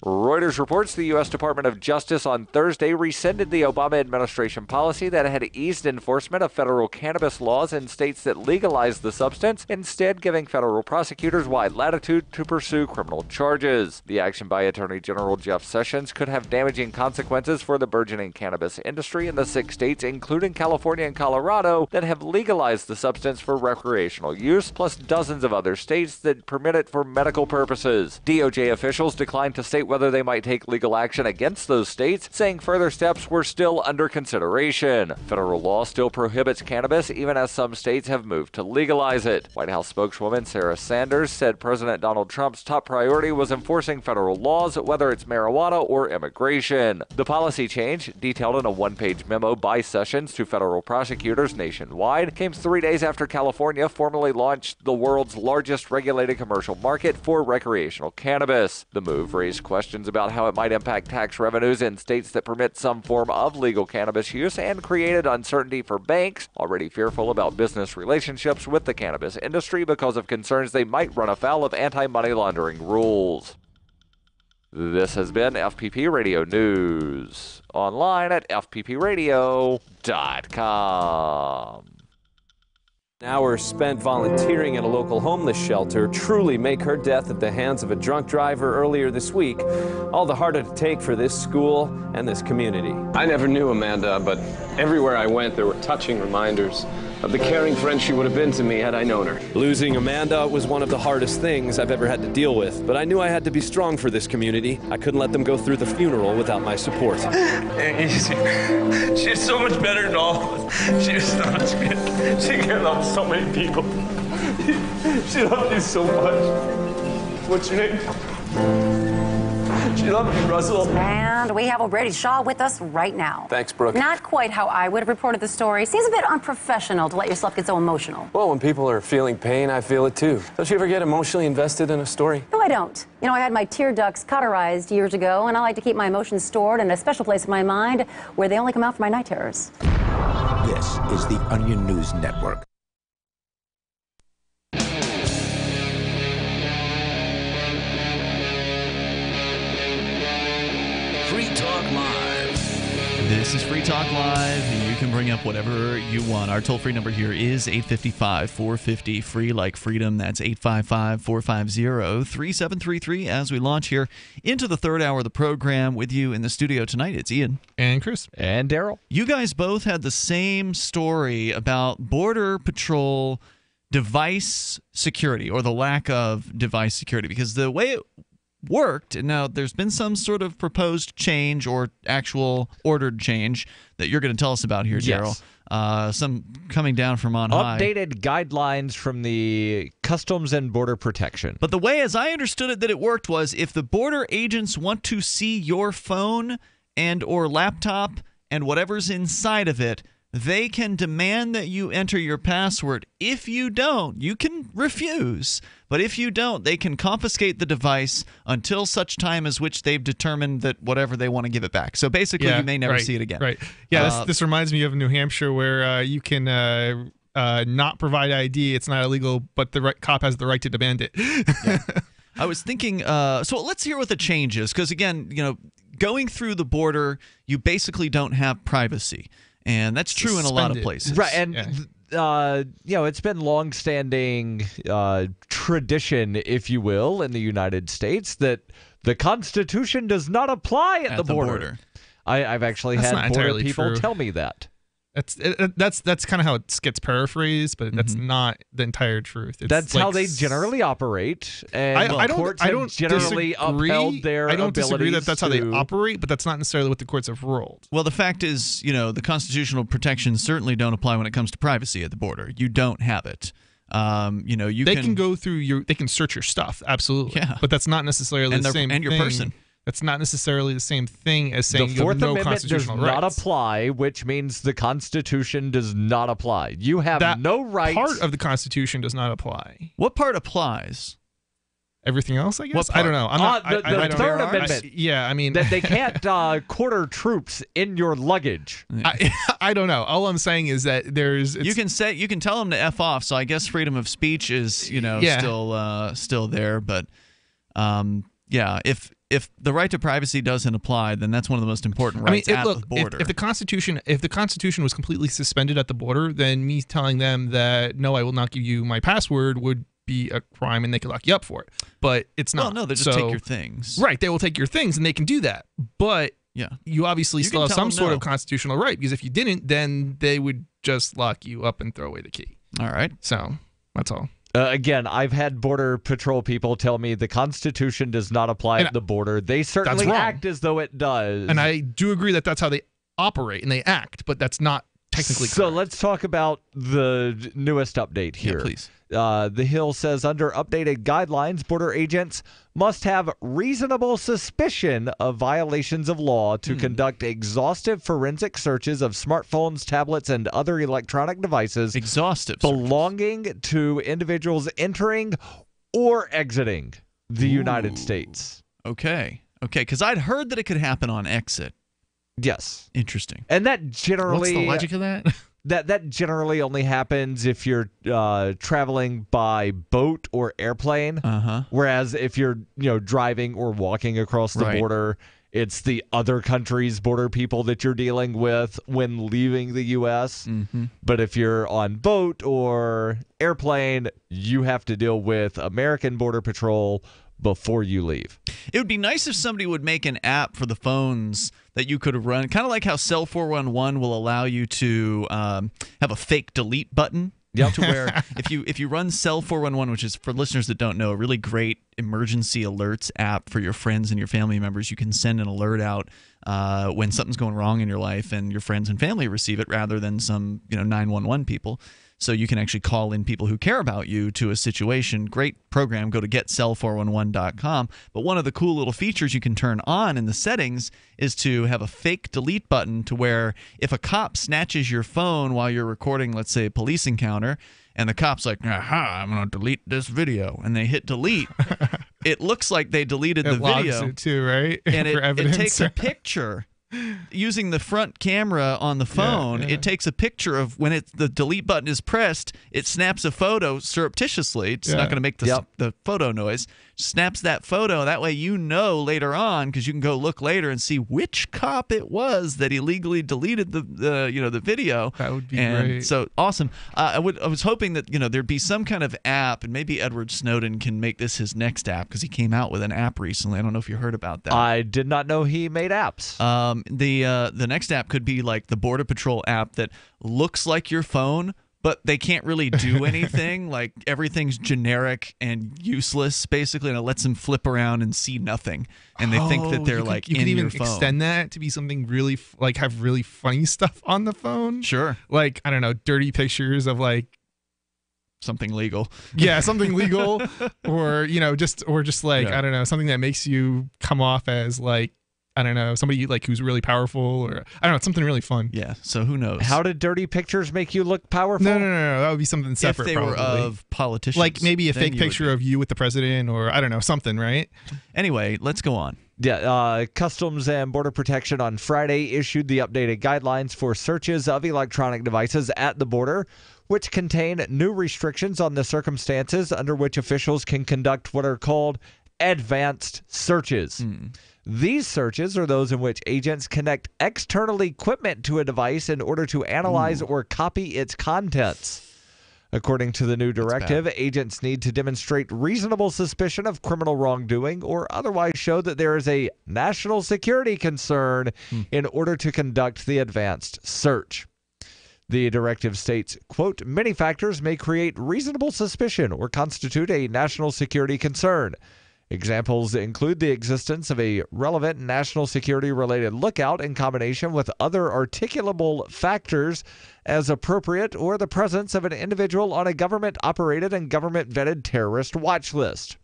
Reuters reports the U.S. Department of Justice on Thursday rescinded the Obama administration policy that had eased enforcement of federal cannabis laws in states that legalized the substance, instead giving federal prosecutors wide latitude to pursue criminal charges. The action by Attorney General Jeff Sessions could have damaging consequences for the burgeoning cannabis industry in the 6 states, including California and Colorado, that have legalized the substance for recreational use, plus dozens of other states that permit it for medical purposes. DOJ officials declined to state whether they might take legal action against those states, saying further steps were still under consideration. Federal law still prohibits cannabis, even as some states have moved to legalize it. White House spokeswoman Sarah Sanders said President Donald Trump's top priority was enforcing federal laws, whether it's marijuana or immigration. The policy change, detailed in a one-page memo by Sessions to federal prosecutors nationwide, came 3 days after California formally launched the world's largest regulated commercial market for recreational cannabis. The move raised questions about how it might impact tax revenues in states that permit some form of legal cannabis use and created uncertainty for banks, already fearful about business relationships with the cannabis industry because of concerns they might run afoul of anti-money laundering rules. This has been FPP Radio News, online at fppradio.com. Hours spent volunteering at a local homeless shelter truly make her death at the hands of a drunk driver earlier this week all the harder to take for this school and this community. I never knew Amanda, but everywhere I went there were touching reminders of the caring friend she would have been to me had I known her. Losing Amanda was one of the hardest things I've ever had to deal with, but I knew I had to be strong for this community. I couldn't let them go through the funeral without my support. She's so much better than all of us. She was so much good. She cared about so many people. She loved you so much. What's your name? She loved you, Russell. And we have Brady Shaw with us right now. Thanks, Brooke. Not quite how I would have reported the story. Seems a bit unprofessional to let yourself get so emotional. Well, when people are feeling pain, I feel it too. Don't you ever get emotionally invested in a story? No, I don't. You know, I had my tear ducts cauterized years ago, and I like to keep my emotions stored in a special place in my mind where they only come out for my night terrors. This is the Onion News Network. Free Talk Live. This is Free Talk Live. You can bring up whatever you want. Our toll-free number here is 855-450-FREE, like freedom. That's 855-450-3733 as we launch here into the third hour of the program. With you in the studio tonight, it's Ian. And Chris. And Darryl. You guys both had the same story about Border Patrol device security, or the lack of device security, because the way it worked, and now there's been some sort of proposed change or actual ordered change that you're going to tell us about here, Darryl. Yes. Some coming down from on high. Updated guidelines from the Customs and Border Protection. But the way, as I understood it, that it worked was if the border agents want to see your phone and or laptop and whatever's inside of it, they can demand that you enter your password. If you don't, you can refuse. But if you don't, they can confiscate the device until such time as which they've determined that whatever they want to give it back. So basically, you may never see it again. Right. Yeah, this reminds me of New Hampshire, where you can not provide ID. It's not illegal, but the cop has the right to demand it. I was thinking, so let's hear what the change is. Because again, going through the border, you basically don't have privacy. And that's true in a lot of places. Right, and it's been long-standing tradition, if you will, in the United States that the Constitution does not apply at the border. I've actually had border people tell me that. That's kind of how it gets paraphrased, but that's not the entire truth. That's how they generally operate, and courts have generally upheld their I don't disagree that that's how they to- operate, but that's not necessarily what the courts have ruled. Well, the fact is, the constitutional protections certainly don't apply when it comes to privacy at the border. You don't have it. They can go through they can search your stuff, absolutely. Yeah. But that's not necessarily the same and your thing. person. That's not necessarily the same thing as saying the you have Fourth no Amendment does constitutional not rights. apply, which means the Constitution does not apply. You have no rights. Part of the Constitution does not apply. What part applies? Everything else, I guess. What part? I don't know. I'm not. The I don't Third know. Amendment. I mean that they can't quarter troops in your luggage. I don't know. All I'm saying is that you can tell them to F off. So I guess freedom of speech is still there. But if the right to privacy doesn't apply, then that's one of the most important rights at the border. If the Constitution was completely suspended at the border, then me telling them that no, I will not give you my password would be a crime, and they could lock you up for it. But it's not. Well, no, they just take your things. Right, they will take your things, and they can do that. But you obviously still have some sort of constitutional right, because if you didn't, then they would just lock you up and throw away the key. All right. So that's all. Again, I've had Border Patrol people tell me the Constitution does not apply at the border. They certainly act as though it does. And I do agree that that's how they operate and they act, but that's not technically correct. So let's talk about the newest update here. Yeah, please. The Hill says under updated guidelines, border agents must have reasonable suspicion of violations of law to conduct exhaustive forensic searches of smartphones, tablets, and other electronic devices belonging to individuals entering or exiting the United States. Okay, because I'd heard that it could happen on exit. Yes. Interesting. And that generally... What's the logic of that? That generally only happens if you're traveling by boat or airplane. Whereas if you're driving or walking across the border, it's the other country's border people that you're dealing with when leaving the U.S. But if you're on boat or airplane, you have to deal with American Border Patrol before you leave. It would be nice if somebody would make an app for the phones that you could run, kind of like how Cell 411 will allow you to have a fake delete button. Yep. To where if you run Cell 411, which is, for listeners that don't know, a really great emergency alerts app for your friends and your family members, you can send an alert out when something's going wrong in your life, and your friends and family receive it rather than some 911 people. So you can actually call in people who care about you to a situation. Great program. Go to getcell411.com. But one of the cool little features you can turn on in the settings is to have a fake delete button, to where if a cop snatches your phone while you're recording, let's say, a police encounter, and the cop's like, aha, I'm going to delete this video, and they hit delete, it looks like they deleted the video. It logs it too, right? And For it evidence. takes a picture. Using the front camera on the phone, it takes a picture of when the delete button is pressed. It snaps a photo surreptitiously. It's not going to make the photo noise. Snaps that photo. That way later on, because you can go look later and see which cop it was that illegally deleted the video. That would be great. So awesome. I was hoping that there'd be some kind of app, and maybe Edward Snowden can make this his next app, because he came out with an app recently. I don't know if you heard about that. I did not know he made apps. The next app could be like the Border Patrol app that looks like your phone, but they can't really do anything. Like, everything's generic and useless, basically, and it lets them flip around and see nothing. And they think that they're you like could in even your phone. extend that to be something really have really funny stuff on the phone. Sure. Like, I don't know, dirty pictures of like something legal. Yeah, something legal, or just like I don't know, something that makes you come off as like, I don't know, somebody like who's really powerful, or I don't know, something really fun. Yeah, so who knows? How did dirty pictures make you look powerful? No, that would be something separate. If they were probably. of politicians. Like maybe a fake picture of you with the president, or I don't know, something, right? Anyway, let's go on. Yeah, Customs and Border Protection on Friday issued the updated guidelines for searches of electronic devices at the border, which contain new restrictions on the circumstances under which officials can conduct what are called advanced searches. These searches are those in which agents connect external equipment to a device in order to analyze or copy its contents. According to the new directive, agents need to demonstrate reasonable suspicion of criminal wrongdoing or otherwise show that there is a national security concern in order to conduct the advanced search. The directive states, quote, many factors may create reasonable suspicion or constitute a national security concern. Examples include the existence of a relevant national security-related lookout in combination with other articulable factors as appropriate, or the presence of an individual on a government-operated and government-vetted terrorist watch list.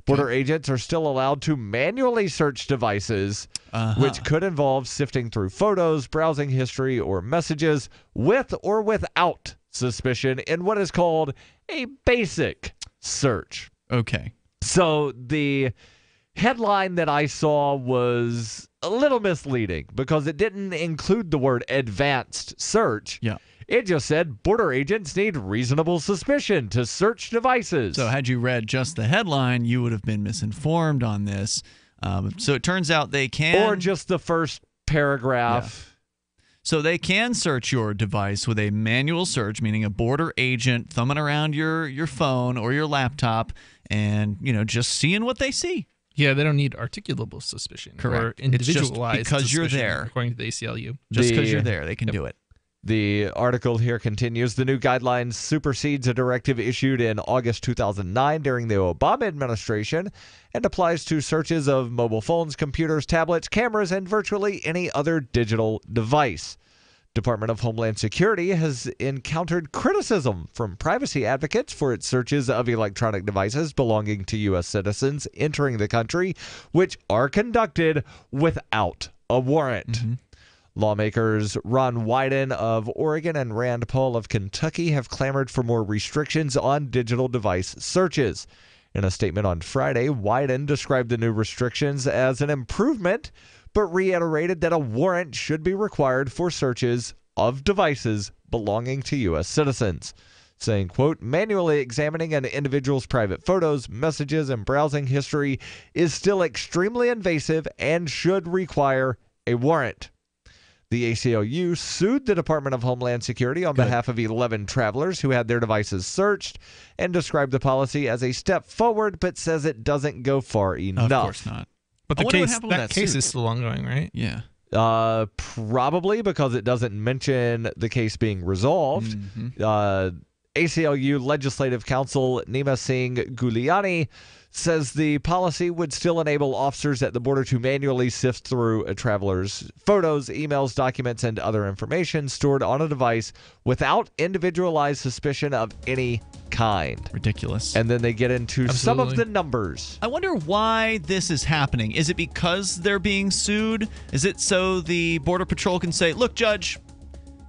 Border agents are still allowed to manually search devices, which could involve sifting through photos, browsing history, or messages with or without suspicion in what is called a basic search. Okay. So the headline that I saw was a little misleading because it didn't include the word advanced search. Yeah. It just said border agents need reasonable suspicion to search devices. So had you read just the headline, you would have been misinformed on this. So it turns out they can... Or just the first paragraph. Yeah. So they can search your device with a manual search, meaning a border agent thumbing around your phone or your laptop and, just seeing what they see. Yeah, they don't need articulable suspicion. Correct. Or individualized It's just because you're suspicion, there. According to the ACLU. Just because you're there, they can do it. The article here continues. The new guidelines supersedes a directive issued in August 2009 during the Obama administration and applies to searches of mobile phones, computers, tablets, cameras, and virtually any other digital device. Department of Homeland Security has encountered criticism from privacy advocates for its searches of electronic devices belonging to U.S. citizens entering the country, which are conducted without a warrant. Lawmakers Ron Wyden of Oregon and Rand Paul of Kentucky have clamored for more restrictions on digital device searches. In a statement on Friday, Wyden described the new restrictions as an improvement, but reiterated that a warrant should be required for searches of devices belonging to U.S. citizens, saying, quote, manually examining an individual's private photos, messages, and browsing history is still extremely invasive and should require a warrant. The ACLU sued the Department of Homeland Security on behalf of 11 travelers who had their devices searched and described the policy as a step forward, but says it doesn't go far enough. Of course not. But the case is still ongoing, right? Yeah. Probably because it doesn't mention the case being resolved. ACLU Legislative Counsel Nima Singh Guliani says the policy would still enable officers at the border to manually sift through a traveler's photos, emails, documents, and other information stored on a device without individualized suspicion of any kind. Ridiculous. And then they get into some of the numbers. I wonder why this is happening. Is it because they're being sued? Is it so the Border Patrol can say, look, Judge,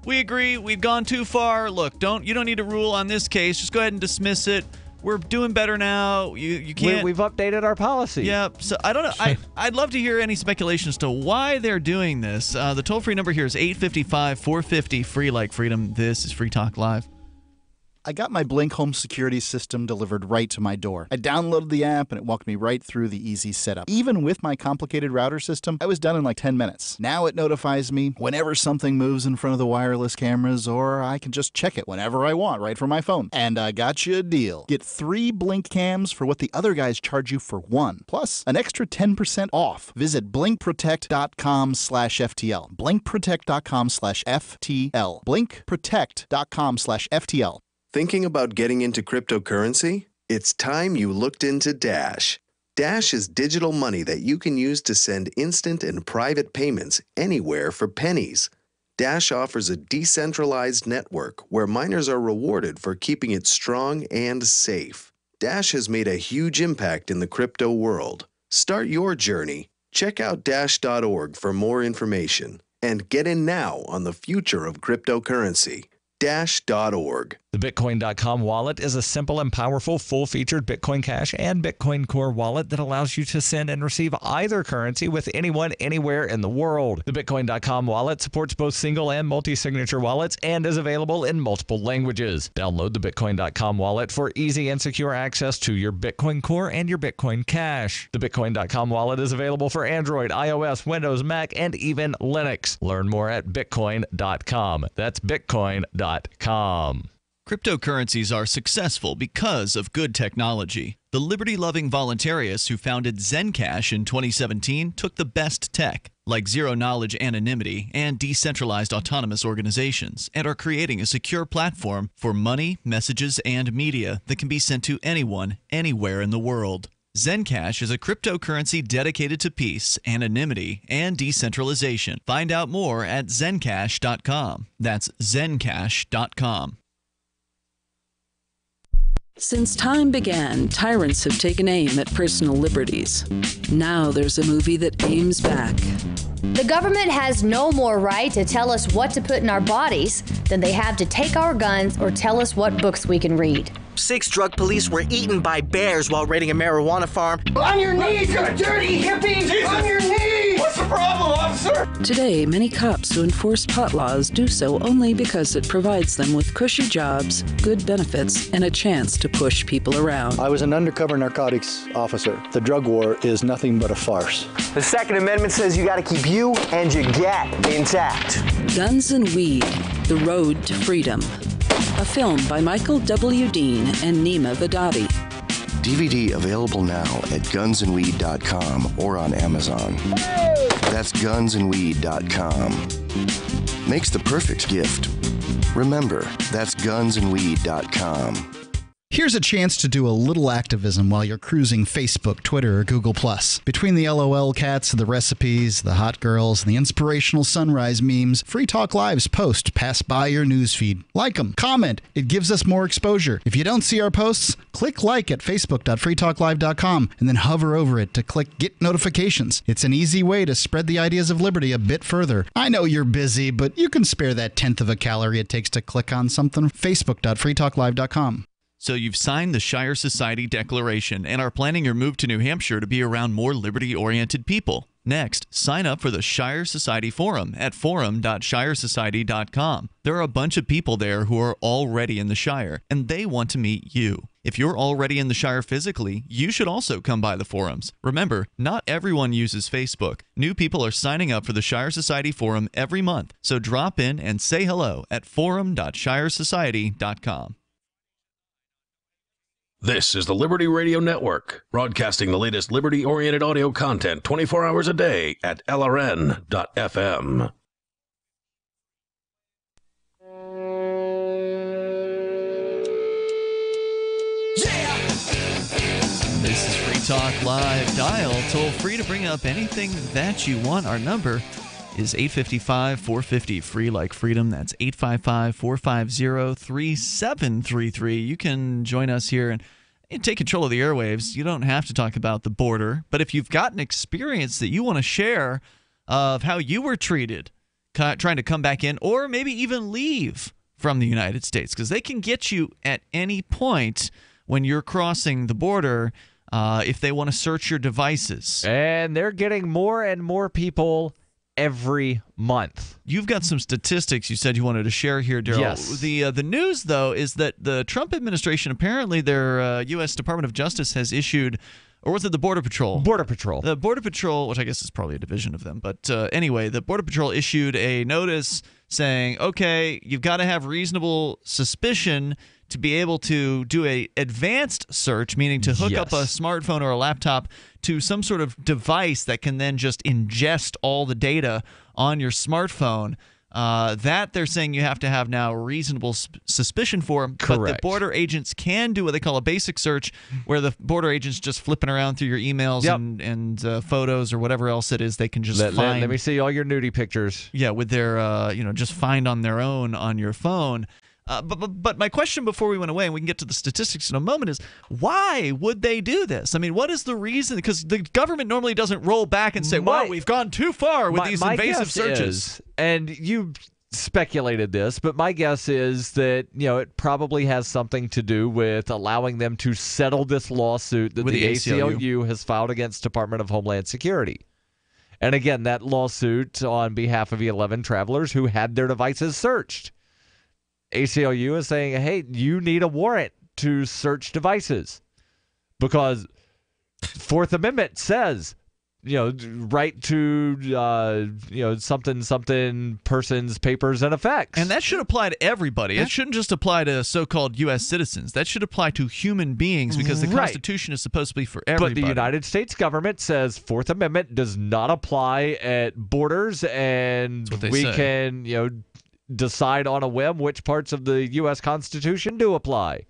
we agree, we've gone too far. Look, you don't need to rule on this case. Just go ahead and dismiss it. We're doing better now. You can't. We've updated our policy. Yeah. So I don't know. I'd love to hear any speculation as to why they're doing this. The toll-free number here is 855-450-FREE like freedom. This is Free Talk Live. I got my Blink home security system delivered right to my door. I downloaded the app and it walked me right through the easy setup. Even with my complicated router system, I was done in like 10 minutes. Now it notifies me whenever something moves in front of the wireless cameras, or I can just check it whenever I want right from my phone. And I got you a deal. Get 3 Blink cams for what the other guys charge you for 1, plus an extra 10% off. Visit blinkprotect.com/FTL. blinkprotect.com/FTL. blinkprotect.com/FTL. Thinking about getting into cryptocurrency? It's time you looked into Dash. Dash is digital money that you can use to send instant and private payments anywhere for pennies. Dash offers a decentralized network where miners are rewarded for keeping it strong and safe. Dash has made a huge impact in the crypto world. Start your journey. Check out dash.org for more information and get in now on the future of cryptocurrency. Dash.org. The Bitcoin.com wallet is a simple and powerful full-featured Bitcoin Cash and Bitcoin Core wallet that allows you to send and receive either currency with anyone, anywhere in the world. The Bitcoin.com wallet supports both single and multi-signature wallets and is available in multiple languages. Download the Bitcoin.com wallet for easy and secure access to your Bitcoin Core and your Bitcoin Cash. The Bitcoin.com wallet is available for Android, iOS, Windows, Mac, and even Linux. Learn more at Bitcoin.com. That's Bitcoin.com. Cryptocurrencies are successful because of good technology. The liberty-loving voluntarists who founded Zencash in 2017 took the best tech, like zero-knowledge anonymity and decentralized autonomous organizations, and are creating a secure platform for money, messages, and media that can be sent to anyone, anywhere in the world. Zencash is a cryptocurrency dedicated to peace, anonymity, and decentralization. Find out more at zencash.com. That's zencash.com. Since time began, tyrants have taken aim at personal liberties. Now there's a movie that aims back. The government has no more right to tell us what to put in our bodies than they have to take our guns or tell us what books we can read. 6 drug police were eaten by bears while raiding a marijuana farm. On your knees, you dirty hippie! Jesus. On your knees! What's the problem, officer? Today, many cops who enforce pot laws do so only because it provides them with cushy jobs, good benefits, and a chance to push people around. I was an undercover narcotics officer. The drug war is nothing but a farce. The Second Amendment says you got to keep you and your gat intact. Guns and Weed, The Road to Freedom. A film by Michael W. Dean and Nima Vadadi. DVD available now at gunsandweed.com or on Amazon. That's gunsandweed.com. Makes the perfect gift. Remember, that's gunsandweed.com. Here's a chance to do a little activism while you're cruising Facebook, Twitter, or Google+. Between the LOL cats, the recipes, the hot girls, and the inspirational sunrise memes, Free Talk Live's posts pass by your newsfeed. Like them, comment. It gives us more exposure. If you don't see our posts, click like at facebook.freetalklive.com and then hover over it to click Get Notifications. It's an easy way to spread the ideas of liberty a bit further. I know you're busy, but you can spare that 1/10 of a calorie it takes to click on something. facebook.freetalklive.com. So you've signed the Shire Society Declaration and are planning your move to New Hampshire to be around more liberty-oriented people. Next, sign up for the Shire Society Forum at forum.shiresociety.com. There are a bunch of people there who are already in the Shire, and they want to meet you. If you're already in the Shire physically, you should also come by the forums. Remember, not everyone uses Facebook. New people are signing up for the Shire Society Forum every month, so drop in and say hello at forum.shiresociety.com. This is the Liberty Radio Network, broadcasting the latest liberty-oriented audio content 24 hours a day at LRN.FM. This is Free Talk Live. Dial toll free to bring up anything that you want. Our number is 855-450, free like freedom. That's 855-450-3733. You can join us here and take control of the airwaves. You don't have to talk about the border, but if you've got an experience that you want to share of how you were treated trying to come back in or maybe even leave from the United States, because they can get you at any point when you're crossing the border if they want to search your devices. And they're getting more and more people every month. You've got some statistics you said you wanted to share here, Darryl. Yes. The news, though, is that the Trump administration, apparently their U.S. Department of Justice has issued, or was it the Border Patrol? Border Patrol. The Border Patrol, which I guess is probably a division of them. But anyway, the Border Patrol issued a notice saying, okay, you've got to have reasonable suspicion to be able to do a advanced search, meaning to hook up a smartphone or a laptop to some sort of device that can then just ingest all the data on your smartphone. That they're saying you have to have now reasonable suspicion for. Correct. But the border agents can do what they call a basic search, where the border agents just flipping around through your emails and photos or whatever else it is, they can just find. Let me see all your nudie pictures. Yeah, with their just find on their own on your phone. But my question before we went away, and we can get to the statistics in a moment, is why would they do this? I mean, what is the reason? Because the government normally doesn't roll back and say, well, we've gone too far with these invasive searches. And you speculated this, but my guess is that, it probably has something to do with allowing them to settle this lawsuit that With the the ACLU has filed against Department of Homeland Security. And again, that lawsuit on behalf of the 11 travelers who had their devices searched. ACLU is saying, hey, you need a warrant to search devices because Fourth Amendment says, right to, something persons, papers, and effects. And that should apply to everybody. It shouldn't just apply to so-called U.S. citizens. That should apply to human beings because the Constitution is supposed to be for everybody. But the United States government says Fourth Amendment does not apply at borders, and we can, decide on a whim which parts of the U.S. Constitution do apply.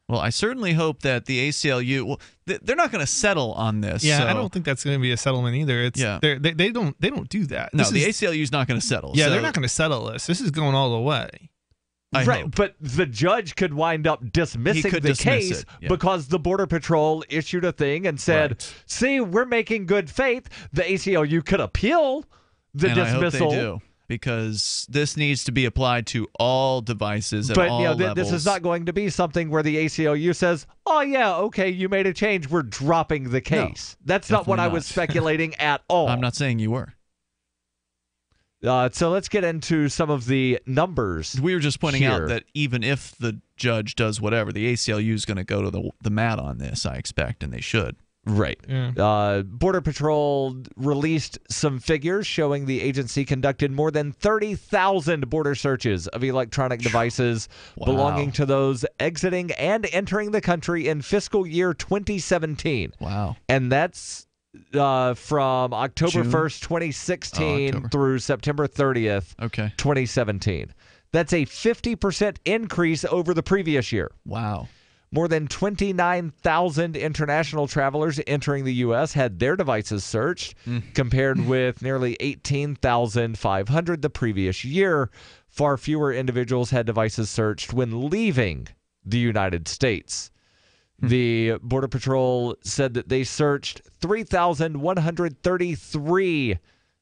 Well, I certainly hope that the ACLU, they're not going to settle on this. Yeah, so. I don't think that's going to be a settlement either. They don't do that. No, the ACLU is not going to settle. Yeah, they're not going to settle this. This is going all the way. But the judge could wind up dismissing the case because the Border Patrol issued a thing and said, see, we're making good faith. The ACLU could appeal the dismissal. I hope they do. Because this needs to be applied to all devices at all levels. This is not going to be something where the ACLU says, oh, yeah, okay, you made a change. We're dropping the case. No, that's not what I was speculating at all. I'm not saying you were. So let's get into some of the numbers. We were just pointing out that even if the judge does whatever, the ACLU is going to go to the mat on this, I expect, and they should. Right. Yeah. Border Patrol released some figures showing the agency conducted more than 30,000 border searches of electronic devices belonging to those exiting and entering the country in fiscal year 2017. Wow. And that's from October 1st, 2016 through September 30th, 2017. That's a 50% increase over the previous year. Wow. More than 29,000 international travelers entering the U.S. had their devices searched, compared with nearly 18,500 the previous year. Far fewer individuals had devices searched when leaving the United States. The Border Patrol said that they searched 3,133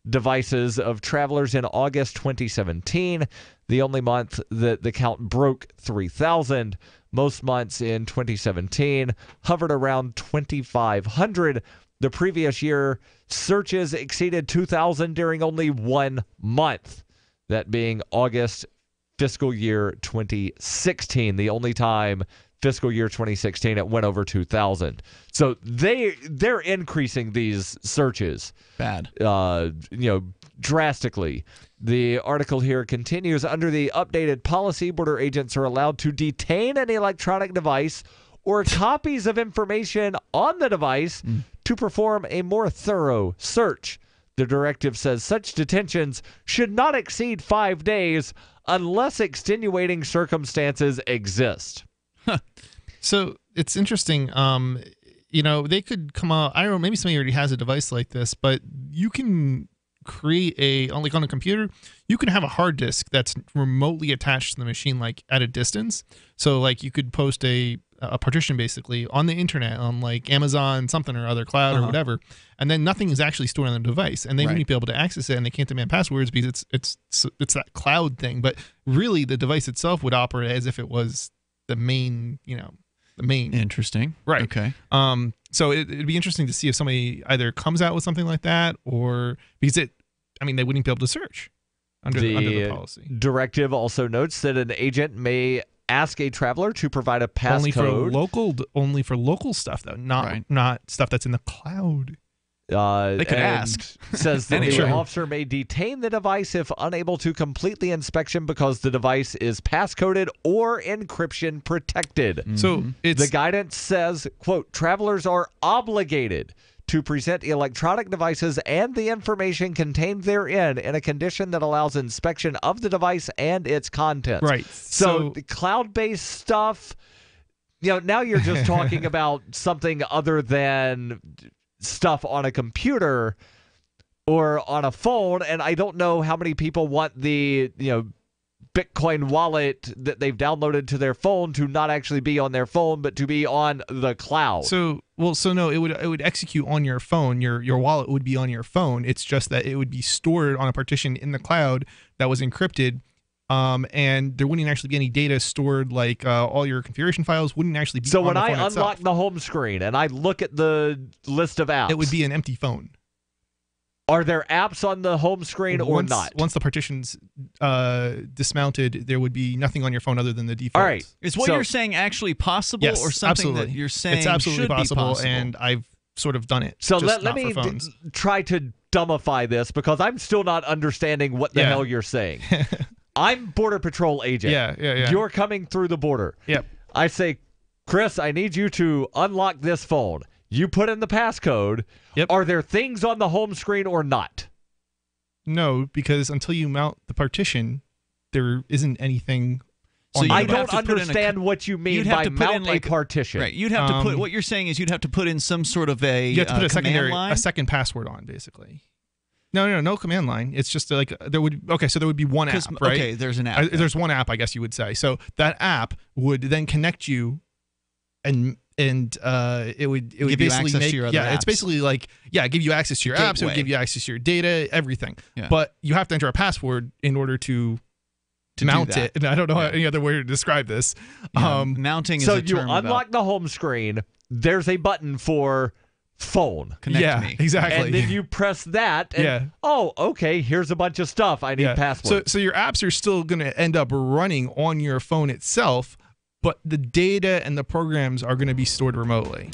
devices of travelers in August 2017, the only month that the count broke 3,000. Most months in 2017 hovered around 2,500. The previous year, searches exceeded 2,000 during only 1 month, that being August fiscal year 2016, the only time fiscal year 2016 it went over 2,000. So they're increasing these searches. Bad. Drastically. The article here continues, under the updated policy, border agents are allowed to detain an electronic device or copies of information on the device to perform a more thorough search. The directive says such detentions should not exceed 5 days unless extenuating circumstances exist. So it's interesting. They could come out, I don't know, maybe somebody already has a device like this, but you can create on a computer, you can have a hard disk that's remotely attached to the machine, like at a distance. So like you could post a partition basically on the internet on like Amazon something or other cloud or whatever, and then nothing is actually stored on the device, and they need to be able to access it, and they can't demand passwords because it's that cloud thing. But really, the device itself would operate as if it was the main. Interesting. Right. Okay. So it'd be interesting to see if somebody either comes out with something like that, or because they wouldn't be able to search under the policy. Directive also notes that an agent may ask a traveler to provide a passcode. Only for local stuff though, not stuff that's in the cloud. They could ask. Says that the officer may detain the device if unable to complete the inspection because the device is passcoded or encryption protected. So the guidance says, quote, travelers are obligated to present electronic devices and the information contained therein in a condition that allows inspection of the device and its contents. Right. So the cloud-based stuff, now you're just talking about something other than stuff on a computer or on a phone, and I don't know how many people want the Bitcoin wallet that they've downloaded to their phone to not actually be on their phone but to be on the cloud. So no, it would execute on your phone. Your wallet would be on your phone. It's just that it would be stored on a partition in the cloud that was encrypted and there wouldn't actually be any data stored, like all your configuration files wouldn't actually be So on when the I phone unlock itself. the home screen and I look at the list of apps, It would be an empty phone. Are there apps on the home screen or not? Once the partition's dismounted, there would be nothing on your phone other than the default. All right. Is what you're saying actually possible, Yes, or something absolutely. that you're saying it's absolutely should possible, be possible? and I've sort of done it. So just let not me for phones. try to dumbify this because I'm still not understanding what the hell you're saying. I'm Border Patrol agent. Yeah. You're coming through the border. Yep. I say, Chris, I need you to unlock this phone. You put in the passcode. Yep. Are there things on the home screen or not? No, because until you mount the partition, there isn't anything. So I don't understand what you mean by mount a partition. Right. You'd have to put. What you're saying is you'd have to put in some sort of a. You have to put a second password on, basically. No command line. It's just like there would. Okay, so there would be one app, right? Okay, there's an app. There's one app, I guess you would say. So that app would then connect you, and it would give basically you access make to your other apps. It's basically like give you access to your apps. It would give you access to your data, everything. Yeah. But you have to enter a password in order to mount it. And I don't know any other way to describe this. Mounting is so a term you unlock the home screen. There's a button for phone. Connect me. Exactly. And then you press that. And, oh, okay. Here's a bunch of stuff. I need passwords. So your apps are still going to end up running on your phone itself, but the data and the programs are going to be stored remotely.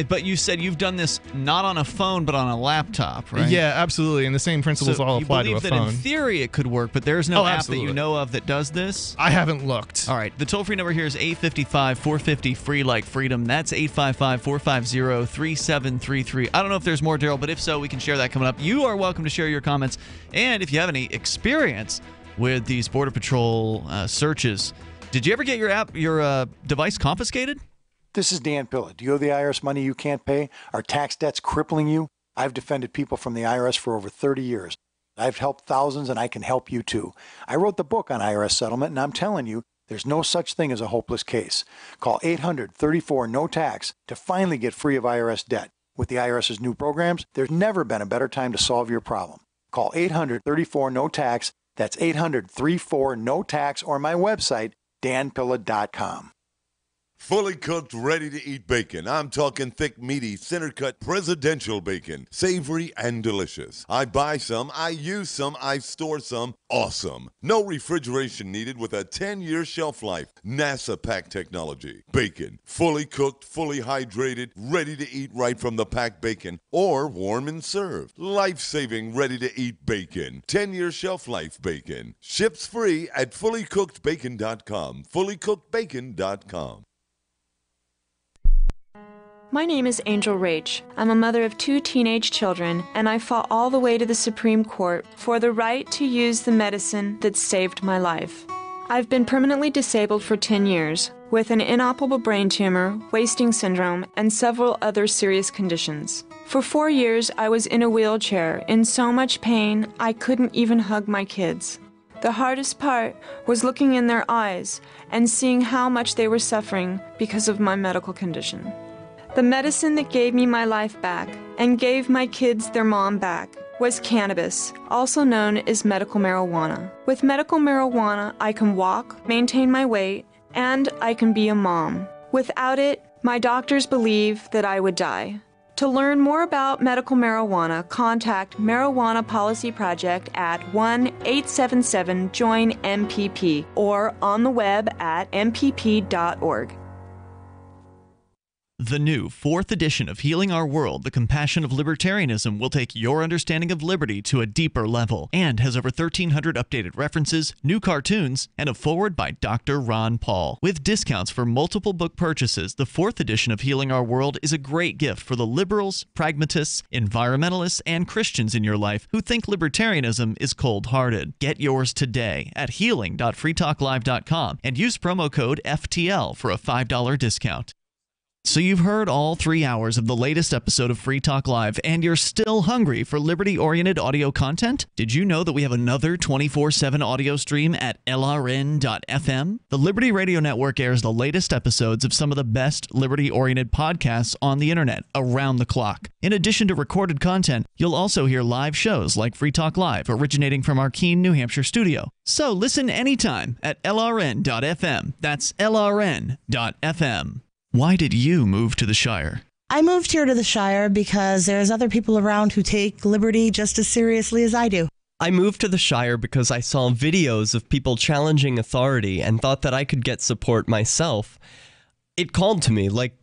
But you said you've done this not on a phone, but on a laptop, right? Yeah, absolutely. And the same principles all apply to a you believe that phone. in theory it could work, but there's no app absolutely. that you know of that does this? I haven't looked. All right. The toll-free number here is 855-450-FREE like freedom. That's 855-450-3733. I don't know if there's more, Darryl, but if so, we can share that coming up. You are welcome to share your comments. And if you have any experience with these Border Patrol searches, did you ever get your device confiscated? This is Dan Pilla. Do you owe the IRS money you can't pay? Are tax debts crippling you? I've defended people from the IRS for over 30 years. I've helped thousands, and I can help you too. I wrote the book on IRS settlement, and I'm telling you, there's no such thing as a hopeless case. Call 800-34-NO-TAX to finally get free of IRS debt. With the IRS's new programs, there's never been a better time to solve your problem. Call 800-34-NO-TAX. That's 800-34-NO-TAX, or my website, danpilla.com. Fully cooked, ready-to-eat bacon. I'm talking thick, meaty, center-cut presidential bacon. Savory and delicious. I buy some, I use some, I store some. Awesome. No refrigeration needed with a 10-year shelf life. NASA pack technology. Bacon. Fully cooked, fully hydrated, ready to eat right from the packed bacon. Or warm and served. Life-saving, ready-to-eat bacon. 10-year shelf life bacon. Ships free at fullycookedbacon.com. Fullycookedbacon.com. My name is Angel Rach. I'm a mother of 2 teenage children, and I fought all the way to the Supreme Court for the right to use the medicine that saved my life. I've been permanently disabled for 10 years, with an inoperable brain tumor, wasting syndrome, and several other serious conditions. For 4 years, I was in a wheelchair, in so much pain I couldn't even hug my kids. The hardest part was looking in their eyes and seeing how much they were suffering because of my medical condition. The medicine that gave me my life back and gave my kids their mom back was cannabis, also known as medical marijuana. With medical marijuana, I can walk, maintain my weight, and I can be a mom. Without it, my doctors believe that I would die. To learn more about medical marijuana, contact Marijuana Policy Project at 1-877-JOIN-MPP or on the web at mpp.org. The new 4th edition of Healing Our World, The Compassion of Libertarianism, will take your understanding of liberty to a deeper level and has over 1,300 updated references, new cartoons, and a foreword by Dr. Ron Paul. With discounts for multiple book purchases, the 4th edition of Healing Our World is a great gift for the liberals, pragmatists, environmentalists, and Christians in your life who think libertarianism is cold-hearted. Get yours today at healing.freetalklive.com and use promo code FTL for a $5 discount. So you've heard all 3 hours of the latest episode of Free Talk Live, and you're still hungry for liberty-oriented audio content? Did you know that we have another 24/7 audio stream at LRN.FM? The Liberty Radio Network airs the latest episodes of some of the best liberty-oriented podcasts on the internet around the clock. In addition to recorded content, you'll also hear live shows like Free Talk Live, originating from our Keene, New Hampshire studio. So listen anytime at LRN.FM. That's LRN.FM. Why did you move to the Shire? I moved here to the Shire because there's other people around who take liberty just as seriously as I do. I moved to the Shire because I saw videos of people challenging authority and thought that I could get support myself. It called to me, like,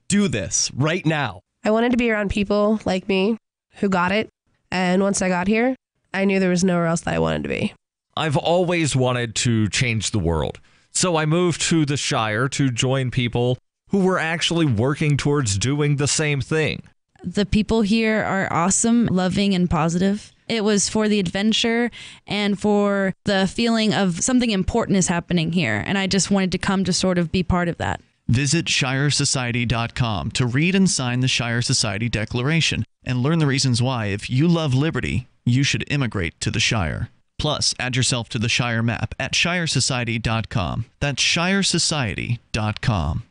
do this right now. I wanted to be around people like me who got it. And once I got here, I knew there was nowhere else that I wanted to be. I've always wanted to change the world. So I moved to the Shire to join people who were actually working towards doing the same thing. The people here are awesome, loving, and positive. It was for the adventure and for the feeling of something important is happening here. And I just wanted to come to sort of be part of that. Visit ShireSociety.com to read and sign the Shire Society Declaration and learn the reasons why, if you love liberty, you should immigrate to the Shire. Plus, add yourself to the Shire map at ShireSociety.com. That's ShireSociety.com.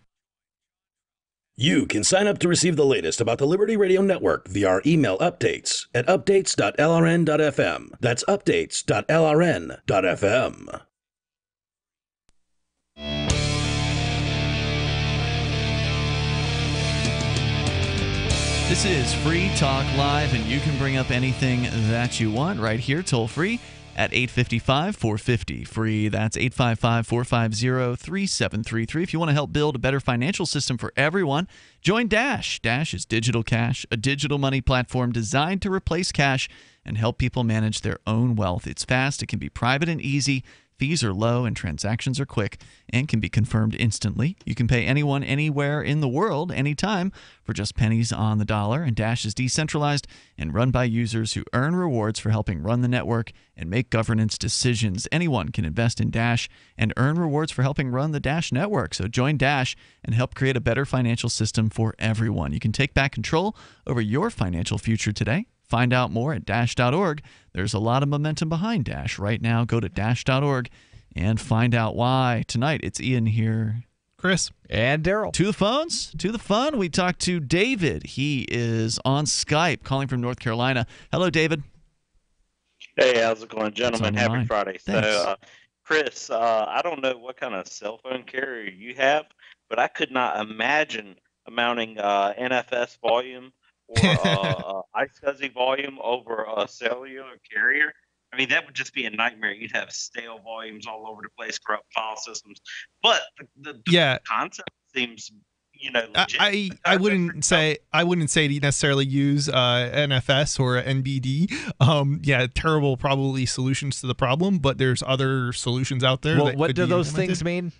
You can sign up to receive the latest about the Liberty Radio Network via our email updates at updates.lrn.fm. That's updates.lrn.fm. This is Free Talk Live, and you can bring up anything that you want right here, toll free at 855-450-FREE. That's 855-450-3733. If you want to help build a better financial system for everyone, join Dash. Dash is digital cash, a digital money platform designed to replace cash and help people manage their own wealth. It's fast, it can be private and easy. Fees are low and transactions are quick and can be confirmed instantly. You can pay anyone, anywhere in the world, anytime, for just pennies on the dollar. And Dash is decentralized and run by users who earn rewards for helping run the network and make governance decisions. Anyone can invest in Dash and earn rewards for helping run the Dash network. So join Dash and help create a better financial system for everyone. You can take back control over your financial future today. Find out more at Dash.org. There's a lot of momentum behind Dash right now. Go to Dash.org and find out why. Tonight, it's Ian here. Chris. And Darryl. To the phones, to the fun. We talked to David. He is on Skype, calling from North Carolina. Hello, David. Hey, how's it going, gentlemen? Happy Friday. Thanks. So, Chris, I don't know what kind of cell phone carrier you have, but I could not imagine mounting NFS volume or iSCSI volume over a cellular carrier. I mean, that would just be a nightmare. You'd have stale volumes all over the place, corrupt file systems. But the concept seems, legit. I wouldn't say to necessarily use NFS or NBD. Terrible probably solutions to the problem, but there's other solutions out there. Well, what do those things mean?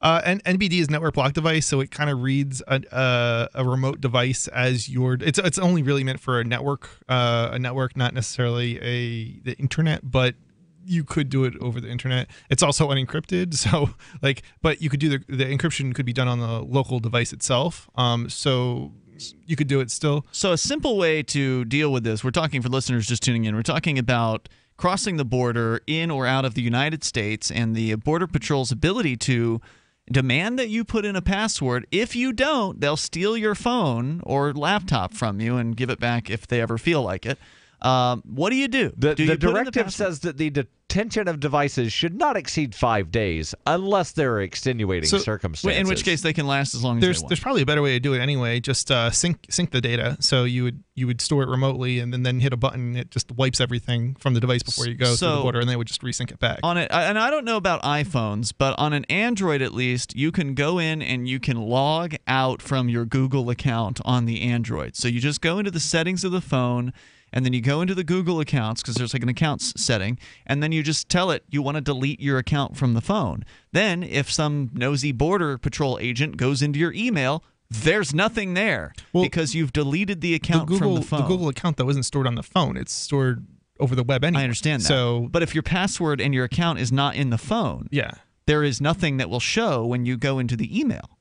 And NBD is network block device, so it kind of reads a remote device as your. It's only really meant for a network, not necessarily the internet, but you could do it over the internet. It's also unencrypted, so but you could do the encryption could be done on the local device itself. So you could do it still. So a simple way to deal with this, we're talking for listeners just tuning in, we're talking about crossing the border in or out of the United States and the Border Patrol's ability to demand that you put in a password. If you don't, they'll steal your phone or laptop from you and give it back if they ever feel like it. What do you do? The directive says that the detention of devices should not exceed 5 days unless there are extenuating circumstances. In which case they can last as long as they want. There's probably a better way to do it anyway. Just sync the data. So you would store it remotely and then hit a button. It just wipes everything from the device before you go through the border, and they would just resync it back. On it, and I don't know about iPhones, but on an Android at least, you can go in and you can log out from your Google account on the Android. So you just go into the settings of the phone, and then you go into the Google accounts because there's like an accounts setting, and then you just tell it you want to delete your account from the phone. Then if some nosy Border Patrol agent goes into your email, there's nothing there because you've deleted the account from the phone. The Google account, though, isn't stored on the phone. It's stored over the web anyway. I understand that. But if your password and your account is not in the phone, there is nothing that will show when you go into the email.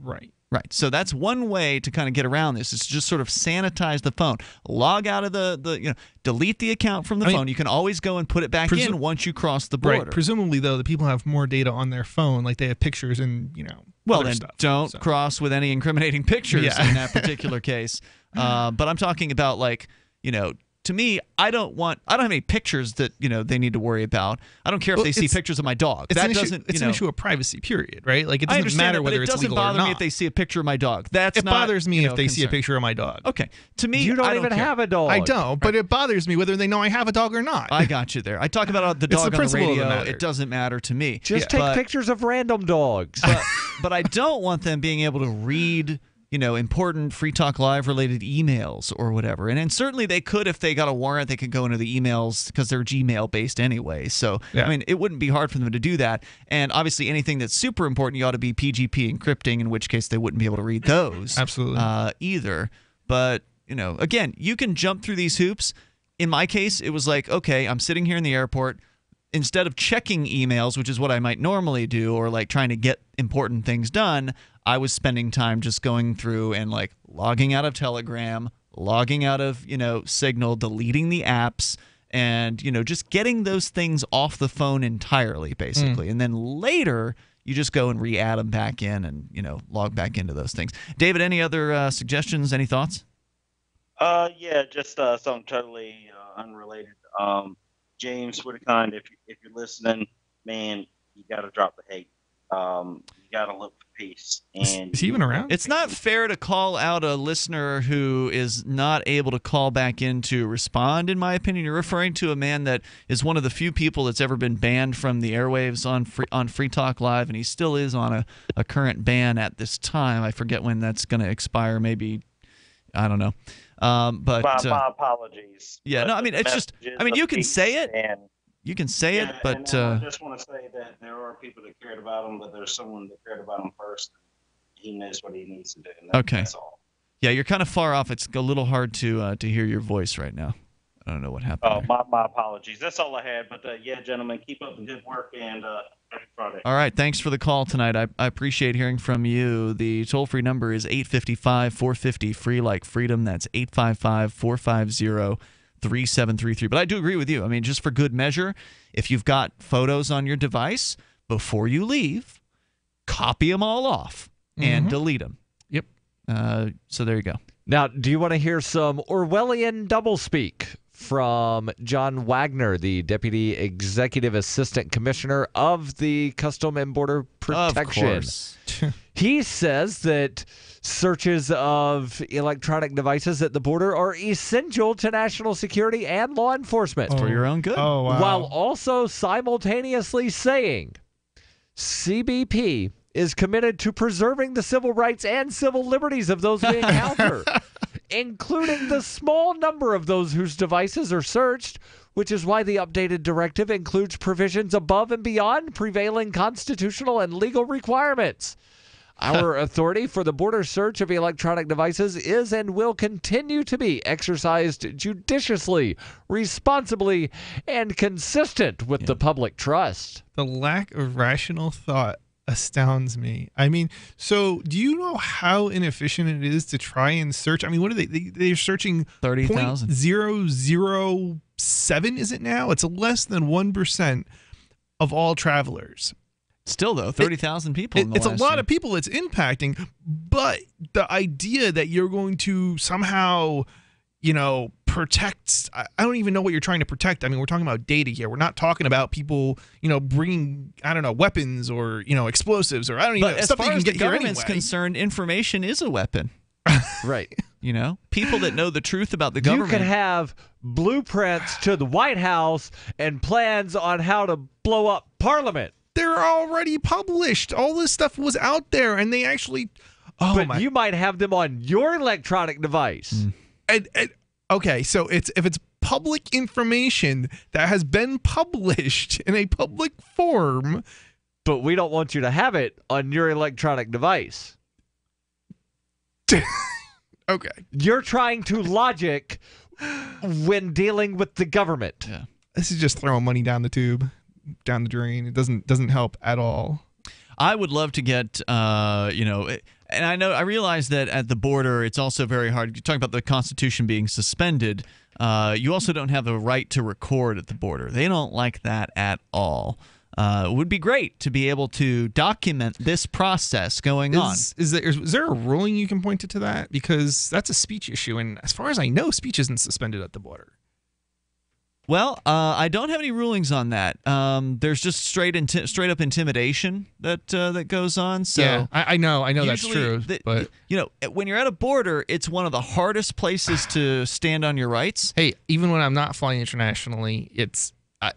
Right. Right. So that's one way to kind of get around this, is to just sort of sanitize the phone. Log out of delete the account from the phone. You can always go and put it back in once you cross the border. Right. Presumably, though, the people have more data on their phone, like they have pictures and, well, other then stuff. don't cross with any incriminating pictures in that particular case. But I'm talking about, like, to me, I don't have any pictures that they need to worry about. I don't care if they see pictures of my dog. It's an issue of privacy, period, right? Like, it I doesn't matter whether it's legal or not. It doesn't bother me if they see a picture of my dog. It bothers me if they see a picture of my dog. Okay, to me, you don't even care. have a dog. I don't, but it bothers me whether they know I have a dog or not. I got you there. I talk about the dog on the radio. It doesn't matter to me. Just take pictures of random dogs. But I don't want them being able to read important Free Talk Live related emails or whatever. And certainly they could, if they got a warrant, they could go into the emails because they're Gmail based anyway. So, I mean, it wouldn't be hard for them to do that. And obviously anything that's super important, you ought to be PGP encrypting, in which case they wouldn't be able to read those. Absolutely. Either. But, again, you can jump through these hoops. In my case, it was like, okay, I'm sitting here in the airport. Instead of checking emails, which is what I might normally do, or like trying to get important things done, I was spending time just going through and like logging out of Telegram, logging out of, Signal, deleting the apps, and, just getting those things off the phone entirely, basically. And then later, you just go and re-add them back in and, log back into those things. David, any other suggestions, any thoughts? Yeah, just something totally unrelated. James Whittakind, if you're listening, man, you got to drop the hate. You got to look for peace. And is he even around? It's not fair to call out a listener who is not able to call back in to respond, in my opinion. You're referring to a man that is one of the few people that's ever been banned from the airwaves on Free Talk Live, and he still is on a current ban at this time. I forget when that's going to expire. Maybe, I don't know. But my apologies. Yeah, no, I mean, it's just, you can say it. You can say it, but I just want to say that there are people that cared about him, but there's someone that cared about him first. He knows what he needs to do. And that's all. Yeah, you're kind of far off. It's a little hard to hear your voice right now. I don't know what happened. Oh, my apologies. That's all I had. But yeah, gentlemen, keep up the good work, and happy Friday. All right, thanks for the call tonight. I appreciate hearing from you. The toll-free number is 855-450-FREE, like freedom. That's 855-450-3733. But I do agree with you. I mean, just for good measure, if you've got photos on your device, before you leave, copy them all off and delete them. Yep. So there you go. Now, do you want to hear some Orwellian doublespeak from John Wagner, the Deputy Executive Assistant Commissioner of the Custom and Border Protection? Of course. He says that searches of electronic devices at the border are essential to national security and law enforcement. For your own good. Oh, wow. While also simultaneously saying CBP is committed to preserving the civil rights and civil liberties of those we encounter, including the small number of those whose devices are searched, which is why the updated directive includes provisions above and beyond prevailing constitutional and legal requirements. Our authority for the border search of electronic devices is and will continue to be exercised judiciously, responsibly, and consistent with the public trust. The lack of rational thought astounds me. I mean, so do you know how inefficient it is to try and search? I mean, what are they're searching 30,000. 0.007, is it now? It's less than 1% of all travelers. Still, though, 30,000 people. It's a lot of people it's impacting, but the idea that you're going to somehow, protect, I don't even know what you're trying to protect. I mean, we're talking about data here. We're not talking about people, bringing, weapons or, explosives or I don't even know. But as Stuff far that you as can the get here government's anyway. concerned, information is a weapon. Right. People that know the truth about the government. You can have blueprints to the White House and plans on how to blow up Parliament. They're already published. All this stuff was out there, and they actually. You might have them on your electronic device. Okay, so if it's public information that has been published in a public form, but we don't want you to have it on your electronic device. Okay, you're trying to logic when dealing with the government. Yeah, this is just throwing money down the tube. Down the drain. It doesn't help at all. I would love to get And I realize that at the border, it's also very hard. You're talking about the Constitution being suspended. You also don't have the right to record at the border. They don't like that at all. It would be great to be able to document this process going on. Is there a ruling you can point to that? Because that's a speech issue, and as far as I know, speech isn't suspended at the border. Well, I don't have any rulings on that. There's just straight up intimidation that goes on. So yeah, I know that's true. But when you're at a border, it's one of the hardest places to stand on your rights. Hey, even when I'm not flying internationally, I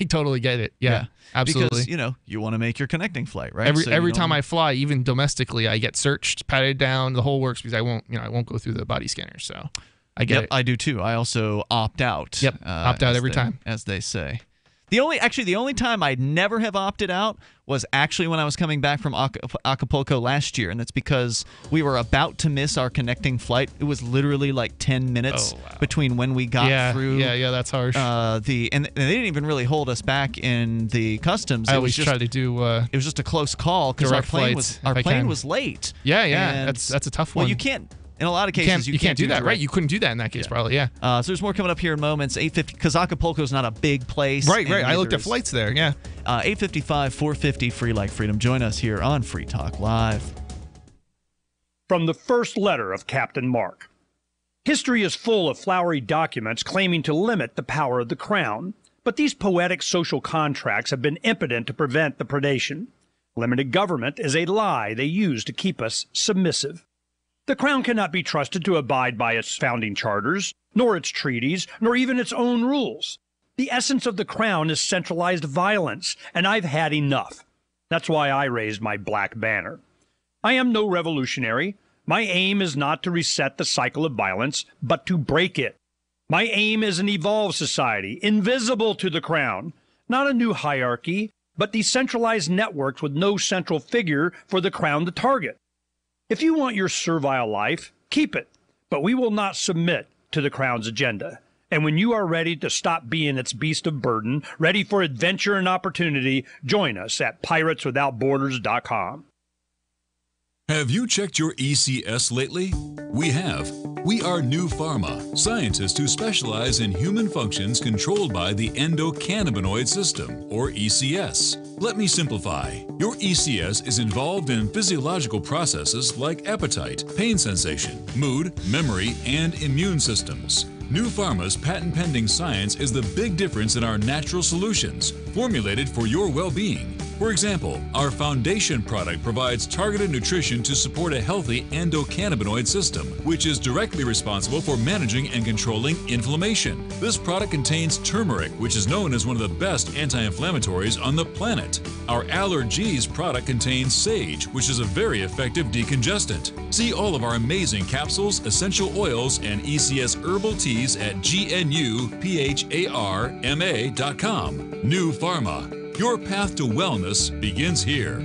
totally get it. Yeah, absolutely. Because you want to make your connecting flight, right? Every time I fly, even domestically, I get searched, patted down, the whole works, because I won't go through the body scanner. So I get it. I do too. I also opt out. Yep, opt out every time, as they say. The only time I'd never have opted out was actually when I was coming back from Acapulco last year, and that's because we were about to miss our connecting flight. It was literally like 10 minutes between when we got through. Yeah, that's harsh. And they didn't even really hold us back in the customs. I always try to do. It was just a close call because our plane was late. Yeah, that's a tough one. Well, you can't. In a lot of cases, you can't do that, right? You couldn't do that in that case, probably, yeah. So there's more coming up here in moments. 8:50, because Acapulco is not a big place. Right. I looked at flights there, yeah. 8:55, 450, Free Like Freedom. Join us here on Free Talk Live. From the first letter of Captain Mark. History is full of flowery documents claiming to limit the power of the crown, but these poetic social contracts have been impotent to prevent the predation. Limited government is a lie they use to keep us submissive. The Crown cannot be trusted to abide by its founding charters, nor its treaties, nor even its own rules. The essence of the Crown is centralized violence, and I've had enough. That's why I raised my black banner. I am no revolutionary. My aim is not to reset the cycle of violence, but to break it. My aim is an evolved society, invisible to the Crown. Not a new hierarchy, but decentralized networks with no central figure for the Crown to target. If you want your servile life, keep it, but we will not submit to the Crown's agenda. And when you are ready to stop being its beast of burden, ready for adventure and opportunity, join us at pirateswithoutborders.com. Have you checked your ECS lately? We have. We are New Pharma, scientists who specialize in human functions controlled by the endocannabinoid system, or ECS. Let me simplify. Your ECS is involved in physiological processes like appetite, pain sensation, mood, memory, and immune systems. New Pharma's patent-pending science is the big difference in our natural solutions, formulated for your well-being. For example, our foundation product provides targeted nutrition to support a healthy endocannabinoid system, which is directly responsible for managing and controlling inflammation. This product contains turmeric, which is known as one of the best anti-inflammatories on the planet. Our Allergies product contains sage, which is a very effective decongestant. See all of our amazing capsules, essential oils, and ECS herbal teas at GNUPHARMA.com. New Pharma. Your path to wellness begins here.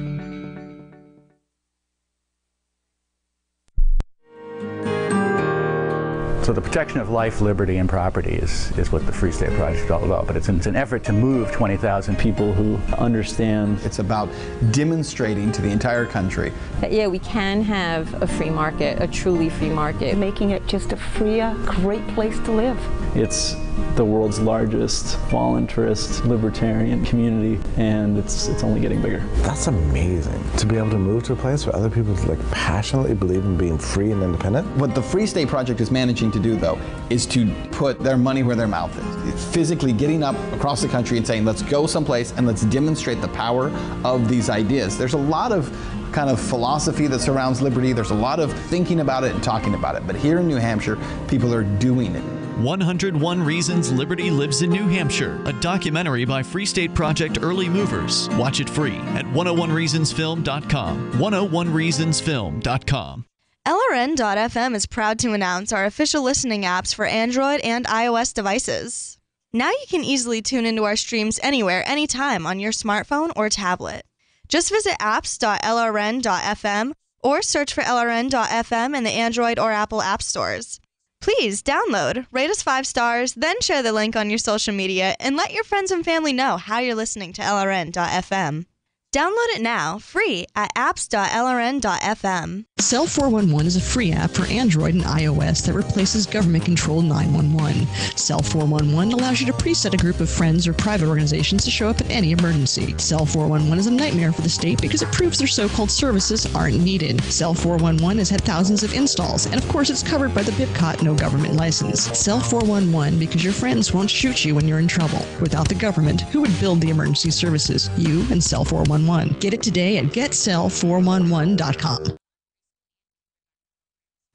So the protection of life, liberty, and property is what the Free State Project is all about. But it's an effort to move 20,000 people who understand. It's about demonstrating to the entire country that, yeah, we can have a free market, a truly free market. Making it just a freer, great place to live. It's the world's largest voluntarist libertarian community, and it's only getting bigger. That's amazing, to be able to move to a place where other people passionately believe in being free and independent. What the Free State Project is managing to do, though, is to put their money where their mouth is. It's physically getting up across the country and saying, let's go someplace and let's demonstrate the power of these ideas. There's a lot of kind of philosophy that surrounds liberty. There's a lot of thinking about it and talking about it. But here in New Hampshire, people are doing it. 101 Reasons Liberty Lives in New Hampshire, a documentary by Free State Project Early Movers. Watch it free at 101reasonsfilm.com. 101reasonsfilm.com. LRN.FM is proud to announce our official listening apps for Android and iOS devices. Now you can easily tune into our streams anywhere, anytime on your smartphone or tablet. Just visit apps.lrn.fm or search for LRN.FM in the Android or Apple app stores. Please download, rate us 5 stars, then share the link on your social media, and let your friends and family know how you're listening to LRN.FM. Download it now, free, at apps.lrn.fm. Cell 411 is a free app for Android and iOS that replaces government-controlled 911. Cell 411 allows you to preset a group of friends or private organizations to show up at any emergency. Cell 411 is a nightmare for the state because it proves their so-called services aren't needed. Cell 411 has had thousands of installs, and of course it's covered by the BIPCOT no government license. Cell 411 because your friends won't shoot you when you're in trouble. Without the government, who would build the emergency services? You and Cell 411. Get it today at getcell411.com.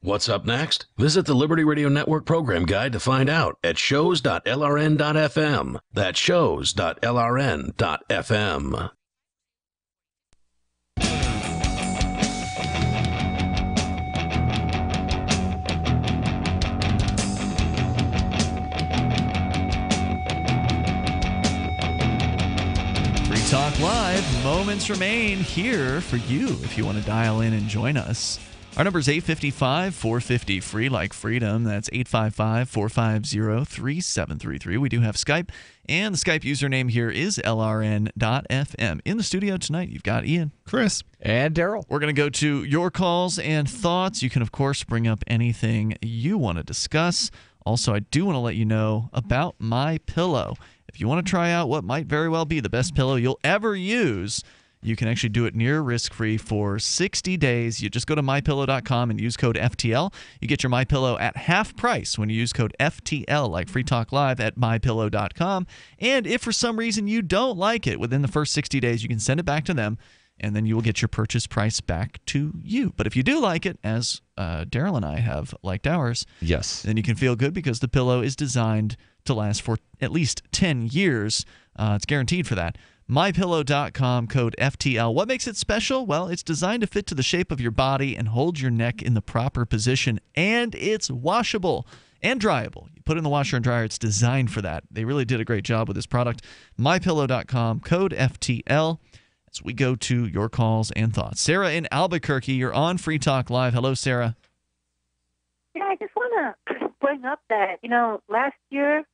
What's up next? Visit the Liberty Radio Network program guide to find out at shows.lrn.fm. That's shows.lrn.fm. Free Talk Live. Moments remain here for you if you want to dial in and join us. Our number is 855-450-FREE, like freedom. That's 855-450-3733. We do have Skype, and the Skype username here is LRN.FM. In the studio tonight, you've got Ian, Chris, and Darryl. We're going to go to your calls and thoughts. You can, of course, bring up anything you want to discuss. Also, I do want to let you know about My Pillow. If you want to try out what might very well be the best pillow you'll ever use, you can actually do it near risk-free for 60 days. You just go to MyPillow.com and use code FTL. You get your MyPillow at half price when you use code FTL, like Free Talk Live, at MyPillow.com. And if for some reason you don't like it within the first 60 days, you can send it back to them, and then you will get your purchase price back to you. But if you do like it, as Darryl and I have liked ours, yes, then you can feel good because the pillow is designed to last for at least 10 years. It's guaranteed for that. MyPillow.com, code FTL. What makes it special? Well, it's designed to fit to the shape of your body and hold your neck in the proper position, and it's washable and dryable. You put it in the washer and dryer. It's designed for that. They really did a great job with this product. MyPillow.com, code FTL. As we go to your calls and thoughts. Sarah in Albuquerque, you're on Free Talk Live. Hello, Sarah. Yeah, I just want to bring up that, last year,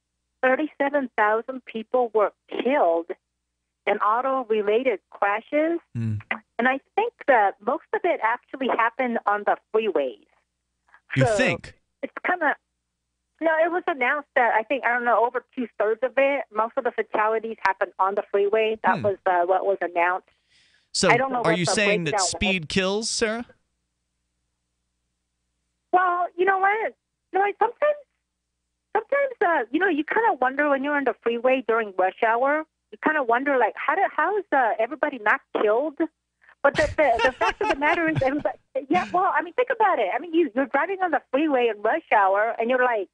37,000 people were killed in auto-related crashes. And I think that most of it actually happened on the freeways. You think? It's kind of, it was announced that over 2/3 of it, most of the fatalities happened on the freeway. That was what was announced. So I don't know are what you the saying that breakdown speed kills, Sarah? Well, you know what? Sometimes, you kind of wonder when you're on the freeway during rush hour, you kind of wonder, like, how is everybody not killed? But the fact of the matter is, everybody, think about it. You're driving on the freeway in rush hour, and you're like,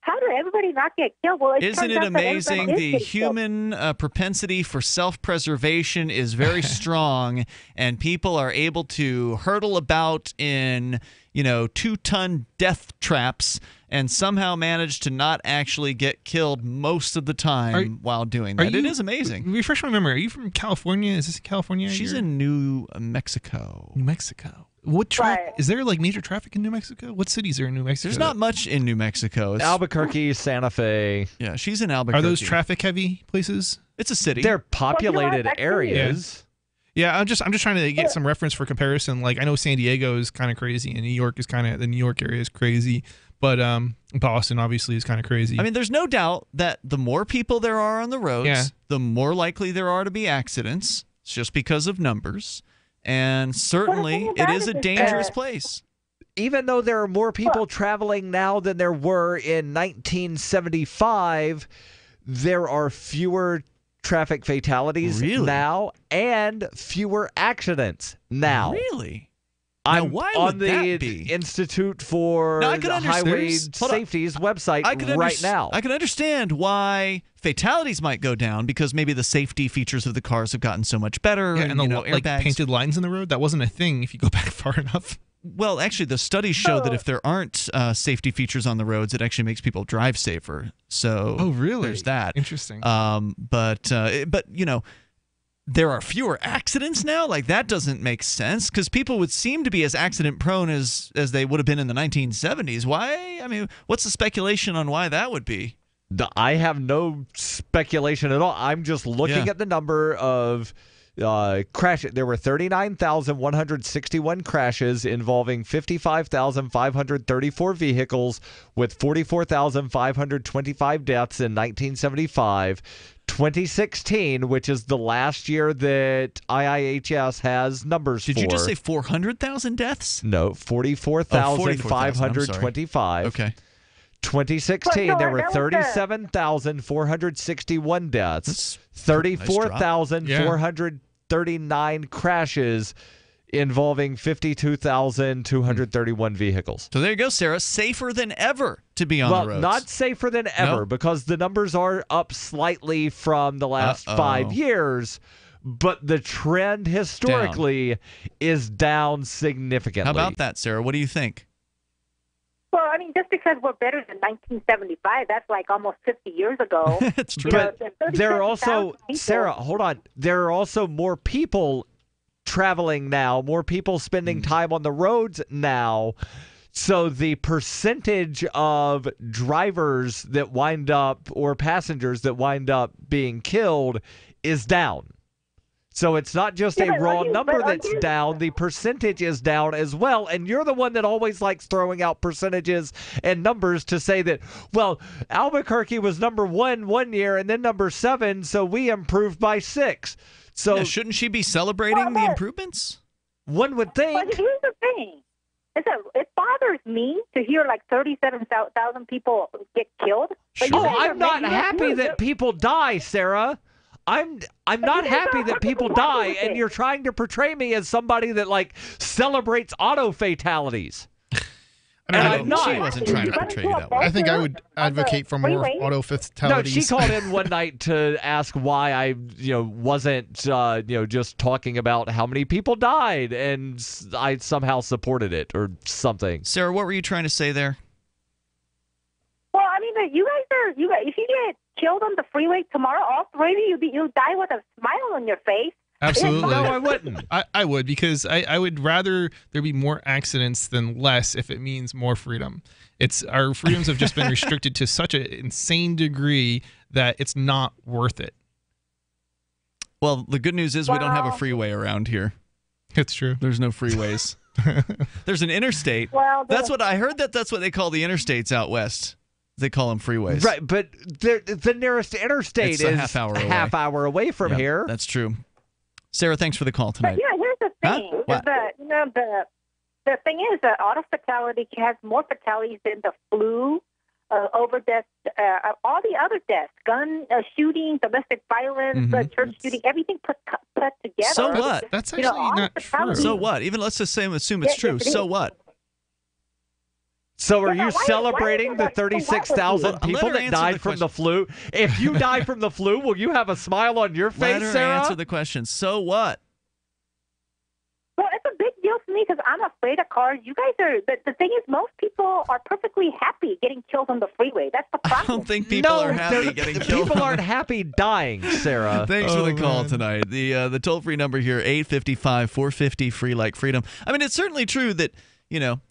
how did everybody not get killed? Well, Isn't it amazing? The human propensity for self-preservation is very strong, and people are able to hurtle about in, 2-ton death traps and somehow manage to not actually get killed most of the time while doing that. It is amazing. Refresh my memory. Are you from California? Is this California? She's in New Mexico. New Mexico. What is there major traffic in New Mexico? What cities are in New Mexico? There's not much in New Mexico. It's Albuquerque, Santa Fe. Yeah, she's in Albuquerque. Are those traffic-heavy places? It's a city. They're populated areas. Yeah, I'm just trying to get some reference for comparison. Like, I know San Diego is kind of crazy, and New York is the New York area is crazy, but Boston obviously is kind of crazy. There's no doubt that the more people there are on the roads, the more likely there are to be accidents. It's just because of numbers. And certainly, it is a dangerous place. Even though there are more people traveling now than there were in 1975, there are fewer traffic fatalities now and fewer accidents now. Really? I'm why on would the that be? Institute for Highway Safety's website right now. I can understand why fatalities might go down because maybe the safety features of the cars have gotten so much better. Yeah, and the airbags. painted lines in the road, that wasn't a thing if you go back far enough. Well, actually, the studies show that if there aren't safety features on the roads, it actually makes people drive safer. So, really? There's that. Interesting. But there are fewer accidents now. Like, that doesn't make sense because people would seem to be as accident prone as they would have been in the 1970s. Why? What's the speculation on why that would be? I have no speculation at all. I'm just looking at the number of There were 39,161 crashes involving 55,534 vehicles with 44,525 deaths in 1975. 2016, which is the last year that IIHS has numbers for. Did you just say 400,000 deaths? No, 44,525. Okay. 2016, there were 37,461 deaths, 34,439 crashes involving 52,231 vehicles. So there you go, Sarah. Safer than ever to be on the roads. Not safer than ever because the numbers are up slightly from the last 5 years, but the trend historically is down significantly. How about that, Sarah? What do you think? Well, I mean, just because we're better than 1975, that's like almost 50 years ago. That's true. But there are also, Sarah, hold on. There are also more people traveling now, more people spending time on the roads now. So the percentage of drivers that wind up or passengers that wind up being killed is down. So it's not just a raw number that's down. The percentage is down as well. And you're the one that always likes throwing out percentages and numbers to say that, well, Albuquerque was number 1 year and then number 7, so we improved by 6. So yeah, shouldn't she be celebrating the improvements? One would think. But here's the thing. It bothers me to hear like 37,000 people get killed. Oh, I'm not happy that people die, Sarah. I'm not happy that people die, and you're trying to portray me as somebody that like celebrates auto fatalities. I'm not. She wasn't trying to portray you that way. I think I would advocate for more auto fatalities. No, she called in one night to ask why I, wasn't, just talking about how many people died, and I somehow supported it or something. Sarah, what were you trying to say there? Well, I mean, if you get killed on the freeway tomorrow, all three of you'll die with a smile on your face. Absolutely. No, I wouldn't. I would, because I would rather there be more accidents than less if it means more freedom. Our freedoms have just been restricted to such an insane degree that it's not worth it. Well, the good news is we don't have a freeway around here. It's true. There's no freeways. There's an interstate. Well, that's what I heard. That's what they call the interstates out west. They call them freeways. Right, but the nearest interstate is a half hour away from here. That's true. Sarah, thanks for the call tonight. But here's the thing. The thing is that auto fatality has more fatalities than the flu, overdose, all the other deaths, gun shooting, domestic violence, church shooting, everything put together. So what? That's actually not true. So what? Even let's just assume it's true. So what? So are you celebrating the 36,000 people that died from the flu? If you die from the flu, will you have a smile on your face, Let her Sarah? answer the question. So what? Well, it's a big deal for me because I'm afraid of cars. You guys are. The thing is, most people are perfectly happy getting killed on the freeway. That's the problem. I don't think people are happy getting killed. People aren't happy dying, Sarah. Thanks for the call tonight. The toll-free number here, 855-450-FREE like freedom. I mean, it's certainly true that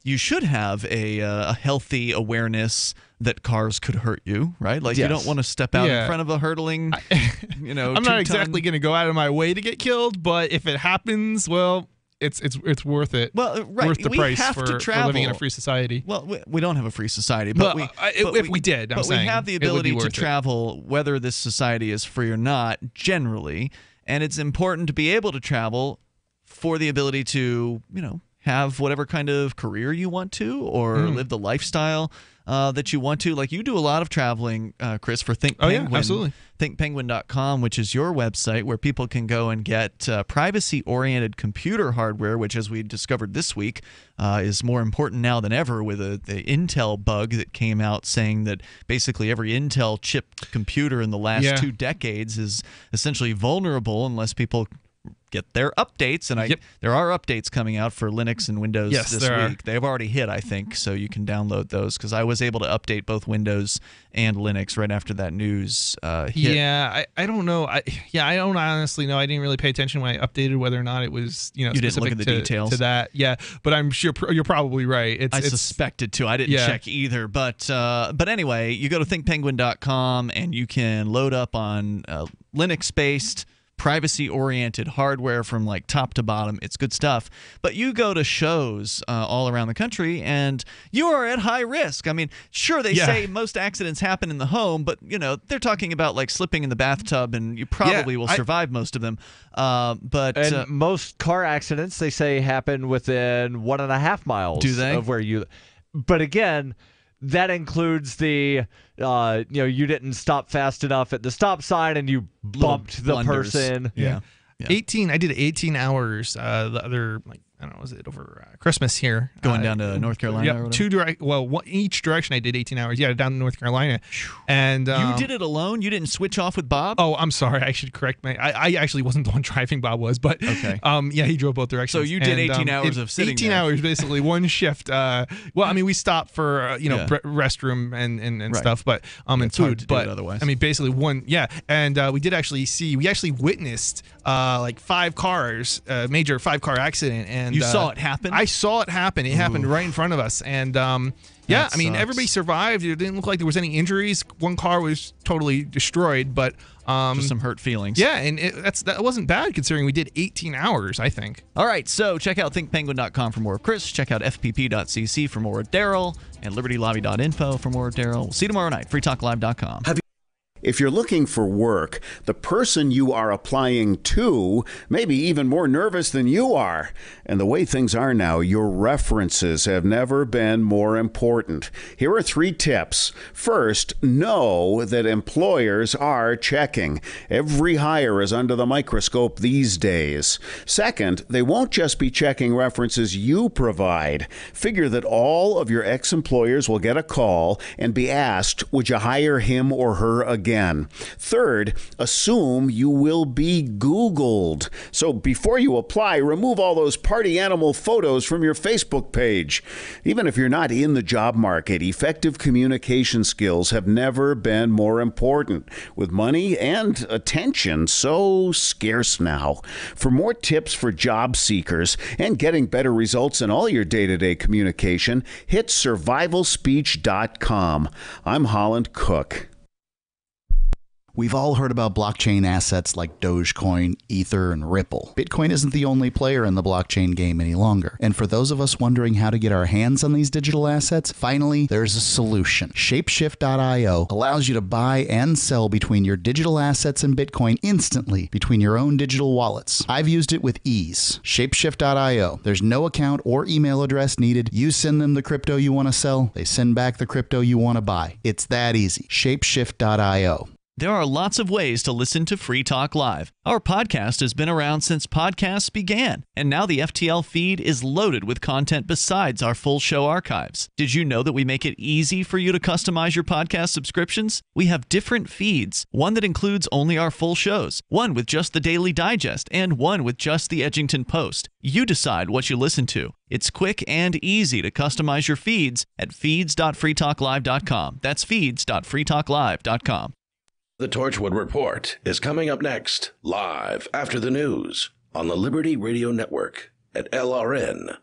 you should have a healthy awareness that cars could hurt you, right? Like, you don't want to step out in front of a hurtling, I'm not exactly going to go out of my way to get killed, but if it happens, well, it's worth it. Well, right. Worth the We price have for to travel. living in a free society. Well, we don't have a free society, but if we did, we have the ability to travel, whether this society is free or not, generally, and it's important to be able to travel for the ability to, have whatever kind of career you want to, or live the lifestyle that you want to. Like, you do a lot of traveling, Chris, for Think Penguin. Oh, yeah, absolutely. ThinkPenguin.com, which is your website where people can go and get privacy-oriented computer hardware, which, as we discovered this week, is more important now than ever with the Intel bug that came out saying that basically every Intel chipped computer in the last 2 decades is essentially vulnerable unless people get their updates, and there are updates coming out for Linux and Windows this week. They've already hit, I think, so you can download those, because I was able to update both Windows and Linux right after that news hit. Yeah, I don't know. I don't honestly know. I didn't really pay attention when I updated whether or not it was you didn't look at the details to that. Yeah, but I'm sure you're probably right. I suspected too. I didn't check either, but anyway, you go to thinkpenguin.com and you can load up on Linux-based privacy-oriented hardware from like top to bottom. It's good stuff. But you go to shows all around the country, and you are at high risk. I mean, sure, they say most accidents happen in the home, but they're talking about like slipping in the bathtub, and you probably will survive most of them. But most car accidents, they say, happen within 1.5 miles of where you. But again, that includes the you didn't stop fast enough at the stop sign and you bumped the person. Yeah. 18. I did 18 hours. The other I don't know, was it over Christmas here? Going down to North Carolina? Yeah, each direction I did 18 hours. Yeah, down to North Carolina. And you did it alone? You didn't switch off with Bob? Oh, I'm sorry. I should correct I actually wasn't the one driving. Bob was, but okay. Yeah, he drove both directions. So you did 18 hours of sitting 18 there. hours, basically, one shift. Well, I mean, we stopped for, restroom and stuff, but and food. But otherwise. I mean, basically one, And we actually witnessed like 5 cars, major 5-car accident. And you saw it happen? I saw it happen. It happened right in front of us. And I mean, everybody survived. It didn't look like there was any injuries. One car was totally destroyed, but just some hurt feelings. Yeah, and that wasn't bad considering we did 18 hours, I think. All right, so check out thinkpenguin.com for more of Chris. Check out fpp.cc for more of Darryl, and libertylobby.info for more of Darryl. We'll see you tomorrow night. freetalklive.com. If you're looking for work, the person you are applying to may be even more nervous than you are. And the way things are now, your references have never been more important. Here are 3 tips. First, know that employers are checking. Every hire is under the microscope these days. Second, they won't just be checking references you provide. Figure that all of your ex-employers will get a call and be asked, would you hire him or her again? Third, assume you will be Googled. So before you apply, remove all those party animal photos from your Facebook page. Even if you're not in the job market, effective communication skills have never been more important, with money and attention so scarce now. For more tips for job seekers and getting better results in all your day-to-day communication, hit survivalspeech.com. I'm Holland Cook. We've all heard about blockchain assets like Dogecoin, Ether, and Ripple. Bitcoin isn't the only player in the blockchain game any longer. And for those of us wondering how to get our hands on these digital assets, finally, there's a solution. Shapeshift.io allows you to buy and sell between your digital assets and Bitcoin instantly between your own digital wallets. I've used it with ease. Shapeshift.io. There's no account or email address needed. You send them the crypto you want to sell. They send back the crypto you want to buy. It's that easy. Shapeshift.io. There are lots of ways to listen to Free Talk Live. Our podcast has been around since podcasts began, and now the FTL feed is loaded with content besides our full show archives. Did you know that we make it easy for you to customize your podcast subscriptions? We have different feeds, one that includes only our full shows, one with just the Daily Digest, and one with just the Edgington Post. You decide what you listen to. It's quick and easy to customize your feeds at feeds.freetalklive.com. That's feeds.freetalklive.com. The Torchwood Report is coming up next, live after the news on the Liberty Radio Network at LRN.FM.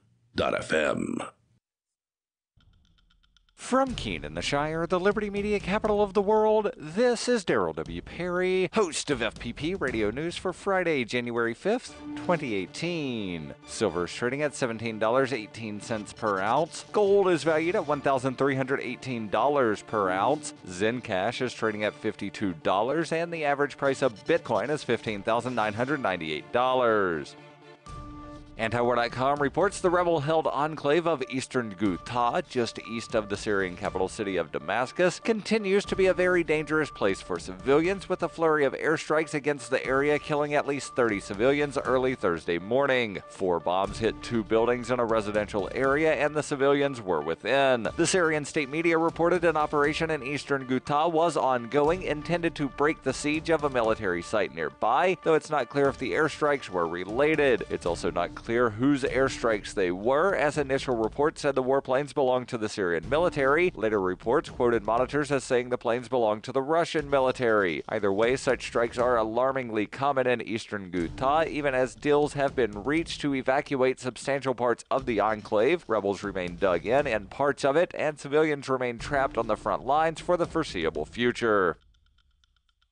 From Keene in the Shire, the Liberty Media capital of the world, this is Darryl W. Perry, host of FPP Radio News for Friday, January 5th, 2018. Silver is trading at $17.18 per ounce. Gold is valued at $1,318 per ounce. Zencash is trading at $52, and the average price of Bitcoin is $15,998. Antiwar.com reports the rebel-held enclave of eastern Ghouta, just east of the Syrian capital city of Damascus, continues to be a very dangerous place for civilians, with a flurry of airstrikes against the area killing at least 30 civilians early Thursday morning. 4 bombs hit 2 buildings in a residential area, and the civilians were within. The Syrian state media reported an operation in eastern Ghouta was ongoing, intended to break the siege of a military site nearby, though it's not clear if the airstrikes were related. It's also not clear whose airstrikes they were, as initial reports said the warplanes belonged to the Syrian military. Later reports quoted monitors as saying the planes belonged to the Russian military. Either way, such strikes are alarmingly common in eastern Ghouta, even as deals have been reached to evacuate substantial parts of the enclave. Rebels remain dug in parts of it, and civilians remain trapped on the front lines for the foreseeable future.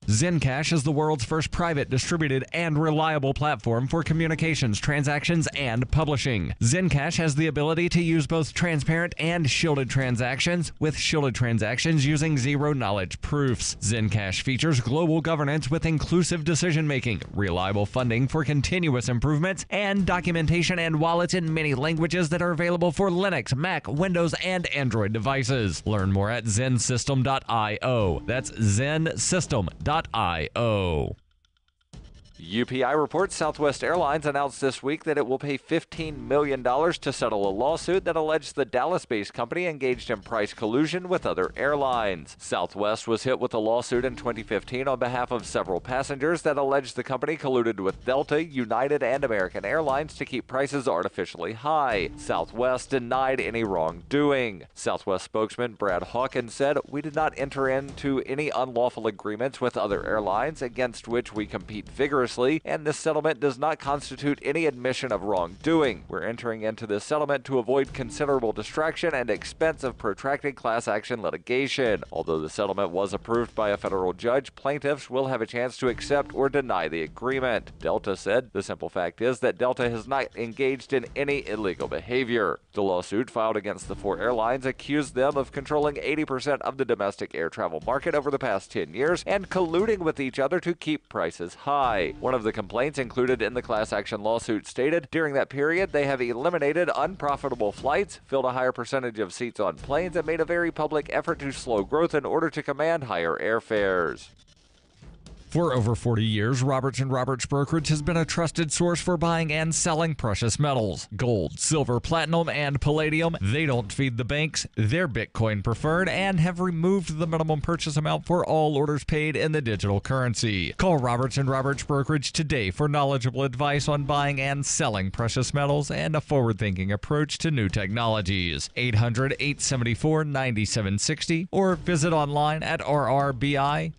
Zencash is the world's first private, distributed, and reliable platform for communications, transactions, and publishing. Zencash has the ability to use both transparent and shielded transactions, with shielded transactions using zero-knowledge proofs. Zencash features global governance with inclusive decision-making, reliable funding for continuous improvements, and documentation and wallets in many languages that are available for Linux, Mac, Windows, and Android devices. Learn more at zensystem.io. That's zensystem.io. UPI reports Southwest Airlines announced this week that it will pay $15 million to settle a lawsuit that alleged the Dallas-based company engaged in price collusion with other airlines. Southwest was hit with a lawsuit in 2015 on behalf of several passengers that alleged the company colluded with Delta, United, and American Airlines to keep prices artificially high. Southwest denied any wrongdoing. Southwest spokesman Brad Hawkins said, "We did not enter into any unlawful agreements with other airlines against which we compete vigorously, and this settlement does not constitute any admission of wrongdoing. We're entering into this settlement to avoid considerable distraction and expense of protracted class action litigation. Although the settlement was approved by a federal judge, plaintiffs will have a chance to accept or deny the agreement." Delta said, "The simple fact is that Delta has not engaged in any illegal behavior." The lawsuit filed against the four airlines accused them of controlling 80% of the domestic air travel market over the past 10 years and colluding with each other to keep prices high. One of the complaints included in the class action lawsuit stated, during that period, they have eliminated unprofitable flights, filled a higher percentage of seats on planes, and made a very public effort to slow growth in order to command higher airfares. For over 40 years, Roberts & Roberts Brokerage has been a trusted source for buying and selling precious metals. Gold, silver, platinum, and palladium. They don't feed the banks. They're Bitcoin preferred and have removed the minimum purchase amount for all orders paid in the digital currency. Call Roberts & Roberts Brokerage today for knowledgeable advice on buying and selling precious metals and a forward-thinking approach to new technologies. 800-874-9760 or visit online at rrbi.co.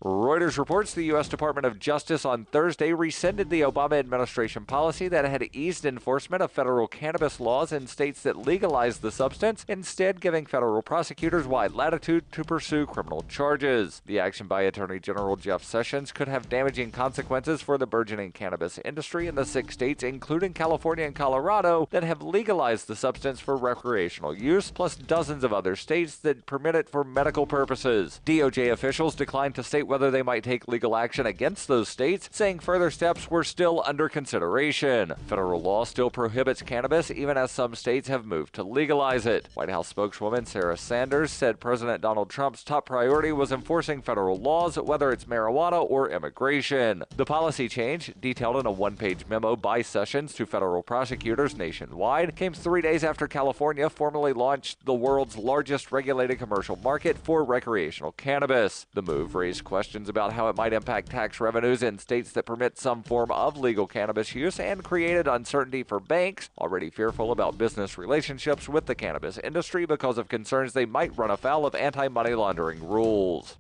Reuters reports the U.S. Department of Justice on Thursday rescinded the Obama administration policy that had eased enforcement of federal cannabis laws in states that legalized the substance, instead giving federal prosecutors wide latitude to pursue criminal charges. The action by Attorney General Jeff Sessions could have damaging consequences for the burgeoning cannabis industry in the 6 states, including California and Colorado, that have legalized the substance for recreational use, plus dozens of other states that permit it for medical purposes. DOJ officials declined to state whether they might take legal action against those states, saying further steps were still under consideration. Federal law still prohibits cannabis, even as some states have moved to legalize it. White House spokeswoman Sarah Sanders said President Donald Trump's top priority was enforcing federal laws, whether it's marijuana or immigration. The policy change, detailed in a one-page memo by Sessions to federal prosecutors nationwide, came 3 days after California formally launched the world's largest regulated commercial market for recreational cannabis. The move raised questions about how it might impact tax revenues in states that permit some form of legal cannabis use and created uncertainty for banks, already fearful about business relationships with the cannabis industry because of concerns they might run afoul of anti-money laundering rules.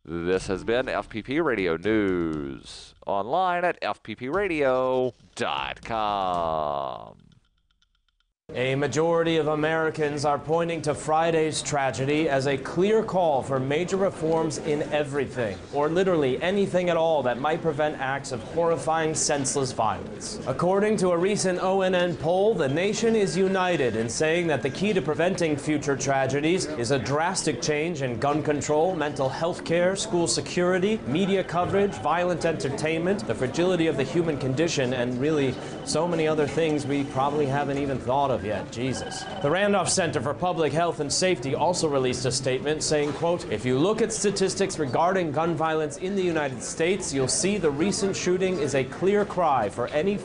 This has been FPP Radio News, online at fppradio.com. A majority of Americans are pointing to Friday's tragedy as a clear call for major reforms in everything, or literally anything at all that might prevent acts of horrifying, senseless violence. According to a recent ONN poll, the nation is united in saying that the key to preventing future tragedies is a drastic change in gun control, mental health care, school security, media coverage, violent entertainment, the fragility of the human condition, and really so many other things we probably haven't even thought of yet. Jesus. The Randolph Center for Public Health and Safety also released a statement saying, quote, "If you look at statistics regarding gun violence in the United States, you'll see the recent shooting is a clear cry for any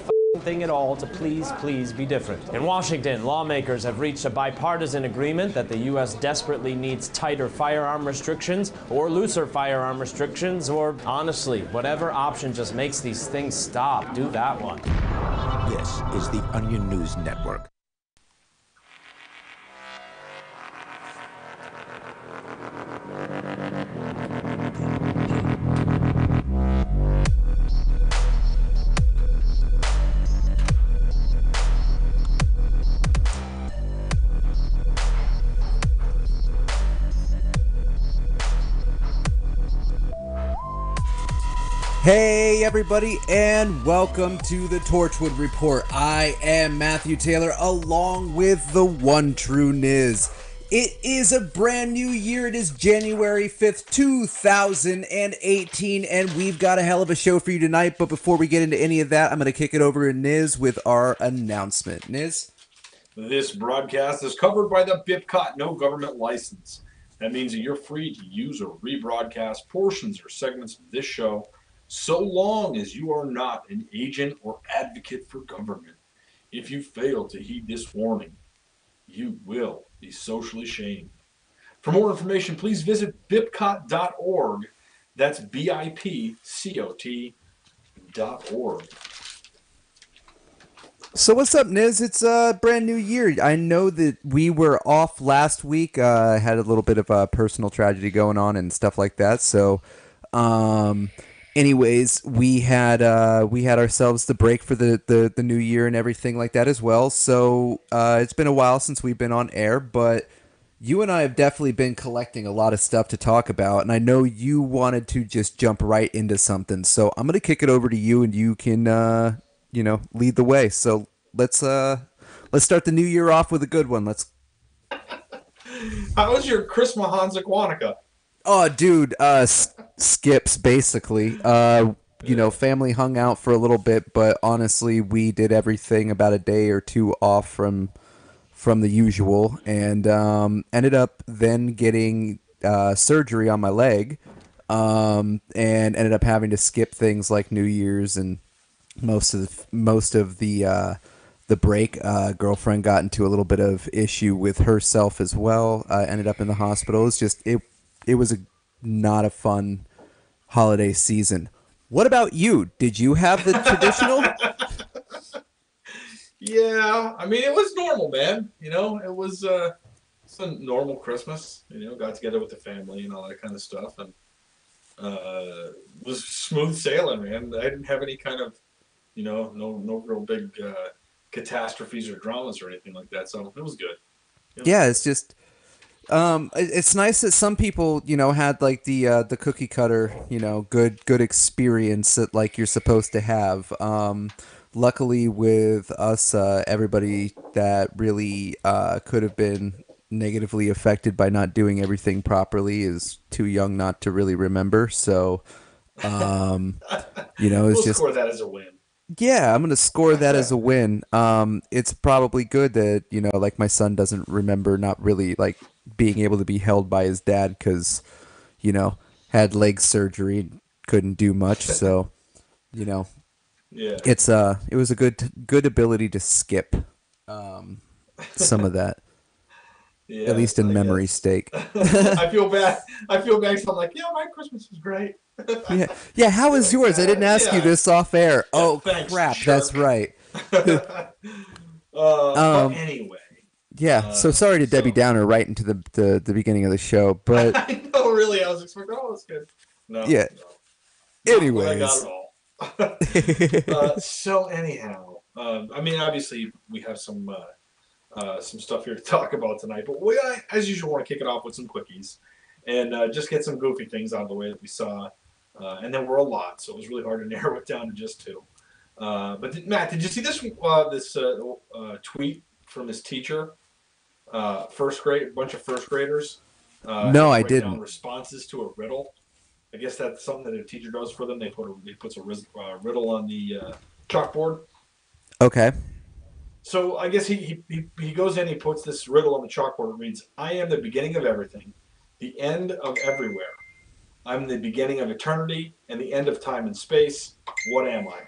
thing at all to please be different." In Washington, lawmakers have reached a bipartisan agreement that the U.S. desperately needs tighter firearm restrictions or looser firearm restrictions, or honestly, whatever option just makes these things stop. Do that one. This is the Onion News Network. Hey everybody, and welcome to the Torchwood Report. I am Matthew Taylor, along with the one true Niz. It is a brand new year. It is January 5th, 2018, and we've got a hell of a show for you tonight. But before we get into any of that, I'm going to kick it over to Niz with our announcement. Niz? This broadcast is covered by the BIPCOT No Government License. That means that you're free to use or rebroadcast portions or segments of this show, so long as you are not an agent or advocate for government. If you fail to heed this warning, you will be socially shamed. For more information, please visit bipcot.org. That's BIPCOT.org. So what's up, Niz? It's a brand new year. I know that we were off last week. Had a little bit of a personal tragedy going on and stuff like that. So, anyways, we had ourselves the break for the new year and everything like that as well. So it's been a while since we've been on air, but you and I have definitely been collecting a lot of stuff to talk about, and I know you wanted to just jump right into something. So I'm gonna kick it over to you, and you can lead the way. So let's start the new year off with a good one. How was your Chris Mahan's Aquatica? Oh, dude, skips basically. Family hung out for a little bit, but honestly, we did everything about a day or two off from the usual, and ended up then getting surgery on my leg, and ended up having to skip things like New Year's and most of the break. Girlfriend got into a little bit of issue with herself as well. Ended up in the hospital. It was not a fun holiday season. What about you? Did you have the traditional? Yeah, I mean, it was normal, man. It was it's a normal Christmas. Got together with the family and all that kind of stuff, and was smooth sailing, man. I didn't have any kind of, no real big catastrophes or dramas or anything like that, so it was good. Yeah, it's just. It's nice that some people, had like the cookie cutter, good experience that like you're supposed to have. Luckily with us, everybody that really could have been negatively affected by not doing everything properly is too young not to really remember. So, we'll score that as a win. Yeah, I'm going to score that as a win. It's probably good that, like my son doesn't remember not really like being able to be held by his dad because, had leg surgery, couldn't do much. So, yeah, it was a good ability to skip some of that. Yeah, at least in memory stake. I feel bad. So I'm like, yeah, my Christmas was great. Yeah. How was yours? I didn't ask you this off air. Oh, thanks, crap. jerk. That's right. But anyway. Yeah. So sorry to Debbie Downer right into the beginning of the show, but I know, really, I was expecting. Oh, that's good. No. Yeah. No. Anyways. I got it all. So anyhow, I mean, obviously we have some stuff here to talk about tonight, but I, as usual, want to kick it off with some quickies and just get some goofy things out of the way that we saw. And there were a lot, so it was really hard to narrow it down to just two. But Matt, did you see this tweet from his teacher? Bunch of first graders. No, I didn't. Down responses to a riddle. I guess that's something that a teacher does for them. They puts a riddle on the chalkboard. Okay. So I guess he goes in, he puts this riddle on the chalkboard. It reads, "I am the beginning of everything, the end of everywhere. I'm the beginning of eternity and the end of time and space. What am I?"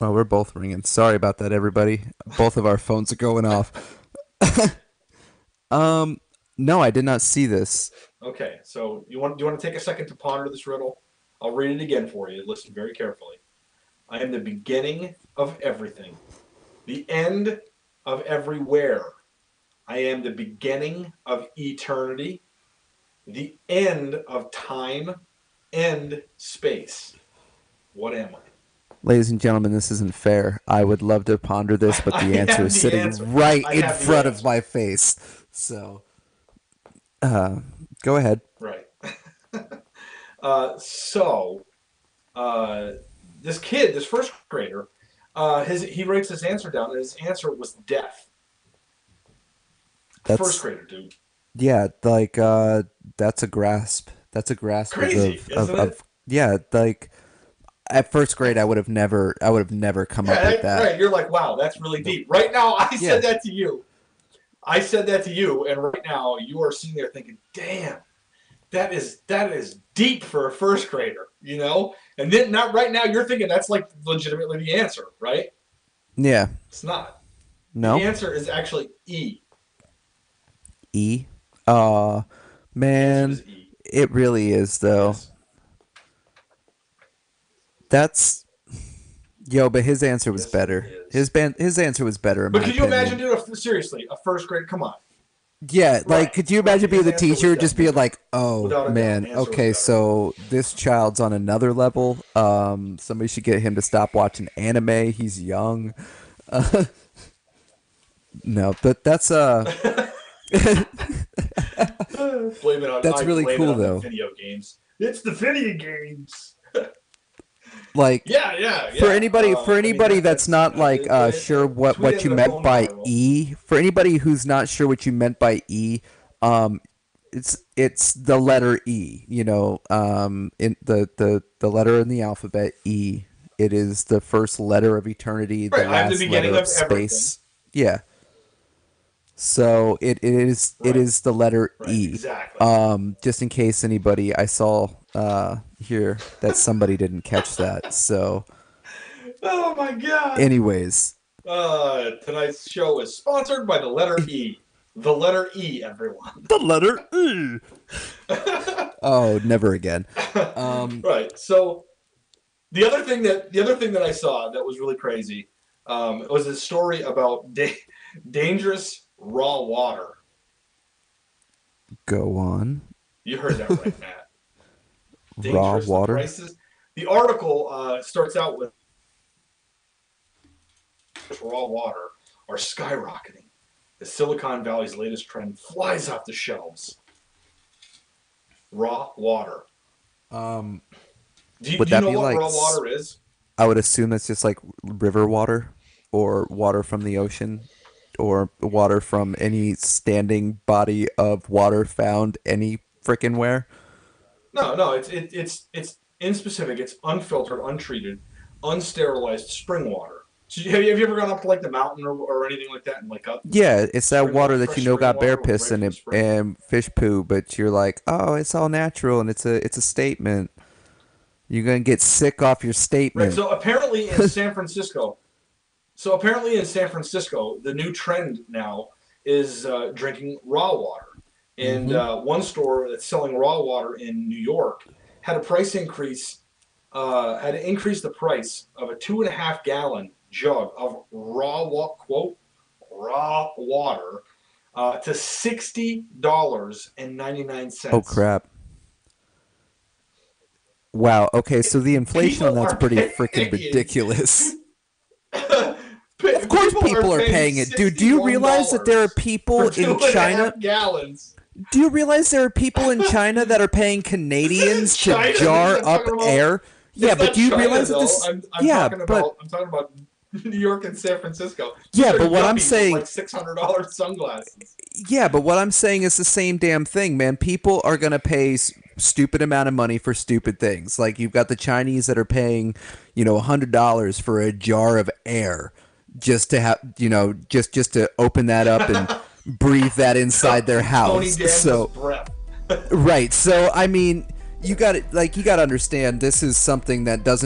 Well, we're both ringing. Sorry about that, everybody. Both of our phones are going off. No, I did not see this. Okay, so do you want to take a second to ponder this riddle? I'll read it again for you. Listen very carefully. I am the beginning of everything, the end of everywhere. I am the beginning of eternity, the end of time and space. What am I? Ladies and gentlemen, this isn't fair. I would love to ponder this, but the answer is sitting right in front of my face. So, go ahead. Right. This kid, this first grader, he writes his answer down, and his answer was death. First grader, dude. Yeah, like that's a grasp. That's a grasp. Crazy, isn't it? Yeah, like at first grade, I would have never come up with that. Right, you're like, wow, that's really deep. Right now, I said that to you. And right now you are sitting there thinking, damn, that is deep for a first grader, you know? And then not right now you're thinking that's like legitimately the answer, right? Yeah. It's not. No. The answer is actually E. E? Man, it really is though. Yes. That's but his answer was better. His answer was better. But could you imagine, dude? Seriously, a first grade? Come on. Yeah, like, could you imagine being the teacher, just being like, "Oh Without a man, doubt, answer okay, so this child's on another level. Somebody should get him to stop watching anime. He's young." No, but that's Blame it on. That's really cool though. Video games. It's the video games. Like, yeah. For anybody that's not like sure what you meant by E, for anybody who's not sure what you meant by E, it's the letter E. You know, in the letter in the alphabet E. It is the first letter of eternity, the last letter of space. Yeah. So it is the letter E. Exactly. Just in case anybody I saw here that somebody didn't catch that. So Oh my god. anyways, tonight's show is sponsored by the letter E. The letter E, everyone. The letter E. Oh, never again. Right. So the other thing that I saw that was really crazy was a story about dangerous raw water. Go on. You heard that right, Matt. Raw Dangerous, water. the prices. The article starts out with raw water are skyrocketing as Silicon Valley's latest trend flies off the shelves. Raw water. Would do you that know be what like raw water is? I would assume that's just like river water or water from the ocean or water from any standing body of water found any frickin' where. No, it's in specific. It's unfiltered, untreated, unsterilized spring water. So have you ever gone up to like the mountain or anything like that and like up? Yeah, it's that spring water that fresh you know got spring bear water piss right in from the it spring. and fish poo, but you're like, oh, it's all natural and it's a statement. You're gonna get sick off your statement. Right. So apparently in San Francisco, the new trend now is drinking raw water. And one store that's selling raw water in New York had a price increase, had to increase the price of a 2.5 gallon jug of raw water to $60.99. Oh crap! Wow. Okay, so the inflation on that's pretty freaking ridiculous. Of course, people are paying it, dude. Do you realize that there are people in China? Gallons. Do you realize there are people in China that are paying Canadians to China, jar I'm up talking about- air? Yeah, It's but not do you China, realize that though. this? I'm Yeah, talking but about, I'm talking about New York and San Francisco. Yeah, These but are what I'm yuppies saying- with like $600 sunglasses. yeah, but what I'm saying is the same damn thing, man. People are gonna pay stupid amount of money for stupid things. Like you've got the Chinese that are paying, $100 for a jar of air just to have, just to open that up and breathe that inside their Tony house. Danza's So breath. right. So I mean, you got to understand this is something that doesn't